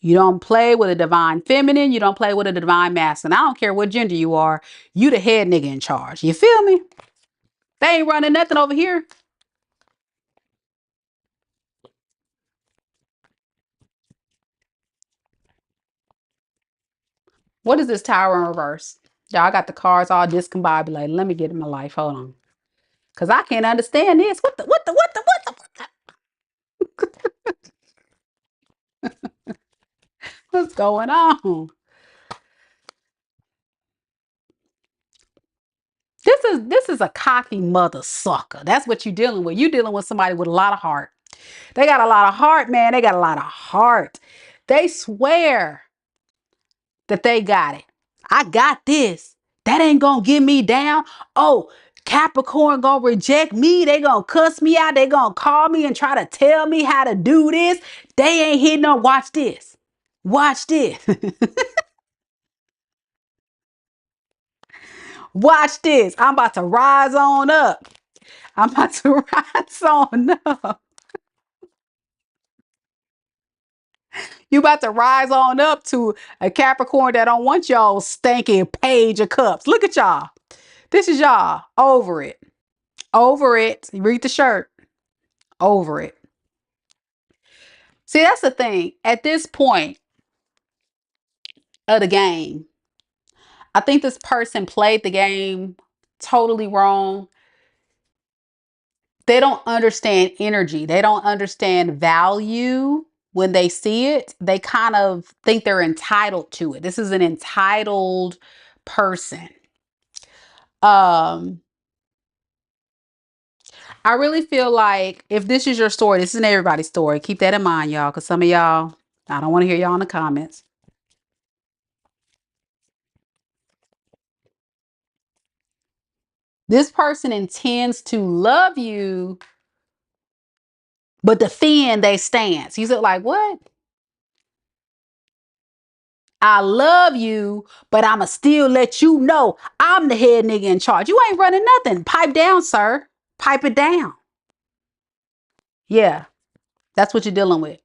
You don't play with a divine feminine. You don't play with a divine masculine. I don't care what gender you are. You the head nigga in charge. You feel me? They ain't running nothing over here. What is this tower in reverse? Y'all, I got the cards all discombobulated. Let me get in my life. Hold on. Because I can't understand this. What's going on? This is a cocky mother sucker. That's what you're dealing with. You're dealing with somebody with a lot of heart. They got a lot of heart, man. They got a lot of heart. They swear that they got it. I got this. That ain't gonna get me down. Oh, Capricorn gonna reject me. They gonna cuss me out. They gonna call me and try to tell me how to do this. They ain't hitting on. Watch this. Watch this. Watch this. I'm about to rise on up. I'm about to rise on up. You about to rise on up to a Capricorn that don't want y'all stinking page of cups. Look at y'all. This is y'all. Over it. Over it. Read the shirt. Over it. See, that's the thing. At this point of the game, I think this person played the game totally wrong. They don't understand energy. They don't understand value when they see it. They kind of think they're entitled to it. This is an entitled person. Um, I really feel like if this is your story, this isn't everybody's story. Keep that in mind, y'all, because some of y'all, I don't want to hear y'all in the comments. This person intends to love you, but defend their stance. You said, like, what? I love you, but I'ma still let you know I'm the head nigga in charge. You ain't running nothing. Pipe down, sir. Pipe it down. Yeah, that's what you're dealing with.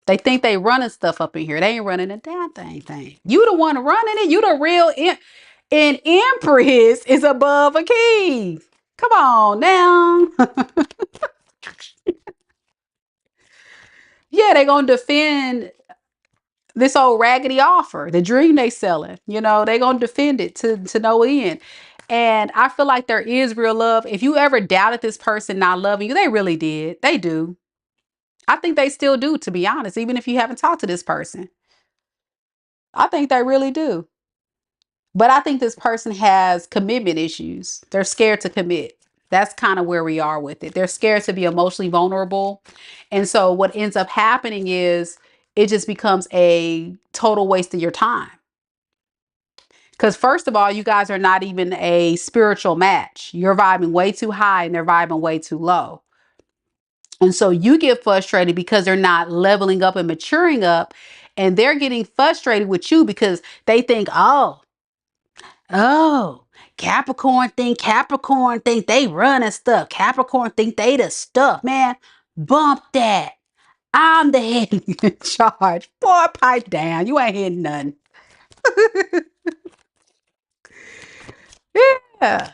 They think they running stuff up in here. They ain't running a damn thing. You the one running it. You the real and Empress is above a king. Come on now. Yeah, they gonna defend this old raggedy offer, the dream they selling. You know, they gonna defend it to no end. And I feel like there is real love. If you ever doubted this person not loving you, they really did. They do. I think they still do, to be honest, even if you haven't talked to this person. I think they really do. But I think this person has commitment issues. They're scared to commit. That's kind of where we are with it. They're scared to be emotionally vulnerable. And so what ends up happening is it just becomes a total waste of your time. Because first of all, you guys are not even a spiritual match. You're vibing way too high and they're vibing way too low. And so you get frustrated because they're not leveling up and maturing up. And they're getting frustrated with you because they think, oh, Capricorn think they running stuff. Capricorn think they the stuff, man. Bump that. I'm the head in charge. Boy, pipe down. You ain't hitting nothing. Yeah.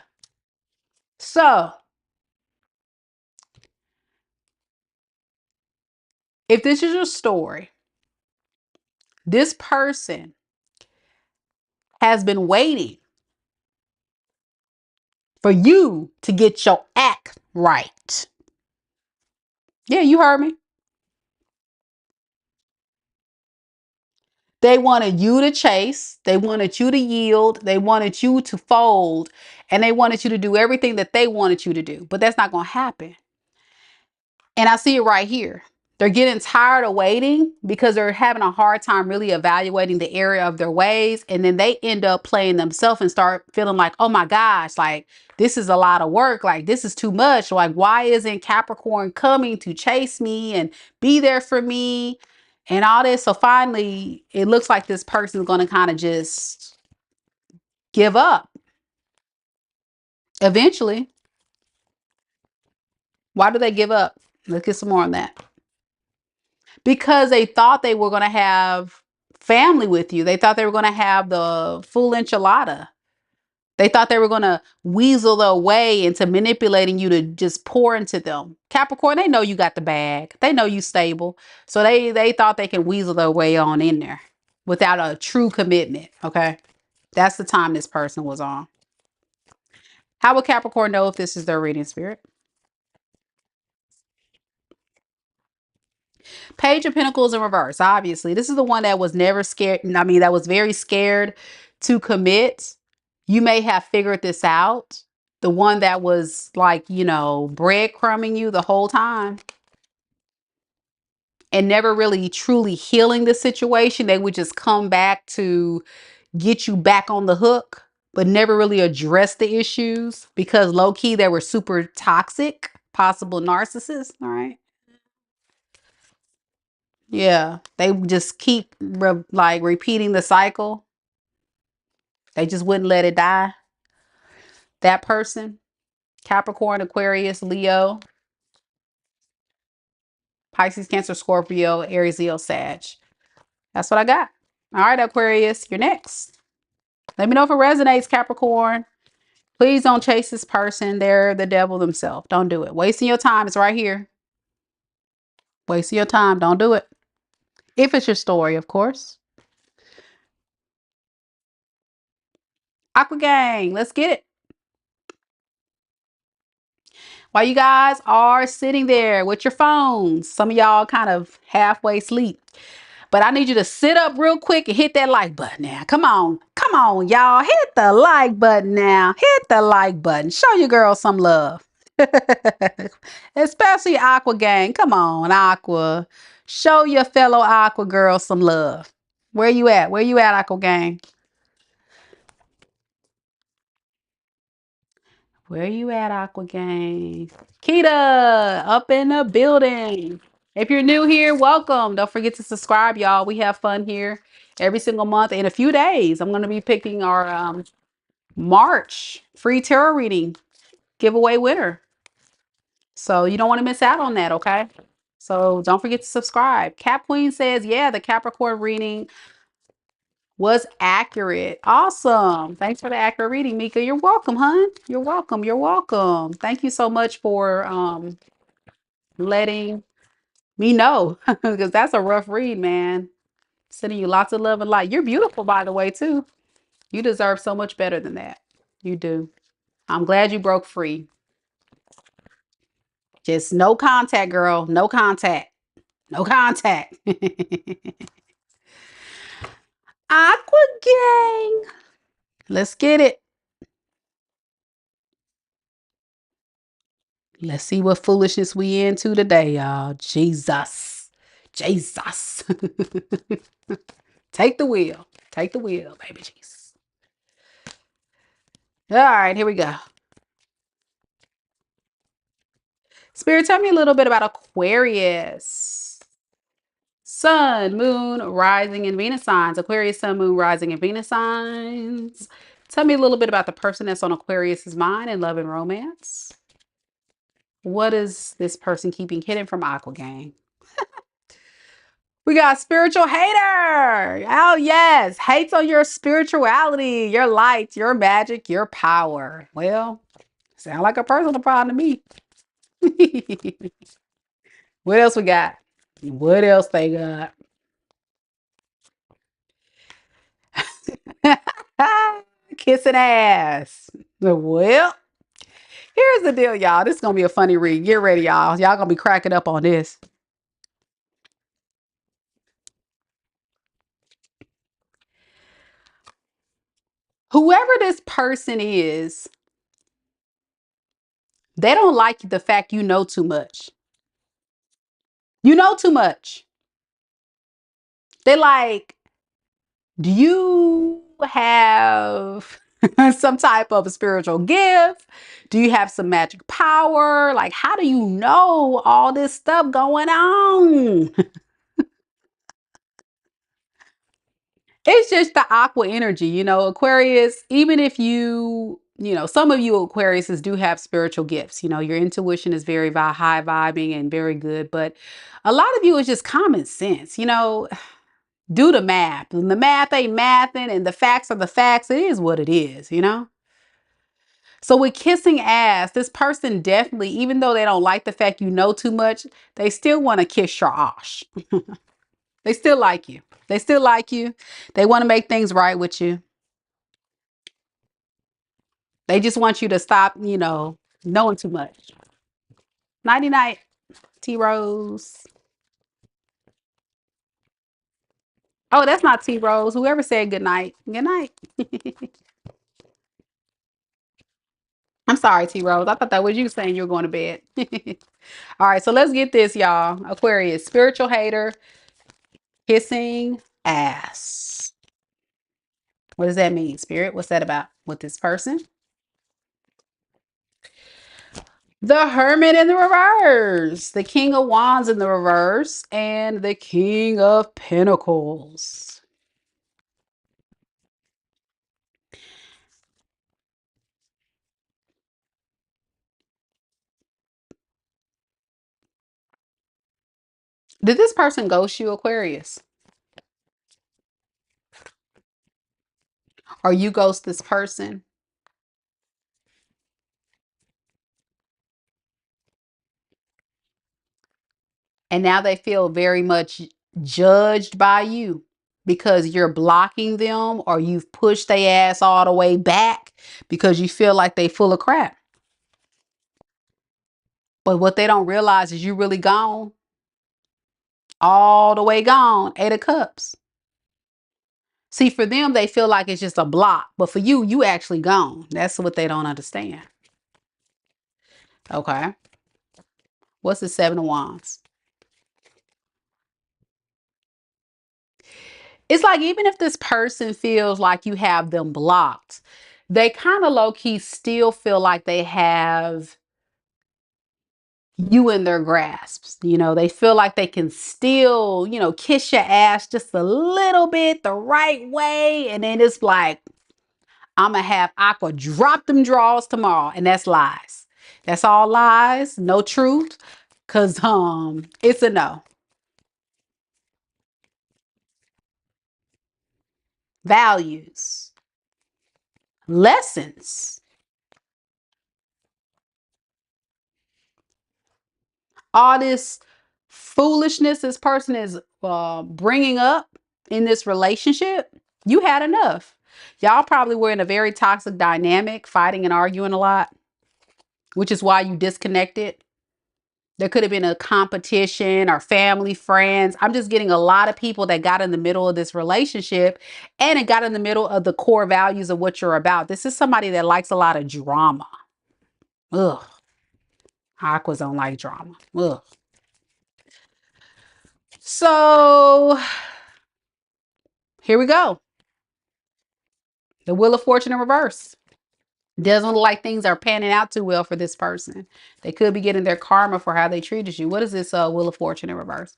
So if this is your story, this person has been waiting for you to get your act right. Yeah, you heard me. They wanted you to chase. They wanted you to yield. They wanted you to fold. And they wanted you to do everything that they wanted you to do. But that's not going to happen. And I see it right here. They're getting tired of waiting because they're having a hard time really evaluating the area of their ways. And then they end up playing themselves and start feeling like, oh my gosh, like this is a lot of work. Like this is too much. Like, why isn't Capricorn coming to chase me and be there for me and all this? So finally, it looks like this person is going to kind of just give up eventually. Why do they give up? Let's get some more on that. Because they thought they were going to have family with you. They thought they were going to have the full enchilada. They thought they were going to weasel their way into manipulating you to just pour into them. Capricorn, they know you got the bag. They know you stable. So they thought they can weasel their way on in there without a true commitment. Okay. That's the time this person was on. How would Capricorn know if this is their reading, spirit? Page of Pentacles in reverse. Obviously, this is the one that was never scared. I mean, that was very scared to commit. You may have figured this out. The one that was like, you know, breadcrumbing you the whole time and never really truly healing the situation. They would just come back to get you back on the hook, but never really address the issues because low key they were super toxic, possible narcissists. All right. Yeah, they just keep like repeating the cycle. They just wouldn't let it die. That person, Capricorn, Aquarius, Leo, Pisces, Cancer, Scorpio, Aries, Leo, Sag. That's what I got. All right, Aquarius, you're next. Let me know if it resonates, Capricorn. Please don't chase this person. They're the devil themselves. Don't do it. Wasting your time. It's right here. Wasting your time. Don't do it. If it's your story, of course. Aqua Gang, let's get it. While you guys are sitting there with your phones, some of y'all kind of halfway sleep. But I need you to sit up real quick and hit that like button now. Come on. Come on, y'all. Hit the like button now. Hit the like button. Show your girl some love. Especially Aqua Gang. Come on, Aqua. Show your fellow Aqua girl some love. Where you at? Where you at, Aqua Gang? Where you at, Aqua Gang? Kita, up in the building. If you're new here, welcome. Don't forget to subscribe, y'all. We have fun here every single month. In a few days, I'm going to be picking our March free tarot reading giveaway winner. So you don't want to miss out on that, okay? So don't forget to subscribe. Cap Queen says, yeah, the Capricorn reading was accurate. Awesome. Thanks for the accurate reading, Mika. You're welcome, hon. You're welcome. You're welcome. Thank you so much for letting me know because that's a rough read, man. Sending you lots of love and light. You're beautiful, by the way, too. You deserve so much better than that. You do. I'm glad you broke free. Just no contact, girl. No contact. No contact. Aqua Gang. Let's get it. Let's see what foolishness we into today, y'all. Jesus. Jesus. Take the wheel. Take the wheel, baby Jesus. All right, here we go. Spirit, tell me a little bit about Aquarius. Sun, moon, rising, and Venus signs. Aquarius, sun, moon, rising, and Venus signs. Tell me a little bit about the person that's on Aquarius's mind in love and romance. What is this person keeping hidden from Aqua Gang? We got spiritual hater. Oh, yes. Hates on your spirituality, your light, your magic, your power. Well, sound like a personal problem to me. What else we got? What else they got? Kissing ass. Well, here's the deal, y'all. This is going to be a funny read. Get ready, y'all. Y'all going to be cracking up on this. Whoever this person is, they don't like the fact you know too much. You know too much. They like, do you have some type of spiritual gift? Do you have some magic power? Like, how do you know all this stuff going on? It's just the aqua energy, Aquarius, even if some of you Aquariuses do have spiritual gifts. Your intuition is very high vibing and very good, but a lot of you is just common sense, do the math. And the math ain't mathing and the facts are the facts. It is what it is. So with kissing ass, this person definitely, even though they don't like the fact you know too much, they still want to kiss your ass. They still like you. They still like you. They want to make things right with you. They just want you to stop, knowing too much. Nighty night, T Rose. Oh, that's not T Rose. Whoever said good night. Good night. I'm sorry, T Rose. I thought that was you saying you were going to bed. All right, so let's get this, y'all. Aquarius, spiritual hater, kissing ass. What does that mean, Spirit? What's that about with this person? The Hermit in the reverse, the King of Wands in the reverse, and the King of Pentacles. Did this person ghost you, Aquarius? Or you ghost this person? And now they feel very much judged by you because you're blocking them or you've pushed their ass all the way back because you feel like they full of crap. But what they don't realize is you really gone. All the way gone. 8 of Cups. See, for them, they feel like it's just a block. But for you, you actually gone. That's what they don't understand. Okay. What's the 7 of Wands? It's like even if this person feels like you have them blocked, they kind of low key still feel like they have you in their grasps. They feel like they can still, kiss your ass just a little bit the right way. And then it's like, I'm going to have Aqua drop them draws tomorrow. And that's lies. That's all lies. No truth. Cause it's a no. Values. Lessons. All this foolishness this person is bringing up in this relationship, you had enough. Y'all probably were in a very toxic dynamic, fighting and arguing a lot, which is why you disconnected. There could have been a competition or family, friends. I'm just getting a lot of people that got in the middle of this relationship and it got in the middle of the core values of what you're about. This is somebody that likes a lot of drama. Ugh. Aquas don't like drama. Ugh. So here we go. The Wheel of Fortune in reverse. Doesn't look like things are panning out too well for this person. They could be getting their karma for how they treated you. What is this Wheel of Fortune in reverse?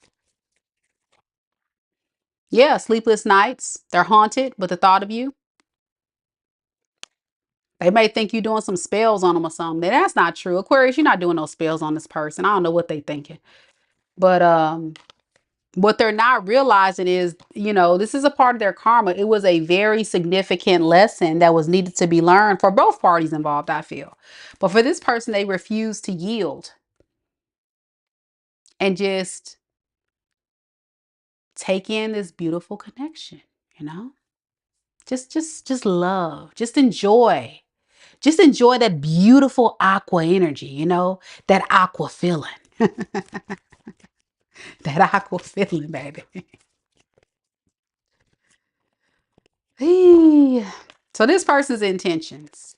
Yeah, sleepless nights. They're haunted with the thought of you. They may think you're doing some spells on them or something. That's not true. Aquarius, you're not doing no spells on this person. I don't know what they thinking. But what they're not realizing is, this is a part of their karma. It was a very significant lesson that was needed to be learned for both parties involved, I feel. But for this person, they refuse to yield and just take in this beautiful connection, you know? Just love, just enjoy. Just enjoy that beautiful aqua energy, that aqua feeling. That aqua feeling, baby. So this person's intentions.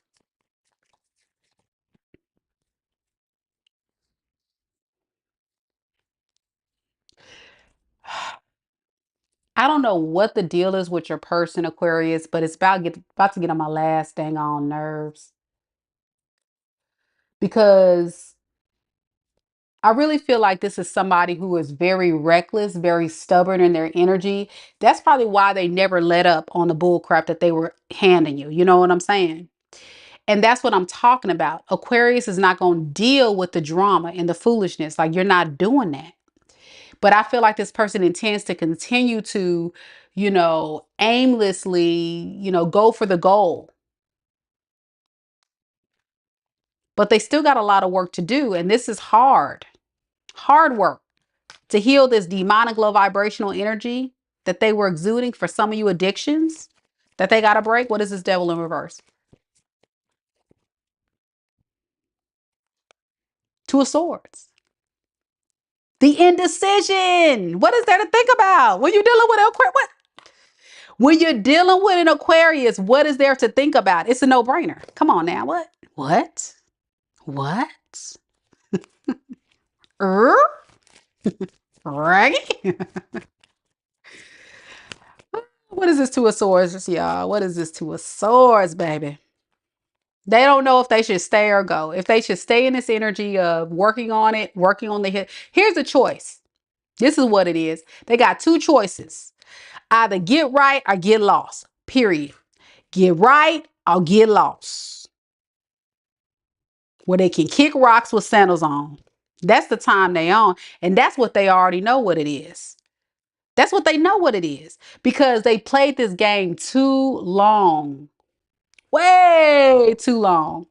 I don't know what the deal is with your person, Aquarius, but it's about to get on my last dang on nerves because I really feel like this is somebody who is very reckless, very stubborn in their energy. That's probably why they never let up on the bull crap that they were handing you. You know what I'm saying? And that's what I'm talking about. Aquarius is not going to deal with the drama and the foolishness. Like, you're not doing that. But I feel like this person intends to continue to, aimlessly, go for the goal. But they still got a lot of work to do. And this is hard work to heal this demonic low vibrational energy that they were exuding for some of you addictions that they got to break. What is this devil in reverse? Two of Swords. The indecision. What is there to think about when you're dealing with Aquarius? When you're dealing with an Aquarius, what is there to think about? It's a no-brainer. Come on now. What? What? What? Er? Right? What is this Two of Swords, y'all? What is this Two of Swords, baby? They don't know if they should stay or go. If they should stay in this energy of working on it, working on the hit. Here's a choice. This is what it is. They got two choices. Either get right or get lost. Period. Get right or get lost. Where they can kick rocks with sandals on. That's the time they on. And that's what they already know what it is. That's what they know what it is. Because they played this game too long. Way too long.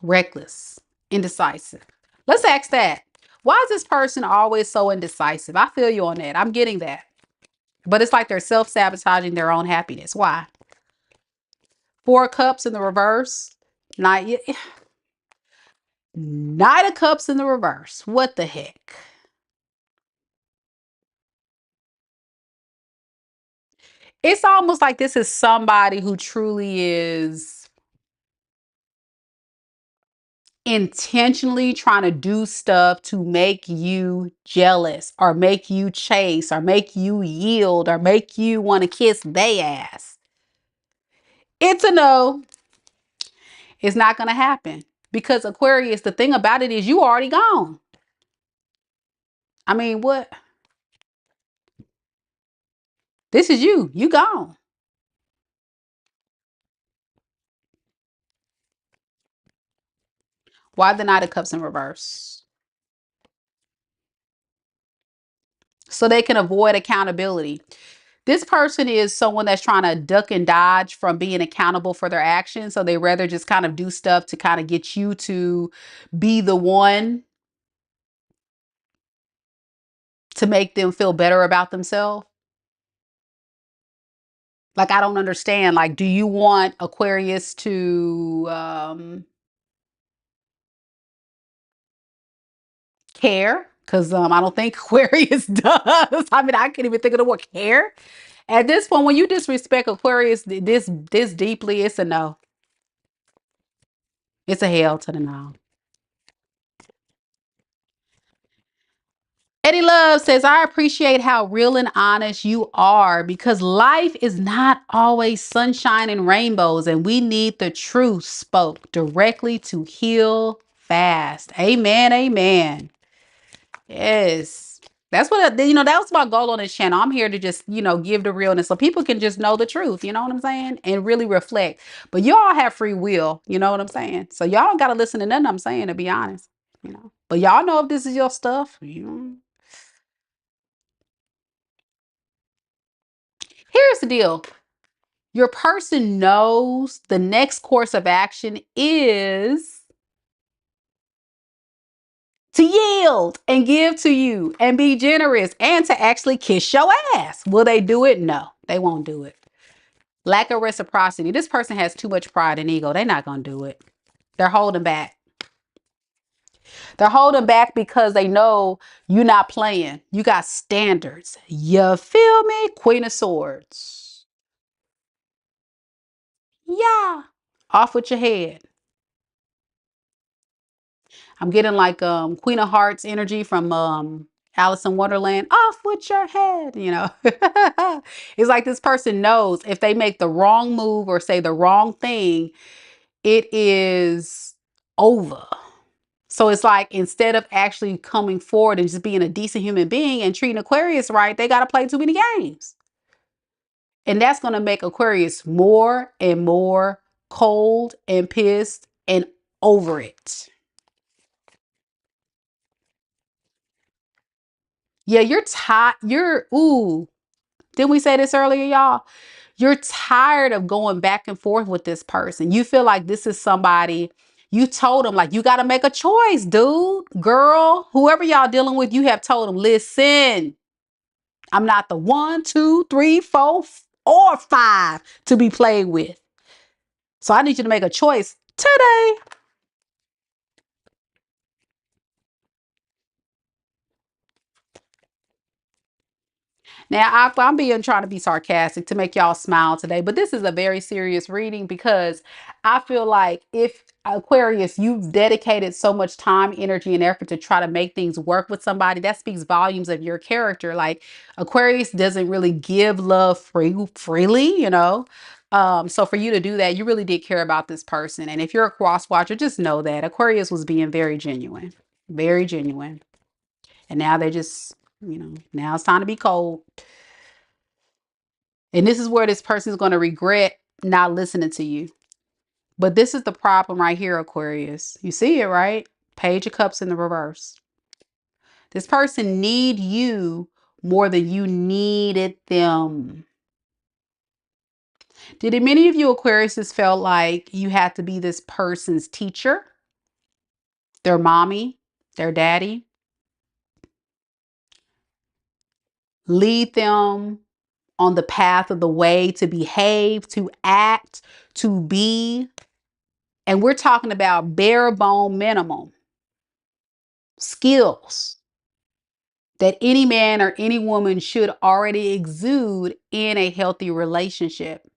Reckless. Indecisive. Let's ask that. Why is this person always so indecisive? I feel you on that. I'm getting that. But it's like they're self-sabotaging their own happiness. Why? Four of Cups in the reverse. Knight of Cups in the reverse. What the heck? It's almost like this is somebody who truly is intentionally trying to do stuff to make you jealous or make you chase or make you yield or make you want to kiss they ass. It's a no. It's not going to happen because Aquarius, the thing about it is you already gone. I mean, what? This is you. You gone. Why the Knight of Cups in reverse? So they can avoid accountability. This person is someone that's trying to duck and dodge from being accountable for their actions. So they rather just kind of do stuff to kind of get you to be the one to make them feel better about themselves. Like, I don't understand. Like, do you want Aquarius to care? Because I don't think Aquarius does. I mean, I can't even think of the word care. At this point, when you disrespect Aquarius this deeply, it's a no. It's a hell to the no. Eddie Love says, I appreciate how real and honest you are because life is not always sunshine and rainbows, and we need the truth spoke directly to heal fast. Amen. Amen. Yes. That's what, that was my goal on this channel. I'm here to just, give the realness so people can just know the truth. You know what I'm saying? And really reflect. But y'all have free will. You know what I'm saying? So y'all got to listen to nothing I'm saying, to be honest. But y'all know if this is your stuff. Here's the deal. Your person knows the next course of action is to yield and give to you and be generous and to actually kiss your ass. Will they do it? No, they won't do it. Lack of reciprocity. This person has too much pride and ego. They're not going to do it. They're holding back. They're holding back because they know you're not playing. You got standards. You feel me? Queen of Swords. Yeah. Off with your head. I'm getting like Queen of Hearts energy from Alice in Wonderland, off with your head, you know. It's like this person knows if they make the wrong move or say the wrong thing, it is over. So it's like instead of actually coming forward and just being a decent human being and treating Aquarius right, they got to play too many games. And that's going to make Aquarius more and more cold and pissed and over it. Yeah, you're tired. Ooh, didn't we say this earlier, y'all? You're tired of going back and forth with this person. You feel like this is somebody you told them, like, you got to make a choice, dude, girl, whoever y'all dealing with, you have told them, listen, I'm not the 1, 2, 3, 4, or 5 to be played with. So I need you to make a choice today. Now, I'm being trying to be sarcastic to make y'all smile today, but this is a very serious reading because I feel like if Aquarius, you've dedicated so much time, energy, and effort to try to make things work with somebody, that speaks volumes of your character. Like Aquarius doesn't really give love freely, you know. So for you to do that, you really did care about this person. And if you're a cross watcher, just know that Aquarius was being very genuine, very genuine. And now they're just, you know, now it's time to be cold. And this is where this person is going to regret not listening to you. But this is the problem right here, Aquarius. You see it, right? Page of Cups in the reverse. This person need you more than you needed them. Did many of you Aquariuses felt like you had to be this person's teacher, their mommy, their daddy, lead them on the path of the way to behave, to act, to be? And we're talking about bare bone minimum skills that any man or any woman should already exude in a healthy relationship.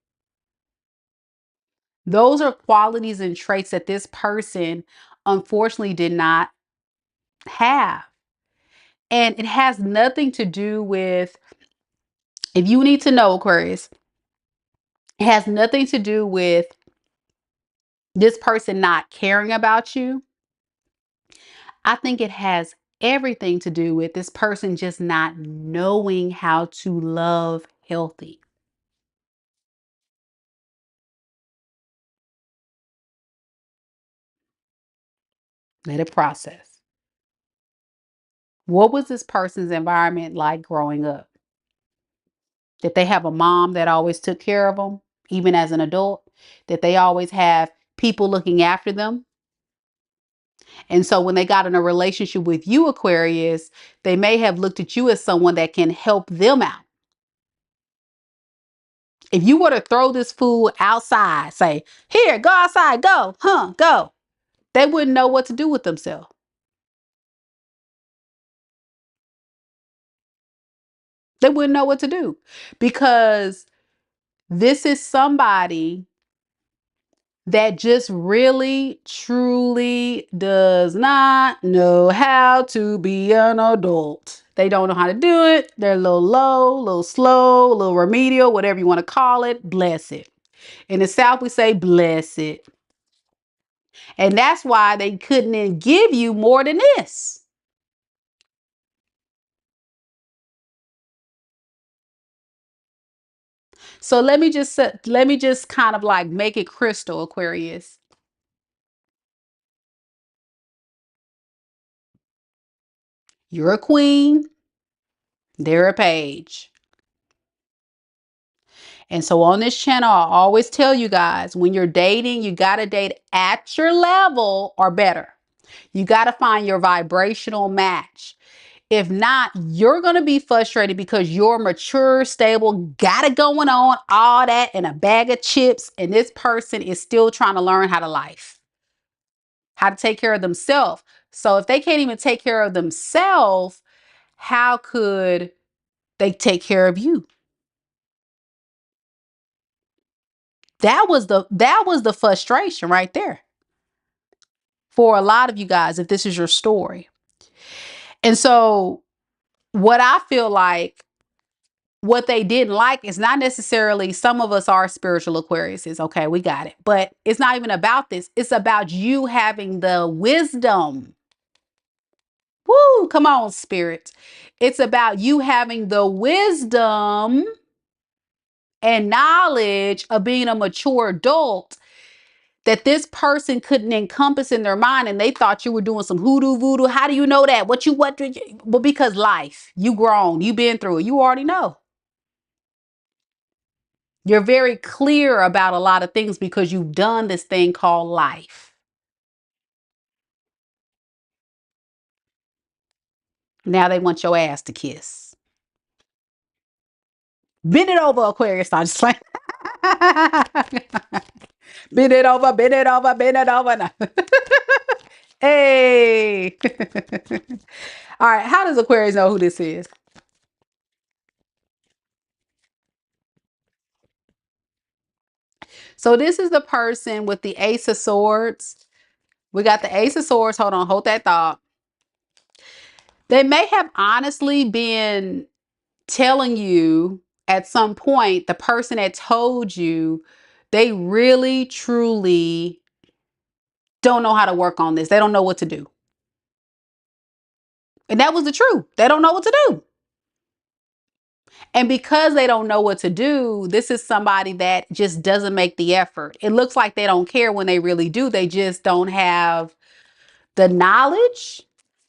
Those are qualities and traits that this person unfortunately did not have. And it has nothing to do with, if you need to know, Aquarius, it has nothing to do with this person not caring about you. I think it has everything to do with this person just not knowing how to love healthy. Let it process. What was this person's environment like growing up? Did they have a mom that always took care of them, even as an adult? Did they always have people looking after them? And so when they got in a relationship with you, Aquarius, they may have looked at you as someone that can help them out. If you were to throw this fool outside, say, here, go outside, go, go, they wouldn't know what to do with themselves. They wouldn't know what to do because this is somebody that just really, truly does not know how to be an adult. They don't know how to do it. They're a little low, a little slow, a little remedial, whatever you want to call it. Bless it. In the South, we say bless it. And that's why they couldn't then give you more than this. So let me just kind of like make it crystal, Aquarius. You're a queen, they're a page. And so on this channel, I always tell you guys, when you're dating, you got to date at your level or better. You got to find your vibrational match. If not, you're going to be frustrated because you're mature, stable, got it going on, all that, and a bag of chips. And this person is still trying to learn how to life, how to take care of themselves. So if they can't even take care of themselves, how could they take care of you? That was the frustration right there for a lot of you guys if this is your story. And so what I feel like, what they didn't like is not necessarily, some of us are spiritual Aquariuses. Okay, we got it. But it's not even about this. It's about you having the wisdom. Woo, come on, spirit. It's about you having the wisdom and knowledge of being a mature adult that this person couldn't encompass in their mind, and they thought you were doing some hoodoo voodoo. How do you know that? What did you? Well, because life, you grown, you been through it, you already know. You're very clear about a lot of things because you've done this thing called life. Now they want your ass to kiss. Bend it over, Aquarius. I'm just like, bend it over, bend it over, bend it over. Hey. All right. How does Aquarius know who this is? So this is the person with the Ace of Swords. We got the Ace of Swords. Hold on. Hold that thought. They may have honestly been telling you at some point, the person that told you, they really, truly don't know how to work on this. They don't know what to do. And that was the truth. They don't know what to do. And because they don't know what to do, this is somebody that just doesn't make the effort. It looks like they don't care when they really do. They just don't have the knowledge,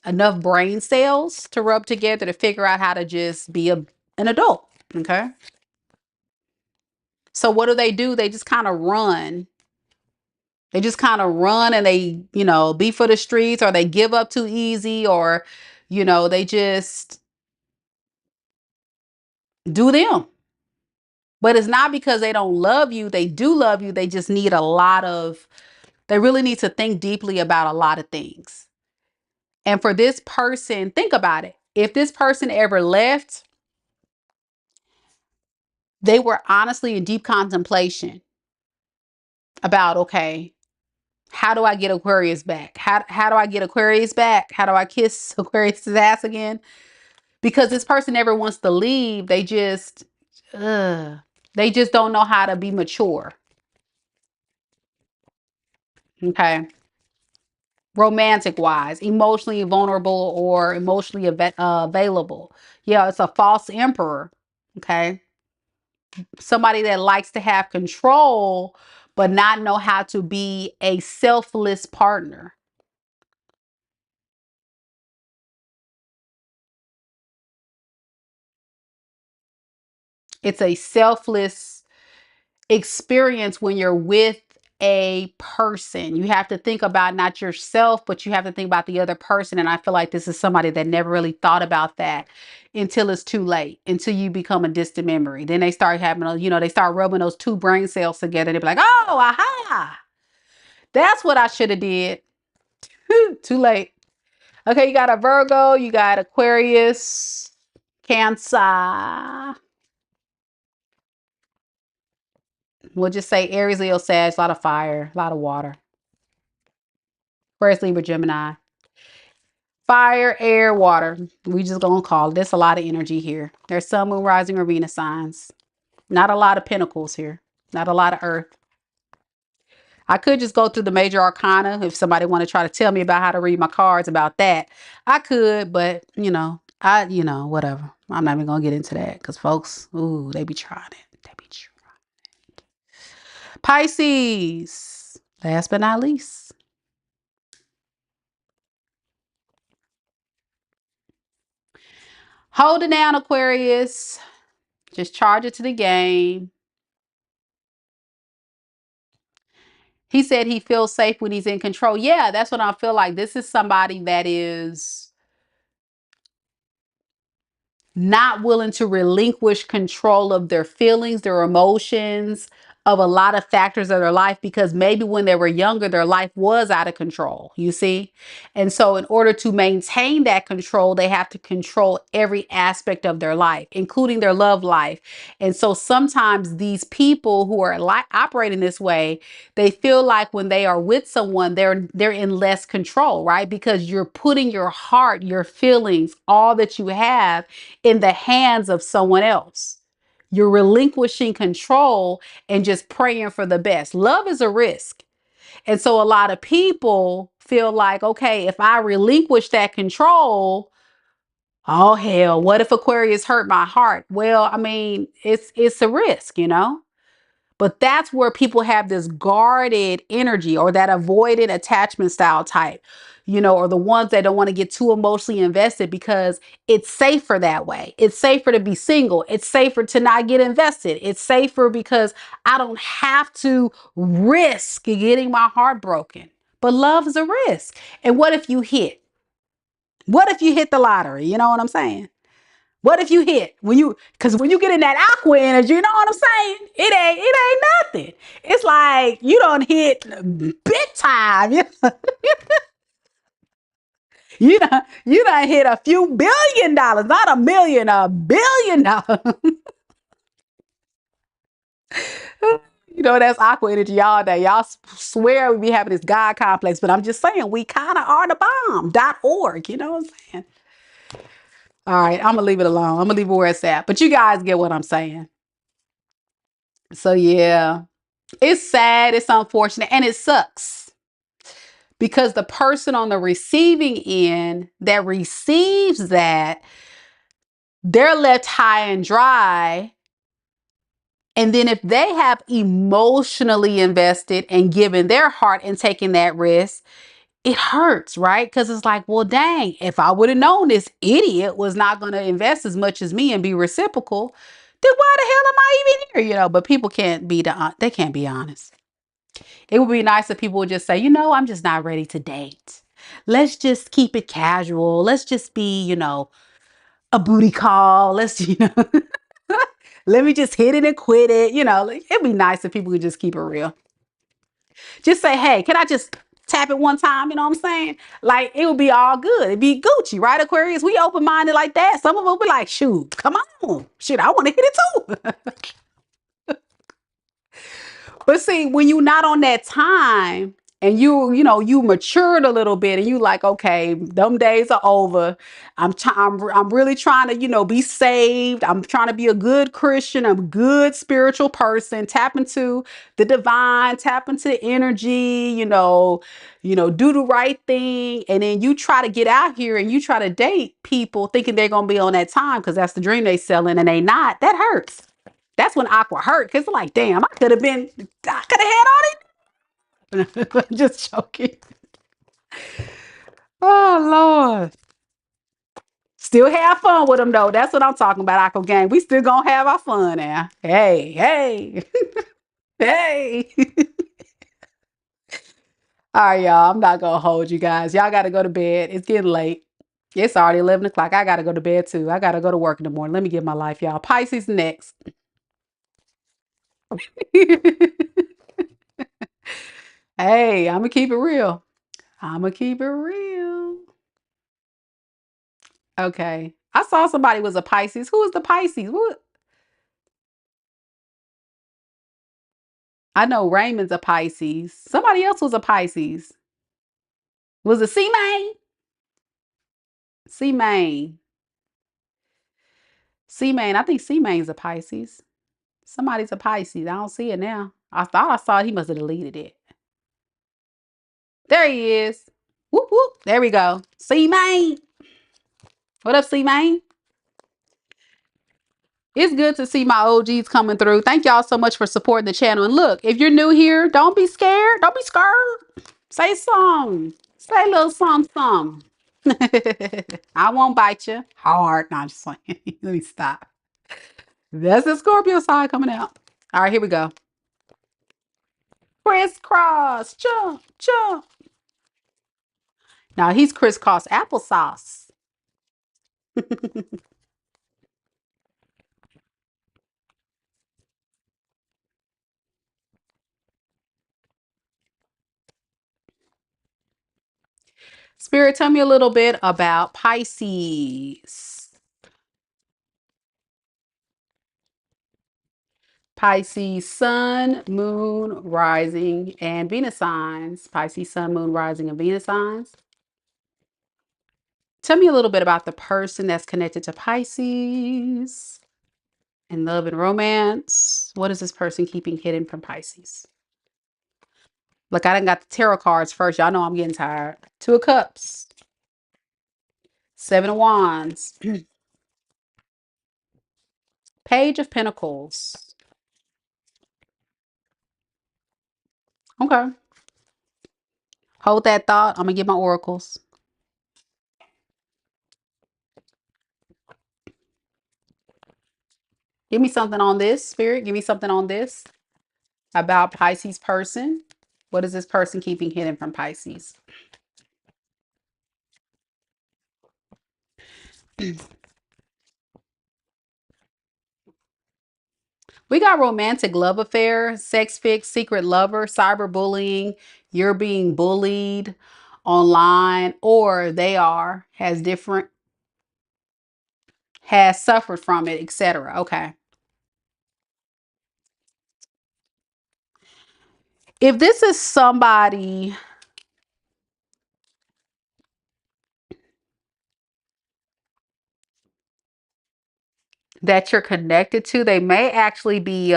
enough brain cells to rub together to figure out how to just be an adult. Okay. So what do? They just kind of run. They just kind of run and they, be for the streets, or they give up too easy, or, they just do them. But it's not because they don't love you. They do love you. They just need they really need to think deeply about a lot of things. And for this person, think about it. If this person ever left, they were honestly in deep contemplation about, okay, how do I get Aquarius back? How do I get Aquarius back? How do I kiss Aquarius's ass again? Because this person never wants to leave. They just don't know how to be mature. Okay. Romantic wise, emotionally vulnerable or emotionally available. Yeah, it's a false emperor. Okay. Somebody that likes to have control, but not know how to be a selfless partner. It's a selfless experience when you're with a person. You have to think about not yourself, but you have to think about the other person. And I feel like this is somebody that never really thought about that until it's too late, until you become a distant memory. Then they start having, they start rubbing those two brain cells together. And they be like, oh, aha, that's what I should have did. Too late. Okay, you got a Virgo, you got Aquarius, Cancer. We'll just say Aries, Leo, Sag, a lot of fire, a lot of water. Aquarius, Libra, Gemini. Fire, air, water. We just gonna call it. There's a lot of energy here. There's sun, moon, rising, or Venus signs. Not a lot of pentacles here. Not a lot of earth. I could just go through the major arcana if somebody want to try to tell me about how to read my cards about that. I could, but whatever. I'm not even gonna get into that because folks, ooh, they be trying it. They be trying. Pisces. Last but not least. Hold it down, Aquarius. Just charge it to the game. He said he feels safe when he's in control. Yeah, that's what I feel like. This is somebody that is not willing to relinquish control of their feelings, their emotions, of a lot of factors of their life, because maybe when they were younger, their life was out of control, you see? And so in order to maintain that control, they have to control every aspect of their life, including their love life. And so sometimes these people who are operating this way, they feel like when they are with someone, they're in less control, right? Because you're putting your heart, your feelings, all that you have in the hands of someone else. You're relinquishing control and just praying for the best. Love is a risk. And so a lot of people feel like, okay, if I relinquish that control, oh hell, what if Aquarius hurt my heart? Well, I mean, it's a risk, you know? But that's where people have this guarded energy, or that avoided attachment style type, you know, or the ones that don't want to get too emotionally invested because it's safer that way. It's safer to be single. It's safer to not get invested. It's safer because I don't have to risk getting my heart broken. But love is a risk. And what if you hit? What if you hit the lottery? You know what I'm saying? What if you hit because when you get in that aqua energy, you know what I'm saying? It ain't nothing. It's like you don't hit big time. You done hit a few $1 billion, not a million, $1 billion. You know, that's aqua energy all day. Y'all swear we be having this God complex, but I'm just saying we kind of are the bomb.org. You know what I'm saying? All right, I'm gonna leave it alone. I'm gonna leave it where it's at. But you guys get what I'm saying. So yeah. It's sad, it's unfortunate, and it sucks because the person on the receiving end that receives that, they're left high and dry. And then if they have emotionally invested and given their heart and taken that risk, it hurts, right? Because it's like, well, dang, if I would have known this idiot was not going to invest as much as me and be reciprocal, then why the hell am I even here? You know, but people they can't be honest. It would be nice if people would just say, you know, I'm just not ready to date. Let's just keep it casual. Let's just be, you know, a booty call. Let's, you know, let me just hit it and quit it. You know, it'd be nice if people could just keep it real. Just say, hey, can I just tap it one time? You know what I'm saying? Like, it would be all good. It'd be Gucci, right, Aquarius? We open-minded like that. Some of us be like, shoot, come on. Shit, I want to hit it too. But see, when you're not on that time and you matured a little bit and you like, okay, them days are over. I'm really trying to, be saved. I'm trying to be a good Christian, a good spiritual person, tap into the divine, tap into the energy, do the right thing. And then you try to get out here and you try to date people thinking they're going to be on that time because that's the dream they selling and they not. That hurts. That's when aqua hurt because like, damn, I could have had all these. Just joking. Oh Lord. Still have fun with them though. That's what I'm talking about, Aqua Gang. We still gonna have our fun now. Hey, hey, hey. All right, y'all. I'm not gonna hold you guys. Y'all gotta go to bed. It's getting late. It's already 11 o'clock. I gotta go to bed too. I gotta go to work in the morning. Let me get my life, y'all. Pisces next. Hey, I'm gonna keep it real. I'm gonna keep it real. Okay. I saw somebody was a Pisces. Who is the Pisces? What? I know Raymond's a Pisces. Somebody else was a Pisces. Was it C Main? C Main. C Main. I think C Main's a Pisces. Somebody's a Pisces. I don't see it now. I thought I saw it. He must have deleted it. There he is. Whoop whoop. There we go. C Main. What up, C Main? It's good to see my OGs coming through. Thank y'all so much for supporting the channel. And look, if you're new here, don't be scared. Don't be scared. Say something. Say a little something. I won't bite you hard. No, I'm just like, let me stop. That's the Scorpio side coming out. All right, here we go. Crisscross. Jump, jump. Now he's crisscross applesauce. Spirit, tell me a little bit about Pisces. Pisces sun, moon, rising, and Venus signs. Pisces sun, moon, rising, and Venus signs. Tell me a little bit about the person that's connected to Pisces in love and romance. What is this person keeping hidden from Pisces? Look, I done got the tarot cards first. Y'all know I'm getting tired. Two of Cups. Seven of Wands. Page of Pentacles. Okay. Hold that thought. I'm going to get my oracles. Give me something on this, Spirit. Give me something on this about Pisces person. What is this person keeping hidden from Pisces? We got romantic love affair, sex fix, secret lover, cyberbullying. You're being bullied online, or they are, has suffered from it, etc. Okay. If this is somebody that you're connected to, they may actually be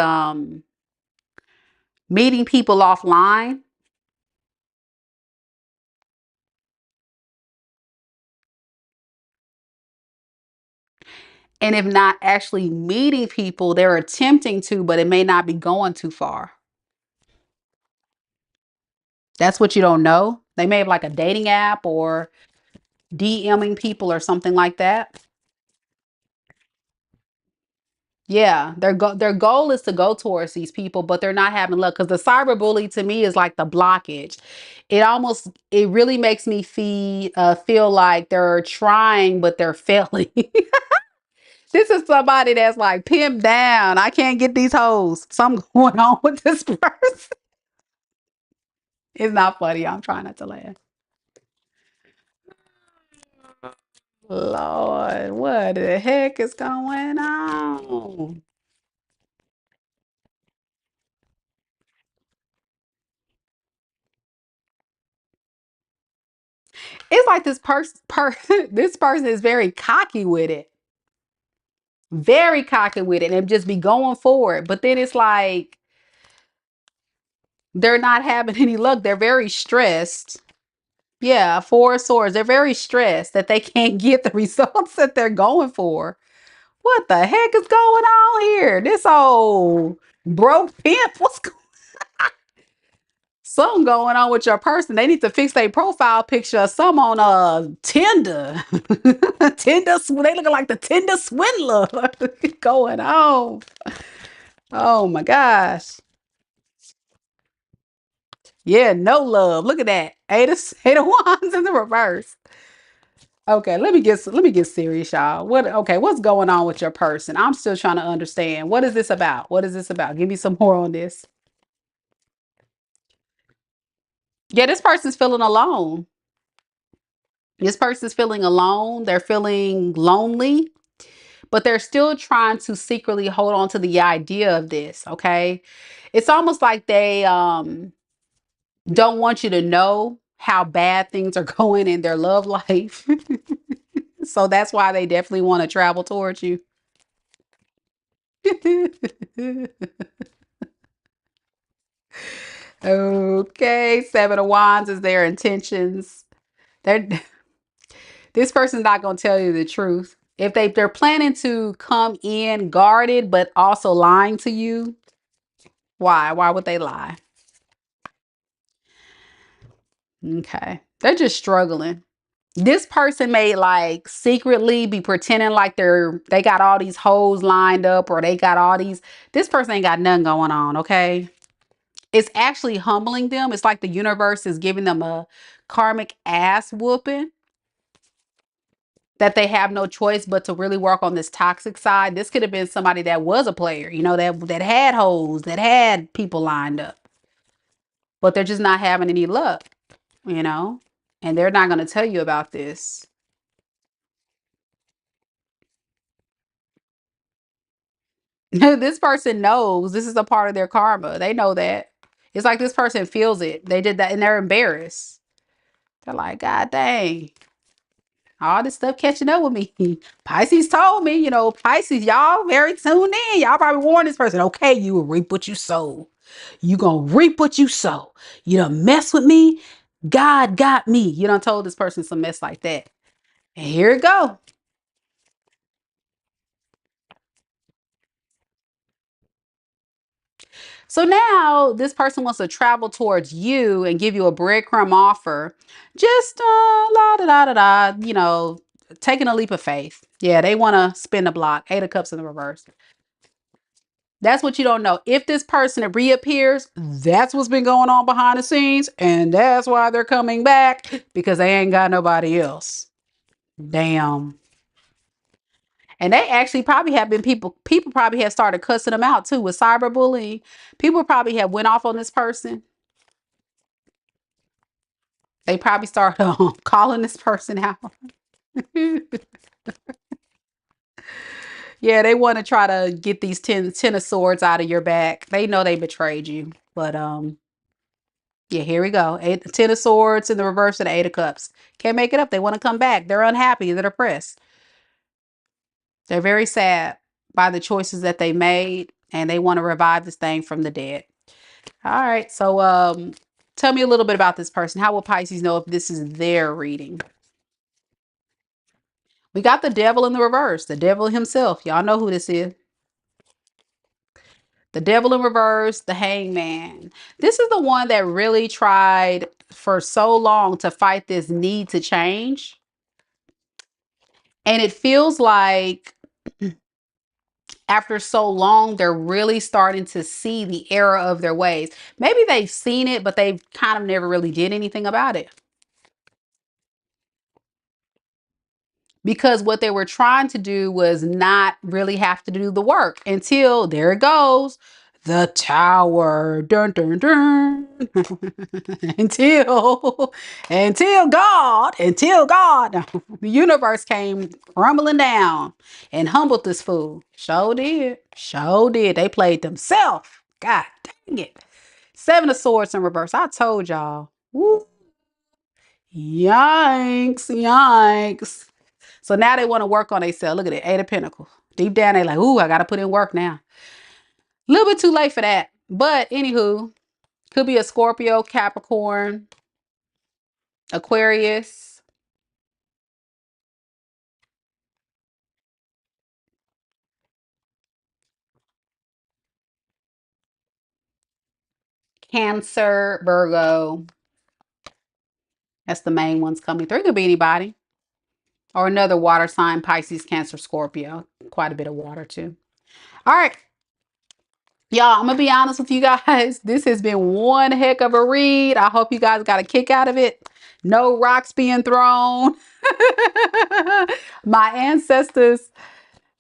meeting people offline. And if not actually meeting people, they're attempting to, but it may not be going too far. That's what you don't know. They may have like a dating app or DMing people or something like that. Yeah, their goal is to go towards these people, but they're not having luck because the cyberbully to me is like the blockage. It really makes me feel like they're trying, but they're failing. This is somebody that's like pimped down. I can't get these hoes. Something going on with this person. It's not funny. I'm trying not to laugh. Lord, what the heck is going on? It's like this person is very cocky with it. Very cocky with it and just be going for it. But then it's like they're not having any luck. They're very stressed. Yeah, Four of Swords. They're very stressed that they can't get the results that they're going for. What the heck is going on here? This old broke pimp. Something going on with your person? They need to fix their profile picture or some on Tinder. Tinder, they looking like the Tinder swindler. Going on. Oh my gosh. Yeah, no love. Look at that. Eight of Wands in the reverse. Okay, let me get serious, y'all. What's going on with your person? I'm still trying to understand. What is this about? What is this about? Give me some more on this. Yeah, this person's feeling alone. This person's feeling alone. They're feeling lonely, but they're still trying to secretly hold on to the idea of this, okay? It's almost like they don't want you to know how bad things are going in their love life. So that's why they definitely want to travel towards you. Okay, Seven of Wands is their intentions. They're this person's not going to tell you the truth. If they're planning to come in guarded but also lying to you, why would they lie? Okay, they're just struggling. This person may like secretly be pretending like they got all these hoes lined up, or they got all these. This person ain't got nothing going on. Okay, it's actually humbling them. It's like the universe is giving them a karmic ass whooping that they have no choice but to really work on this toxic side. This could have been somebody that was a player, that had hoes, that had people lined up, but they're just not having any luck, you know. And they're not going to tell you about this. This person knows this is a part of their karma. They know that. It's like this person feels it. They did that and they're embarrassed. They're like, God dang, all this stuff catching up with me. Pisces told me, Pisces, y'all very tuned in. Y'all probably warned this person, okay, you will reap what you sow. You gonna reap what you sow. You done mess with me. God got me. You done told this person some mess like that. And here it go. So now this person wants to travel towards you and give you a breadcrumb offer. Just la da da da da, taking a leap of faith. Yeah, they want to spin the block. 8 of Cups in the reverse. That's what you don't know. If this person reappears, that's what's been going on behind the scenes. And that's why they're coming back, because they ain't got nobody else. Damn. And they actually probably have been people probably have started cussing them out too with cyberbullying. People probably have went off on this person. They probably started calling this person out. Yeah, they want to try to get these ten of swords out of your back. They know they betrayed you. But yeah, here we go. 10 of Swords in the reverse and the 8 of Cups. Can't make it up. They want to come back. They're unhappy. They're depressed. They're very sad by the choices that they made, and they want to revive this thing from the dead. All right. So tell me a little bit about this person. How will Pisces know if this is their reading? We got the Devil in the reverse. The devil himself. Y'all know who this is. The Devil in reverse, the Hangman. This is the one that really tried for so long to fight this need to change. And it feels like after so long, they're really starting to see the error of their ways. Maybe they've seen it, but they've kind of never really did anything about it. Because what they were trying to do was not really have to do the work until there it goes. The tower. Dun, dun, dun. until God, the universe came crumbling down and humbled this fool. Sure did. Sure did. They played themselves. God dang it. 7 of Swords in reverse. I told y'all. Woo. Yikes. Yikes. So now they want to work on themselves. Look at it. 8 of Pentacles. Deep down, they like, ooh, I got to put in work now. A little bit too late for that. But anywho, could be a Scorpio, Capricorn, Aquarius, Cancer, Virgo. That's the main ones coming through. It could be anybody. Or another water sign, Pisces, Cancer, Scorpio. Quite a bit of water too. All right. Y'all, I'm going to be honest with you guys. This has been one heck of a read. I hope you guys got a kick out of it. No rocks being thrown. My ancestors,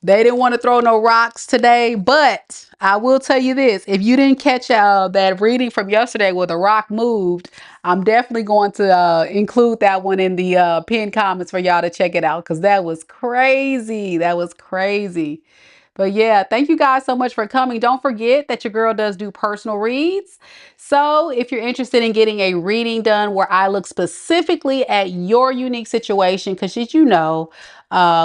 they didn't want to throw no rocks today, but I will tell you this. If you didn't catch that reading from yesterday where the rock moved, I'm definitely going to include that one in the pinned comments for y'all to check it out, because that was crazy. That was crazy. But yeah, thank you guys so much for coming. Don't forget that your girl does do personal reads. So if you're interested in getting a reading done where I look specifically at your unique situation, because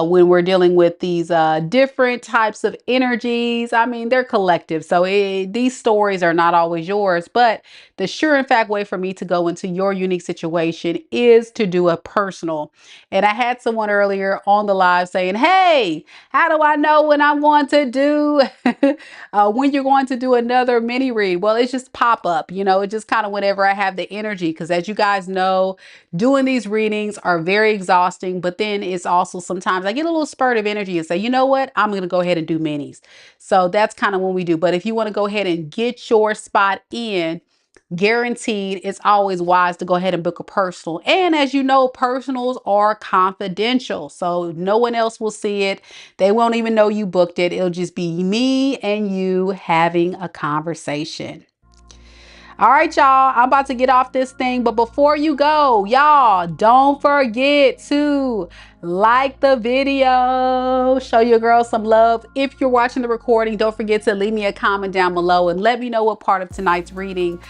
when we're dealing with these different types of energies, I mean, they're collective. So these stories are not always yours, but the sure and fact way for me to go into your unique situation is to do a personal. And I had someone earlier on the live saying, hey, how do I know when I'm going to do, when you're going to do another mini read? Well, it's just pop up, it's just kind of whenever I have the energy, because as you guys know, doing these readings are very exhausting, but then it's also sometimes I get a little spurt of energy and say, you know what, I'm going to go ahead and do minis. So that's kind of when we do. But if you want to go ahead and get your spot in, guaranteed, it's always wise to go ahead and book a personal. And as you know, personals are confidential, so no one else will see it. They won't even know you booked it. It'll just be me and you having a conversation. All right, y'all, I'm about to get off this thing, but before you go, y'all, don't forget to like the video, show your girl some love. If you're watching the recording, don't forget to leave me a comment down below and let me know what part of tonight's reading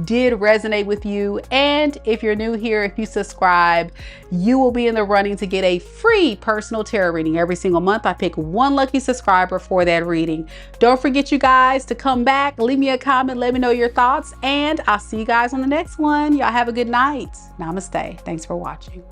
did resonate with you. And if you're new here, if you subscribe, you will be in the running to get a free personal tarot reading every single month. I pick one lucky subscriber for that reading. Don't forget, you guys, to come back, leave me a comment, let me know your thoughts, and I'll see you guys on the next one. Y'all have a good night. Namaste. Thanks for watching.